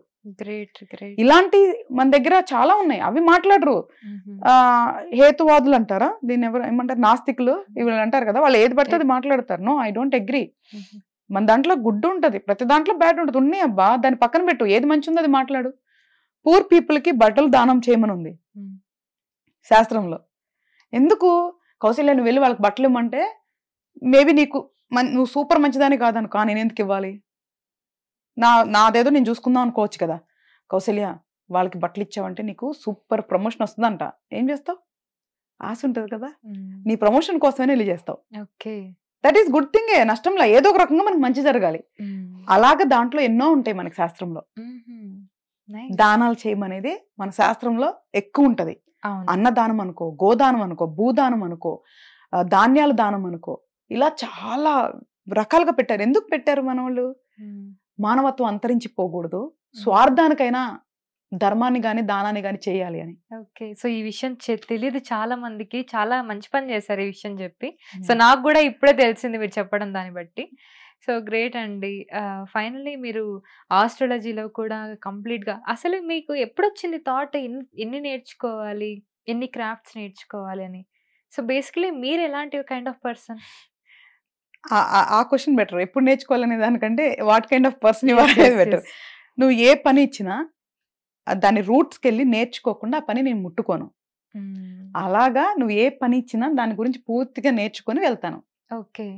ఇలాంటి మన దగ్గర చాలా ఉన్నాయి, అవి మాట్లాడరు. హేతువాదులు అంటారా దీన్ని, ఎవరు ఏమంటారు, నాస్తికులు ఇవి అంటారు కదా, వాళ్ళు ఏది పడితే అది మాట్లాడతారు. No, I don't agree. మన దాంట్లో గుడ్ ఉంటది, ప్రతి దాంట్లో బ్యాడ్ ఉంటది. ఉన్నాయి అబ్బా, దాన్ని పక్కన పెట్టు, ఏది మంచి ఉందో అది మాట్లాడు. పూర్ పీపుల్ కి బట్టలు దానం చేయమని ఉంది శాస్త్రంలో. ఎందుకు కౌశల్య నువ్వు వెళ్ళి వాళ్ళకి బట్టలు ఇవ్వమంటే, మేబీ నువ్వు సూపర్ మంచిదాని కాదనుకో, నేను ఎందుకు ఇవ్వాలి, నాదేదో నేను చూసుకుందాం అనుకోవచ్చు కదా. కౌశల్య వాళ్ళకి బట్టలు ఇచ్చావంటే నీకు సూపర్ ప్రమోషన్ వస్తుందంట, ఏం చేస్తావు? ఆశ ఉంటది కదా, నీ ప్రమోషన్ కోసమే వెళ్ళి చేస్తావు. దట్ ఈస్ గుడ్ థింగే, నష్టంలో ఏదో ఒక రకంగా మనకు మంచి జరగాలి. అలాగే దాంట్లో ఎన్నో ఉంటాయి మనకి శాస్త్రంలో. దానాలు చేయమనేది మన శాస్త్రంలో ఎక్కువ ఉంటది. అన్నదానం అనుకో, గోదానం అనుకో, భూదానం అనుకో, ధాన్యాల దానం అనుకో, ఇలా చాలా రకాలుగా పెట్టారు. ఎందుకు పెట్టారు మన వాళ్ళు? మానవత్వం అంతరించిపోకూడదు, స్వార్థానికైనా ధర్మాన్ని గాని దానాన్ని గాని చేయాలి అని. సో ఈ విషయం తెలియదు చాలా మందికి. చాలా మంచి పని చేశారు ఈ విషయం చెప్పి. సో నాకు కూడా ఇప్పుడే తెలిసింది మీరు చెప్పడం దాన్ని బట్టి. సో గ్రేట్ అండి. ఫైనల్లీ మీరు ఆస్ట్రాలజీలో కూడా కంప్లీట్ గా అసలు మీకు ఎప్పుడు వచ్చింది థాట్ ఎన్ని నేర్చుకోవాలి, ఎన్ని క్రాఫ్ట్స్ నేర్చుకోవాలి అని? సో బేసికలీ మీరు ఎలాంటి కైండ్ ఆఫ్ పర్సన్? ఆ క్వశ్చన్ బెటర్. ఎప్పుడు నేర్చుకోవాలనే దానికంటే what kind of person better. నువ్వు ఏ పని ఇచ్చినా దాని రూట్స్కి వెళ్ళి నేర్చుకోకుండా ఆ పని నేను ముట్టుకోను. అలాగా నువ్వు ఏ పని ఇచ్చినా దాని గురించి పూర్తిగా నేర్చుకొని వెళ్తాను.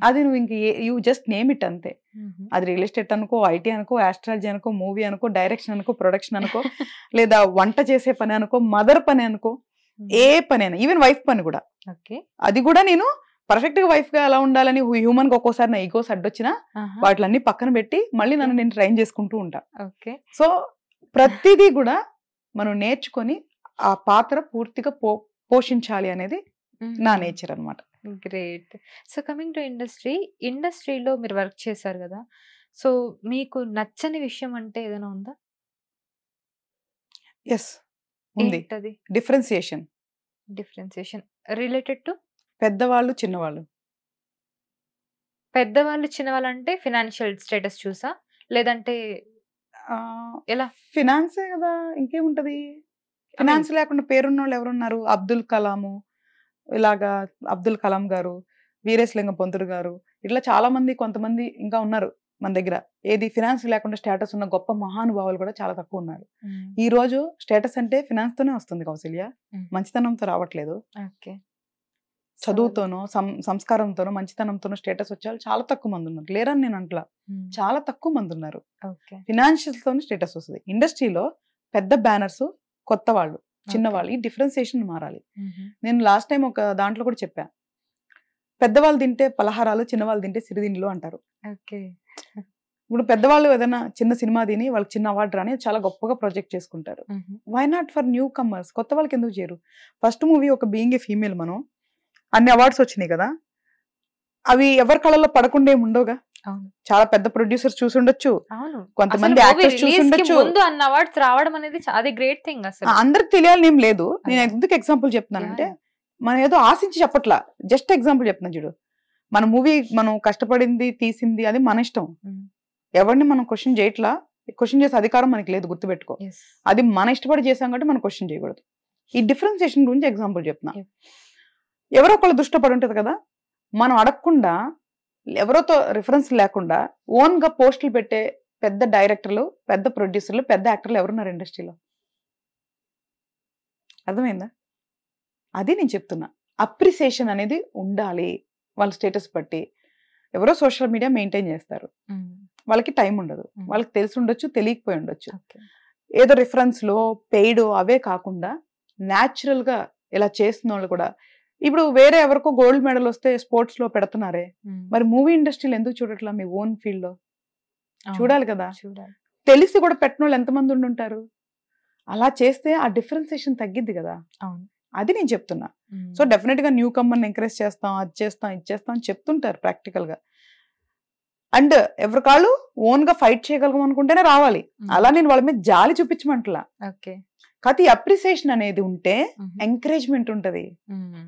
అది నువ్వు ఇంక యూ జస్ట్ నేమ్ ఇట్ అంతే. అది రియల్ ఎస్టేట్ అనుకో, ఐటీ అనుకో, ఆస్ట్రాలజీ అనుకో, మూవీ అనుకో, డైరెక్షన్ అనుకో, ప్రొడక్షన్ అనుకో, లేదా వంట చేసే పని అనుకో, మదర్ పని అనుకో, ఏ పని అయినా, ఈవెన్ వైఫ్ పని కూడా. అది కూడా నేను పర్ఫెక్ట్ గా వైఫ్ గా ఎలా ఉండాలని హ్యూమన్ గా ఒక్కోసారి నా ఈగోస్ అడ్డొచ్చినా వాటిలన్నీ పక్కన పెట్టి మళ్ళీ నన్ను నేను ట్రైన్ చేసుకుంటూ ఉంటా. సో ప్రతిదీ కూడా మనం నేర్చుకొని ఆ పాత్ర పూర్తిగా పోషించాలి అనేది నా నేచర్ అన్నమాట. గ్రేట్. సో కమింగ్ టు ఇండస్ట్రీలో మీరు వర్క్ చేశారు కదా, సో మీకు నచ్చని విషయం అంటే ఏదైనా ఉందా? ఎస్ ఉంది. డిఫరెన్సియేషన్ రిలేటెడ్ టు పెద్దవాళ్ళు చిన్నవాళ్ళు. పెద్దవాళ్ళు చిన్నవాళ్ళు అంటే ఫినాన్షియల్ స్టేటస్ చూసా, లేదంటే ఎలా? ఫినాన్సే కదా, ఇంకేముంటది. ఫినాన్స్ లేకుండా పేరున్న వాళ్ళు ఎవరున్నారు? అబ్దుల్ కలాము, ఇలాగా అబ్దుల్ కలాం గారు, వీరేశలింగం పంతులు గారు, ఇట్లా చాలా మంది, కొంతమంది ఇంకా ఉన్నారు మన దగ్గర. ఏది ఫినాన్స్ లేకుండా స్టేటస్ ఉన్న గొప్ప మహానుభావులు కూడా చాలా తక్కువ ఉన్నారు. ఈ రోజు స్టేటస్ అంటే ఫినాన్స్ తోనే వస్తుంది కౌశల్య, మంచితనంతో రావట్లేదు. చదువుతోనో సంస్కారంతోనో మంచితనంతోనో స్టేటస్ వచ్చే వాళ్ళు చాలా తక్కువ మంది ఉన్నారు. లేరని నేను అంటలా, చాలా తక్కువ మంది ఉన్నారు. ఫినాన్షియల్ తోనే స్టేటస్ వస్తుంది. ఇండస్ట్రీలో పెద్ద బ్యానర్స్, కొత్త వాళ్ళు, చిన్నవాళ్ళు, ఈ డిఫరెన్సియేషన్ మారాలి. నేను లాస్ట్ టైం ఒక దాంట్లో కూడా చెప్పా, పెద్దవాళ్ళు తింటే పలహారాలు, చిన్నవాళ్ళు తింటే సిరిదిండ్లు అంటారు. ఇప్పుడు పెద్దవాళ్ళు ఏదైనా చిన్న సినిమా తిని వాళ్ళకి చిన్న అవార్డు రాని చాలా గొప్పగా ప్రొజెక్ట్ చేసుకుంటారు. Why not for newcomers? కొత్త వాళ్ళకి ఎందుకు చేయరు? ఫస్ట్ మూవీ ఒక బీయింగ్ ఏ ఫీమేల్ మనం అన్ని అవార్డ్స్ వచ్చినాయి కదా, అవి ఎవరి కళలో పడకుండా ఏమి ఉండవుగా. అవును చాలా పెద్ద ప్రొడ్యూసర్స్ చూసి ఉండొచ్చు, అవును కొంతమంది యాక్టర్స్ చూసి ఉండొచ్చు. ముందు అన్న అవార్డ్స్ రావడం అనేది అది గ్రేట్ థింగ్ అసలు. అందరికి తెలియాలని ఏం లేదు. నేను అదే. ఎందుకు ఎగ్జాంపుల్ చెప్తున్నానంటే Yeah. మనం ఏదో ఆశించి చెప్పట్లా, జస్ట్ ఎగ్జాంపుల్ చెప్తున్నా చూడు. మన మూవీ మనం కష్టపడింది తీసింది అది మన ఇష్టం, Mm. ఎవరిని మనం క్వశ్చన్ చేయట్లా, క్వశ్చన్ చేసే అధికారం మనకి లేదు, గుర్తుపెట్టుకో. Yes. అది మన ఇష్టపడి చేసాం కాబట్టి మనం క్వశ్చన్ చేయకూడదు. ఈ డిఫరెన్సియేషన్ గురించి ఎగ్జాంపుల్ చెప్తున్నా. Yeah. ఎవరో ఒకళ్ళు దృష్టి పడి ఉంటుంది కదా, మనం అడగకుండా ఎవరోతో రిఫరెన్స్ లేకుండా ఓన్ గా పోస్టులు పెట్టే పెద్ద డైరెక్టర్లు, పెద్ద ప్రొడ్యూసర్లు, పెద్ద యాక్టర్లు ఎవరున్నారు ఇండస్ట్రీలో? అర్థమైందా? అది నేను చెప్తున్నా. అప్రిసియేషన్ అనేది ఉండాలి వాళ్ళ స్టేటస్ బట్టి. ఎవరో సోషల్ మీడియా మెయింటైన్ చేస్తారు, Mm. వాళ్ళకి టైం ఉండదు, Mm. వాళ్ళకి తెలిసి ఉండొచ్చు, తెలియకపోయి ఉండొచ్చు. Okay. ఏదో రిఫరెన్స్ లో పెయిడ్ అవే కాకుండా న్యాచురల్ గా ఇలా చేస్తున్న వాళ్ళు కూడా ఇప్పుడు వేరే ఎవరికో గోల్డ్ మెడల్ వస్తే స్పోర్ట్స్ లో పెడుతున్నారే, Mm. మరి మూవీ ఇండస్ట్రీలో ఎందుకు చూడట్లా? మీ ఓన్ ఫీల్డ్ లో అవును. చూడాలి కదా. చూడాలి. తెలిసి కూడా పెట్టిన వాళ్ళు ఎంతమంది ఉండుంటారు? అలా చేస్తే ఆ డిఫరెన్సియేషన్ తగ్గిద్ది కదా. అవును. అది నేను చెప్తున్నా. Mm. సో డెఫినెట్ గా న్యూ కమ్మర్ని ఎంకరేజ్ చేస్తాం, అది చేస్తాం, ఇది చేస్తాం అని చెప్తుంటారు ప్రాక్టికల్ గా. అండ్ ఎవరి కాళ్ళు ఓన్ గా ఫైట్ చేయగలం అనుకుంటేనే రావాలి. Mm. అలా నేను వాళ్ళ మీద జాలి చూపించమంటలా. Okay. కాకపోతే అప్రిసియేషన్ అనేది ఉంటే Mhm. ఎంకరేజ్మెంట్ ఉంటది. Mm.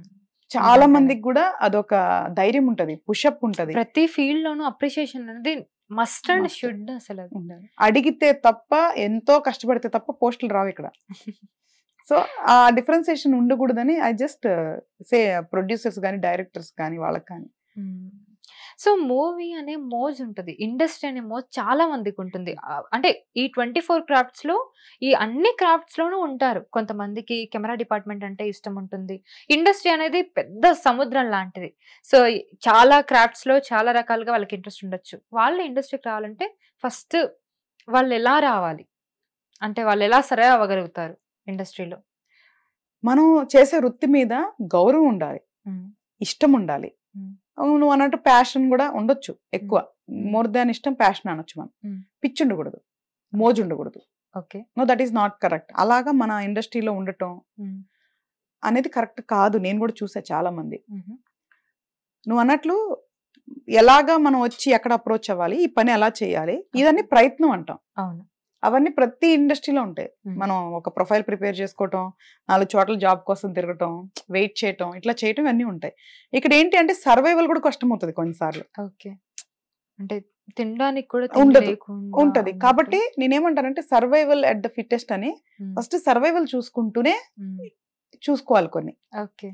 చాలా నిజంగానే. మందికి కూడా అదొక ధైర్యం ఉంటది, పుషప్ ఉంటది. ప్రతి ఫీల్డ్ లోనూ అప్రిషియేషన్ అనేది మస్ట్ అండ్ Must. షుడ్ అసలు అది. ఉండాలి. అడిగితే తప్ప, ఎంతో కష్టపడితే తప్ప పోస్టులు రావు ఇక్కడ. సో ఆ డిఫరెన్సియేషన్ ఉండకూడదని ఐ జస్ట్ సే ప్రొడ్యూసర్స్ కానీ డైరెక్టర్స్ కానీ వాళ్ళకి కానీ. సో మూవీ అనే మోజ్ ఉంటుంది, ఇండస్ట్రీ అనే మోజ్ చాలా మందికి ఉంటుంది. అంటే ఈ 24 క్రాఫ్ట్స్ లో ఈ అన్ని క్రాఫ్ట్స్ లోనూ ఉంటారు. కొంతమందికి కెమెరా డిపార్ట్మెంట్ అంటే ఇష్టం ఉంటుంది. ఇండస్ట్రీ అనేది పెద్ద సముద్రం లాంటిది. సో చాలా క్రాఫ్ట్స్ లో చాలా రకాలుగా వాళ్ళకి ఇంట్రెస్ట్ ఉండొచ్చు. వాళ్ళు ఇండస్ట్రీకి రావాలంటే ఫస్ట్ వాళ్ళు ఎలా రావాలి, అంటే వాళ్ళు ఎలా సరే అవ్వగలుగుతారు ఇండస్ట్రీలో? మనం చేసే వృత్తి మీద గౌరవం ఉండాలి, ఇష్టం ఉండాలి. నువ్వు అన్నట్టు ప్యాషన్ కూడా ఉండొచ్చు ఎక్కువ, మోర్ దాన్ ఇష్టం ప్యాషన్ అనొచ్చు. మనం పిచ్చి ఉండకూడదు, మోజు ఉండకూడదు. Okay, know that is not correct. అలాగా మన ఇండస్ట్రీలో ఉండటం అనేది కరెక్ట్ కాదు. నేను కూడా చూసా చాలా మంది. నువ్వు అన్నట్లు ఎలాగా మనం వచ్చి ఎక్కడ అప్రోచ్ అవ్వాలి, ఈ పని ఎలా చేయాలి, ఇదన్నీ ప్రయత్నం అంటాం. అవును, అవన్నీ ప్రతి ఇండస్ట్రీలో ఉంటాయి. మనం ఒక ప్రొఫైల్ ప్రిపేర్ చేసుకోవటం, 4 చోట్ల జాబ్ కోసం తిరగటం, వెయిట్ చేయటం, ఇట్లా చేయటం అన్నీ ఉంటాయి. ఇక్కడ ఏంటి అంటే సర్వైవల్ కూడా కష్టం అవుతుంది కొన్నిసార్లు. ఓకే, అంటే తినడానికి కూడా ఉండదు, ఉంటది. కాబట్టి నేనేమంటానంటే సర్వైవల్ అట్ ద ఫిట్టెస్ట్ అని ఫస్ట్ సర్వైవల్ చూసుకుంటూనే చూసుకోవాలి కొన్ని. ఓకే,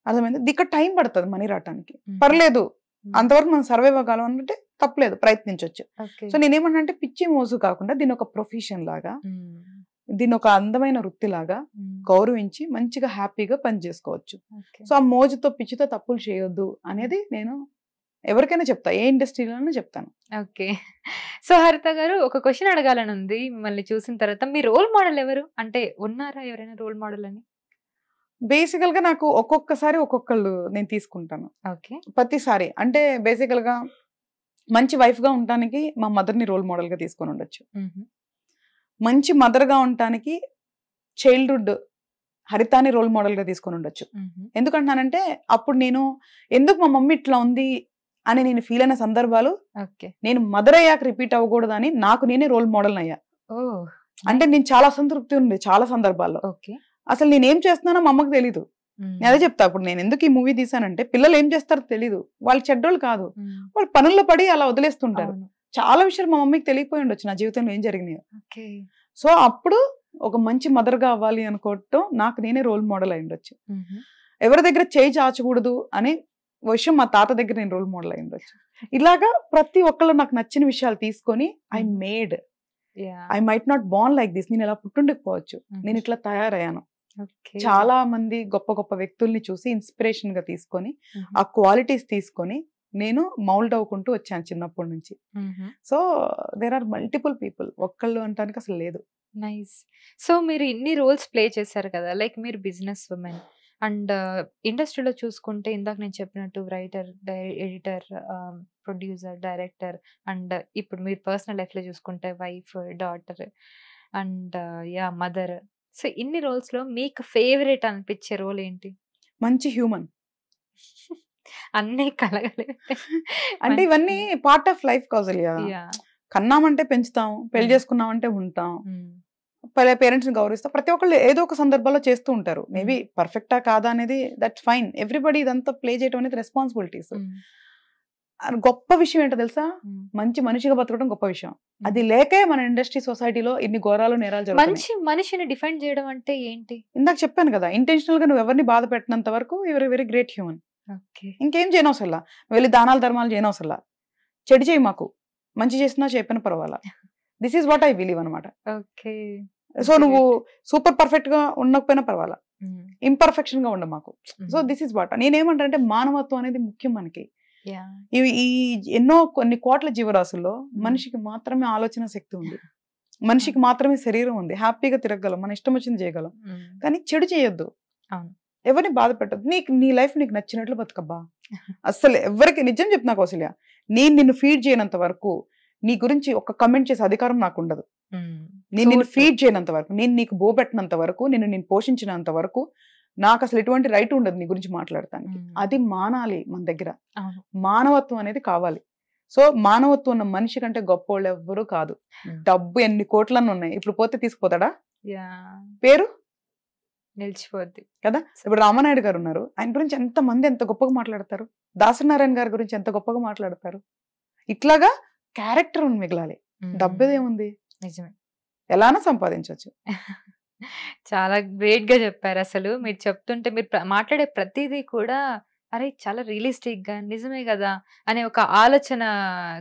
అర్థమైంది. ఇక్కడ టైం పడుతుంది మనీ రావటానికి, పర్లేదు అంతవరకు మనం సర్వైవ్ అవ్వగలం అంటే తప్పలేదు, ప్రయత్నించవచ్చు. సో నేనేమన్నా అంటే పిచ్చి మోజు కాకుండా దీని ఒక ప్రొఫెషన్ లాగా, దీని ఒక అందమైన వృత్తి లాగా గౌరవించి మంచిగా హ్యాపీగా పని చేసుకోవచ్చు. సో ఆ మోజుతో పిచ్చితో తప్పులు చేయొద్దు అనేది నేను ఎవరికైనా చెప్తా, ఏ ఇండస్ట్రీలోనూ చెప్తాను. ఓకే, సో హరిత గారు ఒక క్వశ్చన్ అడగాలని ఉంది మిమ్మల్ని చూసిన తర్వాత. మీ రోల్ మోడల్ ఎవరు, అంటే ఉన్నారా ఎవరైనా రోల్ మోడల్ అని? బేసికల్ గా నాకు ఒక్కొక్కసారి ఒక్కొక్కళ్ళు నేను తీసుకుంటాను. ఓకే, ప్రతిసారి అంటే బేసికల్ గా మంచి వైఫ్ గా ఉండటానికి మా మదర్ ని రోల్ మోడల్ గా తీసుకొని ఉండొచ్చు. మంచి మదర్ గా ఉండటానికి చైల్డ్హుడ్ హరితాని రోల్ మోడల్ గా తీసుకొని ఉండొచ్చు. ఎందుకంటున్నానంటే అప్పుడు నేను ఎందుకు మా మమ్మీ ఇట్లా ఉంది అని నేను ఫీల్ అయిన సందర్భాలు, నేను మదర్ అయ్యాక రిపీట్ అవ్వకూడదని నాకు నేనే రోల్ మోడల్ అయ్యా. అంటే నేను చాలా అసంతృప్తి ఉంది చాలా సందర్భాల్లో. అసలు నేను ఏం చేస్తున్నానో మా అమ్మకి తెలీదు. నేను అదే చెప్తా, అప్పుడు నేను ఎందుకు ఈ మూవీ తీసానంటే పిల్లలు ఏం చేస్తారో తెలీదు, వాళ్ళు చెడ్డోళ్ళు కాదు, వాళ్ళు పనుల్లో పడి అలా వదిలేస్తుంటారు. చాలా విషయాలు మా మమ్మీకి తెలియపోయి ఉండొచ్చు నా జీవితంలో ఏం జరిగినాయో. సో అప్పుడు ఒక మంచి మదర్ గా అవ్వాలి అనుకోవటం నాకు నేనే రోల్ మోడల్ అయి ఉండొచ్చు. ఎవరి దగ్గర చేయి చాచకూడదు అనే విషయం మా తాత దగ్గర నేను రోల్ మోడల్ అయి ఉండొచ్చు. ఇలాగా ప్రతి ఒక్కళ్ళు నాకు నచ్చిన విషయాలు తీసుకొని I might not Born like this, నేను ఇలా పుట్టుండకపోవచ్చు, నేను ఇట్లా తయారయ్యాను. చాలా మంది గొప్ప గొప్ప వ్యక్తుల్ని చూసి ఇన్స్పిరేషన్ గా తీసుకొని ఆ క్వాలిటీస్ తీసుకొని నేను మౌల్డ్ అవ్వుకుంటూ వచ్చాను చిన్నప్పటి నుంచి. So there are multiple people, ఒక్కళ్ళు అంటానికి అసలు లేదు. నైస్. సో మీరు ఇన్ని రోల్స్ ప్లే చేశారు కదా, లైక్ మీరు బిజినెస్ ఉమెన్ అండ్ ఇండస్ట్రీలో చూసుకుంటే ఇందాక నేను చెప్పినట్టు writer, editor, producer, director, and ఇప్పుడు మీరు పర్సనల్ లైఫ్ లో చూసుకుంటే wife, daughter and mother. So ఇన్ని రోల్స్ లో మీకు ఫేవరెట్ అనిపించే రోల్ ఏంటి? మంచి హ్యూమన్. అన్నీ కలగలేదు. అంటే ఇవన్నీ part of life Kausalya. Yeah! కన్నామంటే పెంచుతాం, పెళ్లి చేసుకున్నామంటే ఉంటాం, పేరెంట్స్ ని గౌరవిస్తాం. ప్రతి ఒక్కళ్ళు ఏదో ఒక సందర్భంలో చేస్తూ ఉంటారు. మేబీ పర్ఫెక్టా కాదా అనేది దట్స్ ఫైన్. ఎవ్రీబడి ఇదంతా ప్లే చేయడం అనేది రెస్పాన్సిబిలిటీస్. గొప్ప విషయం ఏంటో తెలుసా, మంచి మనిషిగా బతకడం గొప్ప విషయం. అది లేకే మన ఇండస్ట్రీ సొసైటీలో ఇన్ని ఘోరాలు నేరాలు జరుగుతాయి. మంచి మనిషిని డిఫైన్ చేయడం అంటే ఏంటి? ఇందాక చెప్పాను కదా, ఇంటెన్షనల్ గా నువ్వు ఎవరిని బాధ పెట్టినంత వరకు your very great human. Okay. ఇంకేం చేయనవసరంలా, వెళ్ళి దానాలు ధర్మాలు చేయనవసరంలా. చెడు చేయి, మాకు మంచి చేసినా చెప్పిన పర్వాలా. This is what I believe అనమాట. ఓకే. సో నువ్వు సూపర్ పర్ఫెక్ట్ గా ఉండకపోయినా పర్వాలా, ఇంపర్ఫెక్షన్ గా ఉండ మాకు. సో దిస్ ఈస్ వాట్ నేనేమంటే, మానవత్వం అనేది ముఖ్యం మనకి. ఈ ఎన్నో కొన్ని కోట్ల జీవరాశుల్లో మనిషికి మాత్రమే ఆలోచన శక్తి ఉంది, మనిషికి మాత్రమే శరీరం ఉంది. హ్యాపీగా తిరగలం, మన ఇష్టం వచ్చింది చేయగలం, కానీ చెడు చేయొద్దు, ఎవరిని బాధ పెట్టద్దు. నీ లైఫ్ నీకు నచ్చినట్లు బతుకబ్బా. అసలు ఎవరికి, నిజం చెప్తున్నా కౌసల్య, నేను నిన్ను ఫీడ్ చేయనంత వరకు, నీ గురించి ఒక కమెంట్ చేసే అధికారం నాకు ఉండదు. నేను నిన్ను ఫీడ్ చేయనంత వరకు, నేను నీకు బోబెట్టినంత వరకు, నేను పోషించినంత వరకు నాకు అసలు ఎటువంటి రైట్ ఉండదు నీ గురించి మాట్లాడటానికి. అది మానాలి మన దగ్గర. మానవత్వం అనేది కావాలి. సో మానవత్వం ఉన్న మనిషి కంటే గొప్ప వాళ్ళు ఎవ్వరూ కాదు. డబ్బు ఎన్ని కోట్లన్నీ ఉన్నాయి, ఇప్పుడు పోతే తీసుకుపోతాడా? పేరు నిలిచిపోద్ది కదా. ఇప్పుడు రామానాయుడు గారు ఉన్నారు, ఆయన గురించి ఎంత మంది ఎంత గొప్పగా మాట్లాడతారు, దాసనారాయణ గారి గురించి ఎంత గొప్పగా మాట్లాడతారు. ఇట్లాగా క్యారెక్టర్ మిగలాలి, డబ్బేదేముంది, నిజమే, ఎలానో సంపాదించవచ్చు. చాలా గ్రేట్ గా చెప్పారు. అసలు మీరు చెప్తుంటే, మీరు మాట్లాడే ప్రతిదీ కూడా అరే చాలా రియలిస్టిక్ గా నిజమే కదా అనే ఒక ఆలోచన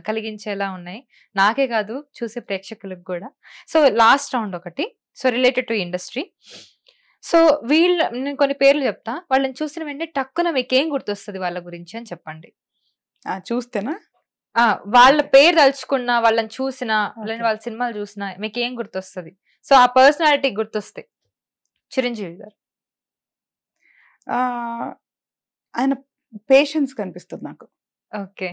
కలిగించేలా ఉన్నాయి, నాకే కాదు చూసే ప్రేక్షకులకు కూడా. సో లాస్ట్ రౌండ్ ఒకటి, so related to industry. So నేను కొన్ని పేర్లు చెప్తా, వాళ్ళని చూసిన వెంటనే టక్కున మీకు ఏం గుర్తొస్తుంది వాళ్ళ గురించి అని చెప్పండి. చూస్తేనా వాళ్ళ పేరు తలుచుకున్నా, వాళ్ళని చూసినా, వాళ్ళ సినిమాలు చూసినా మీకు ఏం గుర్తొస్తుంది? సో ఆ పర్సనాలిటీ గుర్తొస్తే చిరంజీవి గారు. ఆయన పేషెన్స్ కనిపిస్తుంది నాకు. ఓకే.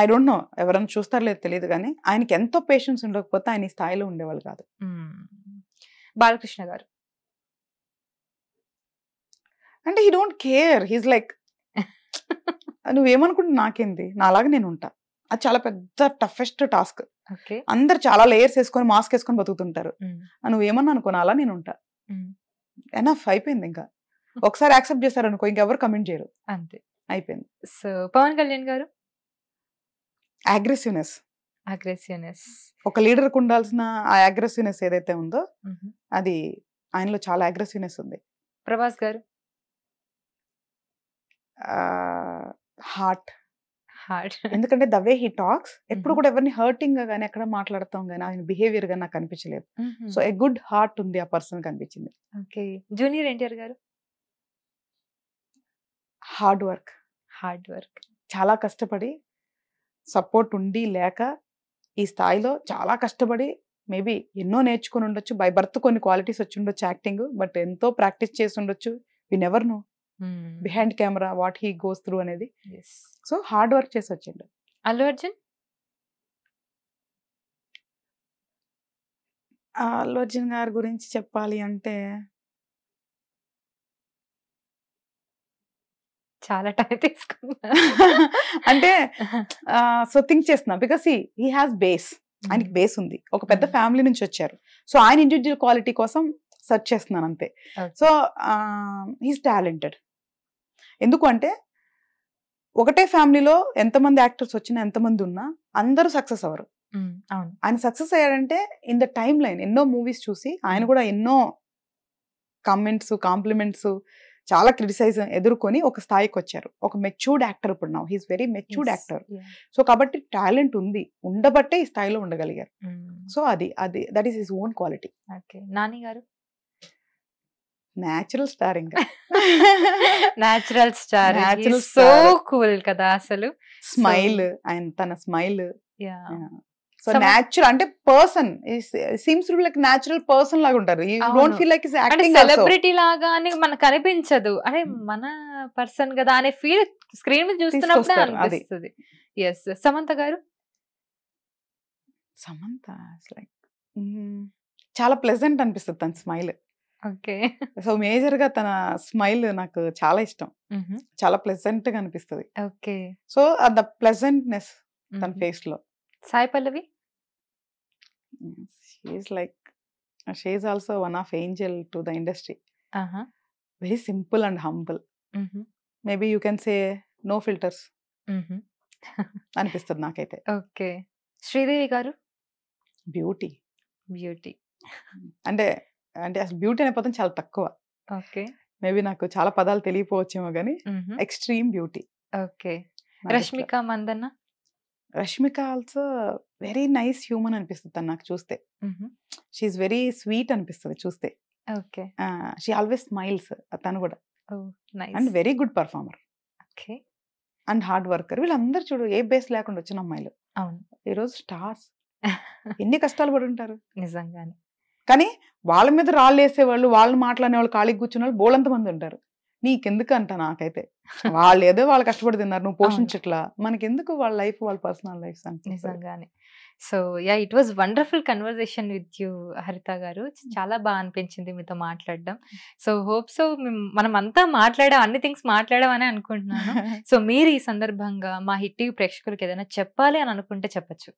ఐ డోంట్ నో ఎవరైనా చూస్తారో లేదో తెలియదు, కానీ ఆయనకి ఎంతో పేషెన్స్ ఉండకపోతే ఆయన ఈ స్థాయిలో ఉండేవాళ్ళు కాదు. బాలకృష్ణ గారు అంటే he don't care, he's like నువ్వేమనుకుంటే నాకేంది, నాలాగా నేను ఉంటా. అది చాలా పెద్ద టఫెస్ట్ టాస్క్. అందరు చాలా లేయర్స్ వేసుకొని మాస్క్ వేసుకొని బతుకుతుంటారు, నువ్వేమన్నా అనుకో అలా నేను ఉంటా. ఎనఫ్, అయిపోయింది. ఇంకా ఒకసారి యాక్సెప్ట్ చేస్తారు అనుకో, ఇంకెవరు కమెంట్ చేయరు, అంతే, అయిపోయింది. సో పవన్ కళ్యాణ్ గారు అగ్రెసివ్నెస్. ఒక లీడర్ కు ఉండాల్సిన ఆ అగ్రెసివ్నెస్ ఏదైతే ఉందో అది ఆయనలో చాలా అగ్రెసివ్నెస్ ఉంది. ప్రభాస్ గారు హార్ట్. ఎందుకంటే ద వే హీ టాక్స్, ఎప్పుడు కూడా ఎవరిని హర్టింగ్ గా కానీ ఎక్కడ మాట్లాడతాం కానీ ఆయన బిహేవియర్ గా నాకు కనిపించలేదు. సో ఏ గుడ్ హార్ట్ ఉంది ఆ పర్సన్ కనిపించింది. ఓకే. జూనియర్ ఎన్టీఆర్ గారు హార్డ్ వర్క్. చాలా కష్టపడి, సపోర్ట్ ఉండి లేక ఈ స్థాయిలో చాలా కష్టపడి, మేబీ ఎన్నో నేర్చుకుని ఉండొచ్చు, బై బర్త్ కొన్ని క్వాలిటీస్ వచ్చి ఉండొచ్చు యాక్టింగ్, బట్ ఎంతో ప్రాక్టీస్ చేసి ఉండొచ్చు. We never know behind camera what he goes through అనేది. సో హార్డ్ వర్క్ చేసి వచ్చిండు. అల్లు అర్జున్. అల్లు అర్జున్ గారి గురించి చెప్పాలి అంటే చాలా టైం తీసుకున్నా. అంటే సో థింక్ చేస్తున్నా, బికాస్ హీ హ్యాస్ బేస్, ఆయనకి బేస్ ఉంది, ఒక పెద్ద ఫ్యామిలీ నుంచి వచ్చారు. సో ఆయన ఇండివిజువల్ క్వాలిటీ కోసం సెర్చ్ చేస్తున్నాను అంతే. So he's talented. ఎందుకు అంటే ఒకటే ఫ్యామిలీలో ఎంతమంది యాక్టర్స్ వచ్చినా, ఎంతమంది ఉన్నా అందరూ సక్సెస్ అవ్వరు. ఆయన సక్సెస్ అయ్యాడంటే in the timeline movies మూవీస్ చూసి, ఆయన కూడా ఎన్నో కామెంట్స్, కాంప్లిమెంట్స్, చాలా క్రిటిసైజ్ ఎదుర్కొని ఒక స్థాయికి వచ్చారు. ఒక మెచ్యూర్డ్ యాక్టర్ ఇప్పుడు now, he's very matured actor. So కాబట్టి టాలెంట్ ఉంది, ఉండబట్టే ఈ స్థాయిలో ఉండగలిగారు. సో అది that is his own quality. Nani గారు న్యాచురల్ స్టార్. ఇంకా న్యాచురల్ స్టార్, సో కూల్ కదా అసలు. స్మైల్, ఆయన తన స్మైల్. సో న్యాచురల్ అంటే person seems to be like natural person లాగా ఉంటారు. You don't feel like is acting celebrity లాగా అని మనకు అనిపించదు, అరే మన పర్సన్ కదా అనే ఫీల్ స్క్రీన్ మీద చూస్తున్నప్పుడే అనిపిస్తుంది. yes. సమంత గారు. సమంత లైక్ చాలా ప్లెజెంట్ అనిపిస్తుంది తన స్మైల్. ఓకే. సో మేజర్ గా తన స్మైల్ నాకు చాలా ఇష్టం. చాలా ప్లెజెంట్ గా అనిపిస్తుంది. ఓకే. సో ద ప్లెజెంట్నెస్ తన ఫేస్ లో. Sai Pallavi? She's like she's also one of angel to the industry. Very simple and humble. Maybe you can say no filters అనిపిస్తుంది నాకైతే. Okay. Sridevi garu? Beauty. Beauty. అంటే అంటే అసలు బ్యూటీ అనే పదం చాలా తక్కువ. ఓకే. మేబీ నాకు చాలా పదాలు తెలియపోవచ్చేమో కానీ extreme beauty. Okay. Rashmika Mandanna? Rashmika also very nice human అనిపిస్తుంది తను నాకు చూస్తే. షీఈస్ వెరీ స్వీట్ అనిపిస్తుంది చూస్తే. ఓకే. షీ ఆల్వేస్ స్మైల్స్ తను కూడా. Nice. And very good performer okay. And hard worker. వీళ్ళందరూ చూడు ఏ బేస్ లేకుండా వచ్చిన అమ్మాయిలు అవును. ఈరోజు స్టార్స్. ఎన్ని కష్టాలు పడి ఉంటారు నిజంగానే. కానీ వాళ్ళ మీద రాళ్ళు వేసేవాళ్ళు, వాళ్ళు మాట్లాడే వాళ్ళు, ఖాళీకి కూర్చున్న వాళ్ళు బోలంత మంది ఉంటారు. నీకెందుకు అంట నాకైతే. వాళ్ళు ఏదో వాళ్ళు కష్టపడి తిన్నారు, నువ్వు పోషించట్లా, మనకెందుకు వాళ్ళ లైఫ్, వాళ్ళ పర్సనల్ లైఫ్ అంటే. నిజంగానే. So yeah, it was wonderful conversation with you హరిత గారు. చాలా బాగా అనిపించింది మీతో మాట్లాడడం. సో హోప్ సో మనం అంతా మాట్లాడాం, అన్ని థింగ్స్ మాట్లాడామని అనుకుంటున్నాను. సో మీరు ఈ సందర్భంగా మా హిట్ టీవీ ప్రేక్షకులకి ఏదైనా చెప్పాలి అని అనుకుంటే చెప్పచ్చు.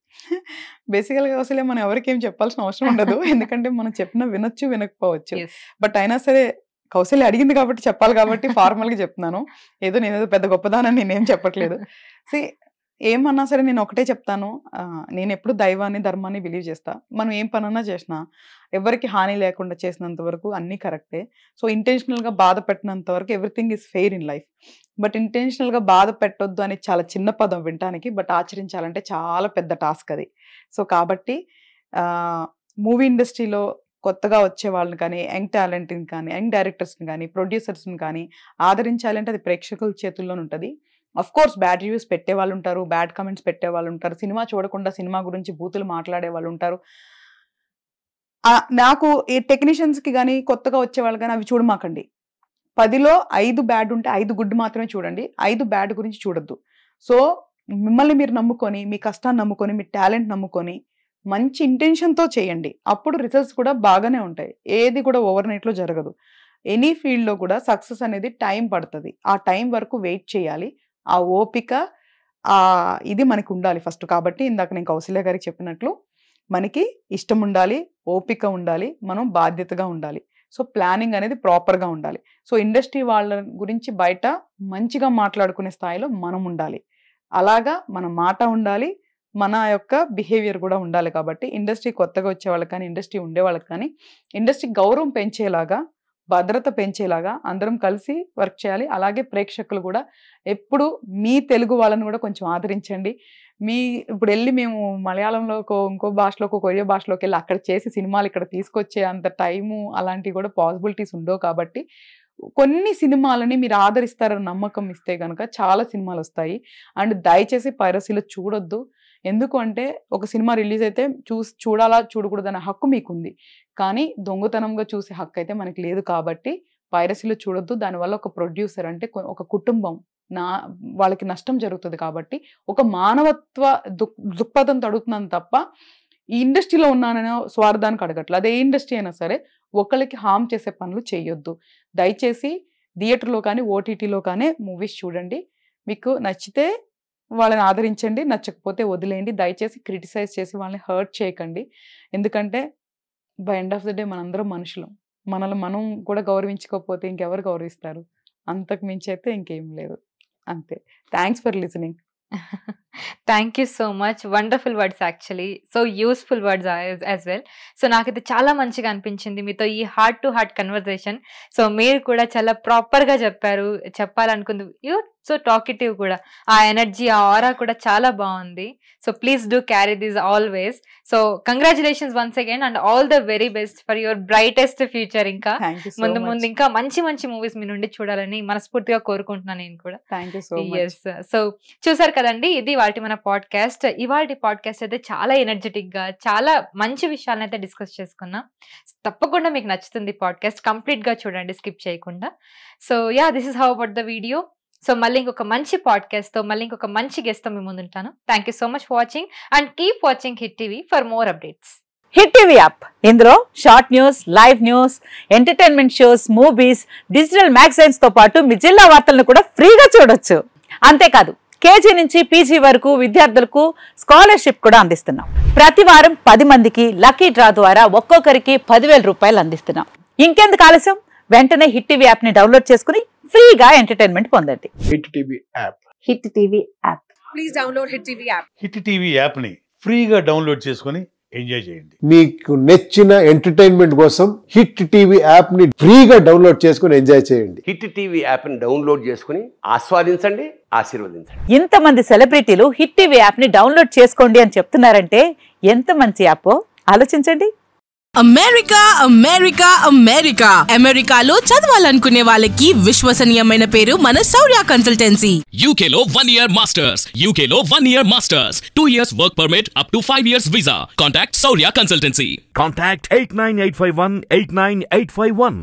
బేసికల్ గా అసలే మనం ఎవరికి ఏం చెప్పాల్సిన అవసరం ఉండదు. ఎందుకంటే మనం చెప్పినా వినొచ్చు, వినకపోవచ్చు. బట్ అయినా సరే కౌశల్య అడిగింది కాబట్టి చెప్పాలి కాబట్టి ఫార్మల్ గా చెప్తున్నాను. ఏదో నేనేదో పెద్ద గొప్పదానని నేనేం చెప్పట్లేదు. ఏమన్నా సరే నేను ఒకటే చెప్తాను, నేను ఎప్పుడు దైవాన్ని, ధర్మాన్ని బిలీవ్ చేస్తా. మనం ఏం పనన్నా చేసినా ఎవరికి హాని లేకుండా చేసినంత వరకు అన్నీ కరెక్టే. సో ఇంటెన్షనల్ గా బాధ పెట్టినంత వరకు everything is fair in life. But intentional గా బాధ పెట్టొద్దు అని చాలా చిన్న పదం వినటానికి, బట్ ఆచరించాలంటే చాలా పెద్ద టాస్క్ అది. సో కాబట్టి మూవీ ఇండస్ట్రీలో కొత్తగా వచ్చే వాళ్ళని కానీ, యంగ్ టాలెంట్ని కానీ, యంగ్ డైరెక్టర్స్ని కానీ, ప్రొడ్యూసర్స్ని కానీ ఆదరించాలంటే అది ప్రేక్షకుల చేతుల్లోనే ఉంటుంది. అఫ్ కోర్స్ బ్యాడ్ రివ్యూస్ పెట్టే వాళ్ళు ఉంటారు, బ్యాడ్ కమెంట్స్ పెట్టే వాళ్ళు ఉంటారు, సినిమా చూడకుండా సినిమా గురించి బూతులు మాట్లాడే వాళ్ళు ఉంటారు. నాకు ఈ టెక్నీషియన్స్కి కానీ, కొత్తగా వచ్చే వాళ్ళు కానీ అవి చూడమాకండి. 10లో 5 బ్యాడ్ ఉంటే 5 గుడ్ మాత్రమే చూడండి, 5 బ్యాడ్ గురించి చూడొద్దు. సో మిమ్మల్ని మీరు నమ్ముకొని, మీ కష్టాన్ని నమ్ముకొని, మీ టాలెంట్ నమ్ముకొని మంచి ఇంటెన్షన్తో చేయండి. అప్పుడు రిజల్ట్స్ కూడా బాగానే ఉంటాయి. ఏది కూడా ఓవర్ నైట్లో జరగదు. ఎనీ ఫీల్డ్లో కూడా సక్సెస్ అనేది టైం పడుతుంది. ఆ టైం వరకు వెయిట్ చేయాలి. ఆ ఓపిక ఇది మనకు ఉండాలి ఫస్ట్. కాబట్టి ఇందాక నేను కౌశల్య గారికి చెప్పినట్లు మనకి ఇష్టం ఉండాలి, ఓపిక ఉండాలి, మనం బాధ్యతగా ఉండాలి. సో ప్లానింగ్ అనేది ప్రాపర్గా ఉండాలి. సో ఇండస్ట్రీ వాళ్ళ గురించి బయట మంచిగా మాట్లాడుకునే స్థాయిలో మనం ఉండాలి. అలాగా మన మాట ఉండాలి, మన యొక్క బిహేవియర్ కూడా ఉండాలి. కాబట్టి ఇండస్ట్రీ కొత్తగా వచ్చే వాళ్ళకి కానీ, ఇండస్ట్రీ ఉండే వాళ్ళకి కానీ ఇండస్ట్రీ గౌరవం పెంచేలాగా, భద్రత పెంచేలాగా అందరం కలిసి వర్క్ చేయాలి. అలాగే ప్రేక్షకులు కూడా ఎప్పుడు మీ తెలుగు వాళ్ళని కూడా కొంచెం ఆదరించండి. ఇప్పుడు వెళ్ళి మేము మలయాళంలోకో, ఇంకో భాషలోకో, కొరియా భాషలోకి వెళ్ళి అక్కడ చేసి సినిమాలు ఇక్కడ తీసుకొచ్చే అంత టైము అలాంటివి కూడా పాసిబిలిటీస్ ఉండవు. కాబట్టి కొన్ని సినిమాలని మీరు ఆదరిస్తారని నమ్మకం ఇస్తే కనుక చాలా సినిమాలు వస్తాయి. అండ్ దయచేసి పైరసీలో చూడొద్దు. ఎందుకు అంటే ఒక సినిమా రిలీజ్ అయితే చూడాలా చూడకూడదనే హక్కు మీకుంది, కానీ దొంగతనంగా చూసే హక్కు అయితే మనకి లేదు. కాబట్టి పైరసీలో చూడొద్దు. దానివల్ల ఒక ప్రొడ్యూసర్ అంటే ఒక కుటుంబం వాళ్ళకి నష్టం జరుగుతుంది. కాబట్టి ఒక మానవత్వ దృక్పథంతో అడుగుతున్నాను తప్ప ఈ ఇండస్ట్రీలో ఉన్నాననే స్వార్థానికి అడగట్లేదు. అదే ఇండస్ట్రీ అయినా సరే ఒకరికి హామ్ చేసే పనులు చేయొద్దు. దయచేసి థియేటర్లో కానీ, ఓటీటీలో కానీ మూవీస్ చూడండి. మీకు నచ్చితే వాళ్ళని ఆదరించండి, నచ్చకపోతే వదిలేయండి. దయచేసి క్రిటిసైజ్ చేసి వాళ్ళని హర్ట్ చేయకండి. ఎందుకంటే by end of the day మనందరం మనుషులం. మనల్ని మనం కూడా గౌరవించకపోతే ఇంకెవరు గౌరవిస్తారు? అంతకు మించి అయితే ఇంకేం లేదు. అంతే. Thanks for listening. Thank you so much. Wonderful words, actually so useful words as well. So నాకైతే చాలా మంచిగా అనిపించింది మీతో ఈ heart to heart conversation. So మీరు కూడా చాలా ప్రాపర్గా చెప్పారు, చెప్పాలనుకుంది. యూ సో టాకిటివ్ కూడా, ఆ ఎనర్జీ, ఆ ఆరా కూడా చాలా బాగుంది. So please do carry this always. So congratulations once again and all the very best for your brightest future. ఇంకా ముందు ముందు ఇంకా మంచి మంచి మూవీస్ మీ నుండి చూడాలని మనస్ఫూర్తిగా కోరుకుంటున్నాను నేను కూడా. సో చూసారు కదండి, ఇది వాటి మన పాడ్కాస్ట్. ఇవాళ పాడ్కాస్ట్ అయితే చాలా ఎనర్జెటిక్ గా చాలా మంచి విషయాలను అయితే డిస్కస్ చేసుకున్నాం. తప్పకుండా మీకు నచ్చుతుంది పాడ్కాస్ట్. కంప్లీట్ గా చూడండి, స్కిప్ చేయకుండా. So yeah, this is how about the video. So మళ్ళీ ఇంకొక మంచి పాడ్కాస్ట్ తో, మళ్ళీ ఇంకొక మంచి గెస్ట్ తో మీ ముందుంటాను. Thank you so much for watching and keep watching hit TV for more updates. Hit TV app ఇందులో short news, live news, entertainment shows, movies, digital magazines తో పాటు మీ జిల్లా వార్తలను కూడా ఫ్రీగా చూడొచ్చు. అంతేకాదు కేజీ నుంచి పీజీ వరకు విద్యార్థులకు స్కాలర్షిప్ కూడా అందిస్తున్నాం. ప్రతి వారం 10 మందికి లక్కీ డ్రా ద్వారా ఒక్కొక్కరికి 10,000 రూపాయలు అందిస్తున్నాం. ఇంకెందుకు ఆలస్యం, వెంటనే హిట్ టీవీ యాప్ ని డౌన్లోడ్ చేసుకుని ఫ్రీగా ఎంటర్టైన్మెంట్ పొందండి. Hit TV app. Hit TV app. Please download hit TV app. Hit TV app ని ఫ్రీగా డౌన్లోడ్ చేసుకుని ఎంజాయ్ చేయండి. మీకు నచ్చిన ఎంటర్టైన్మెంట్ కోసం హిట్ టీవీ యాప్ ని ఫ్రీగా డౌన్లోడ్ చేసుకుని ఎంజాయ్ చేయండి. హిట్ టీవీ యాప్ ని డౌన్లోడ్ చేసుకుని ఆస్వాదించండి, ఆశీర్వదించండి. ఇంతమంది సెలబ్రిటీలు హిట్ టీవీ యాప్ ని డౌన్లోడ్ చేసుకోండి అని చెప్తున్నారంటే ఎంత మంచి యాప్ ఆలోచించండి. అమెరికా అమెరికా అమెరికా అమెరికాలో చదవాలనుకునే వాళ్ళకి విశ్వసనీయమైన పేరు మన శౌర్య కన్సల్టెన్సీ. UK లో 1 year masters. UK లో 1 year masters. 2 years work permit up to 5 years visa. Contact Saurya Consultancy. Contact 89851 89851.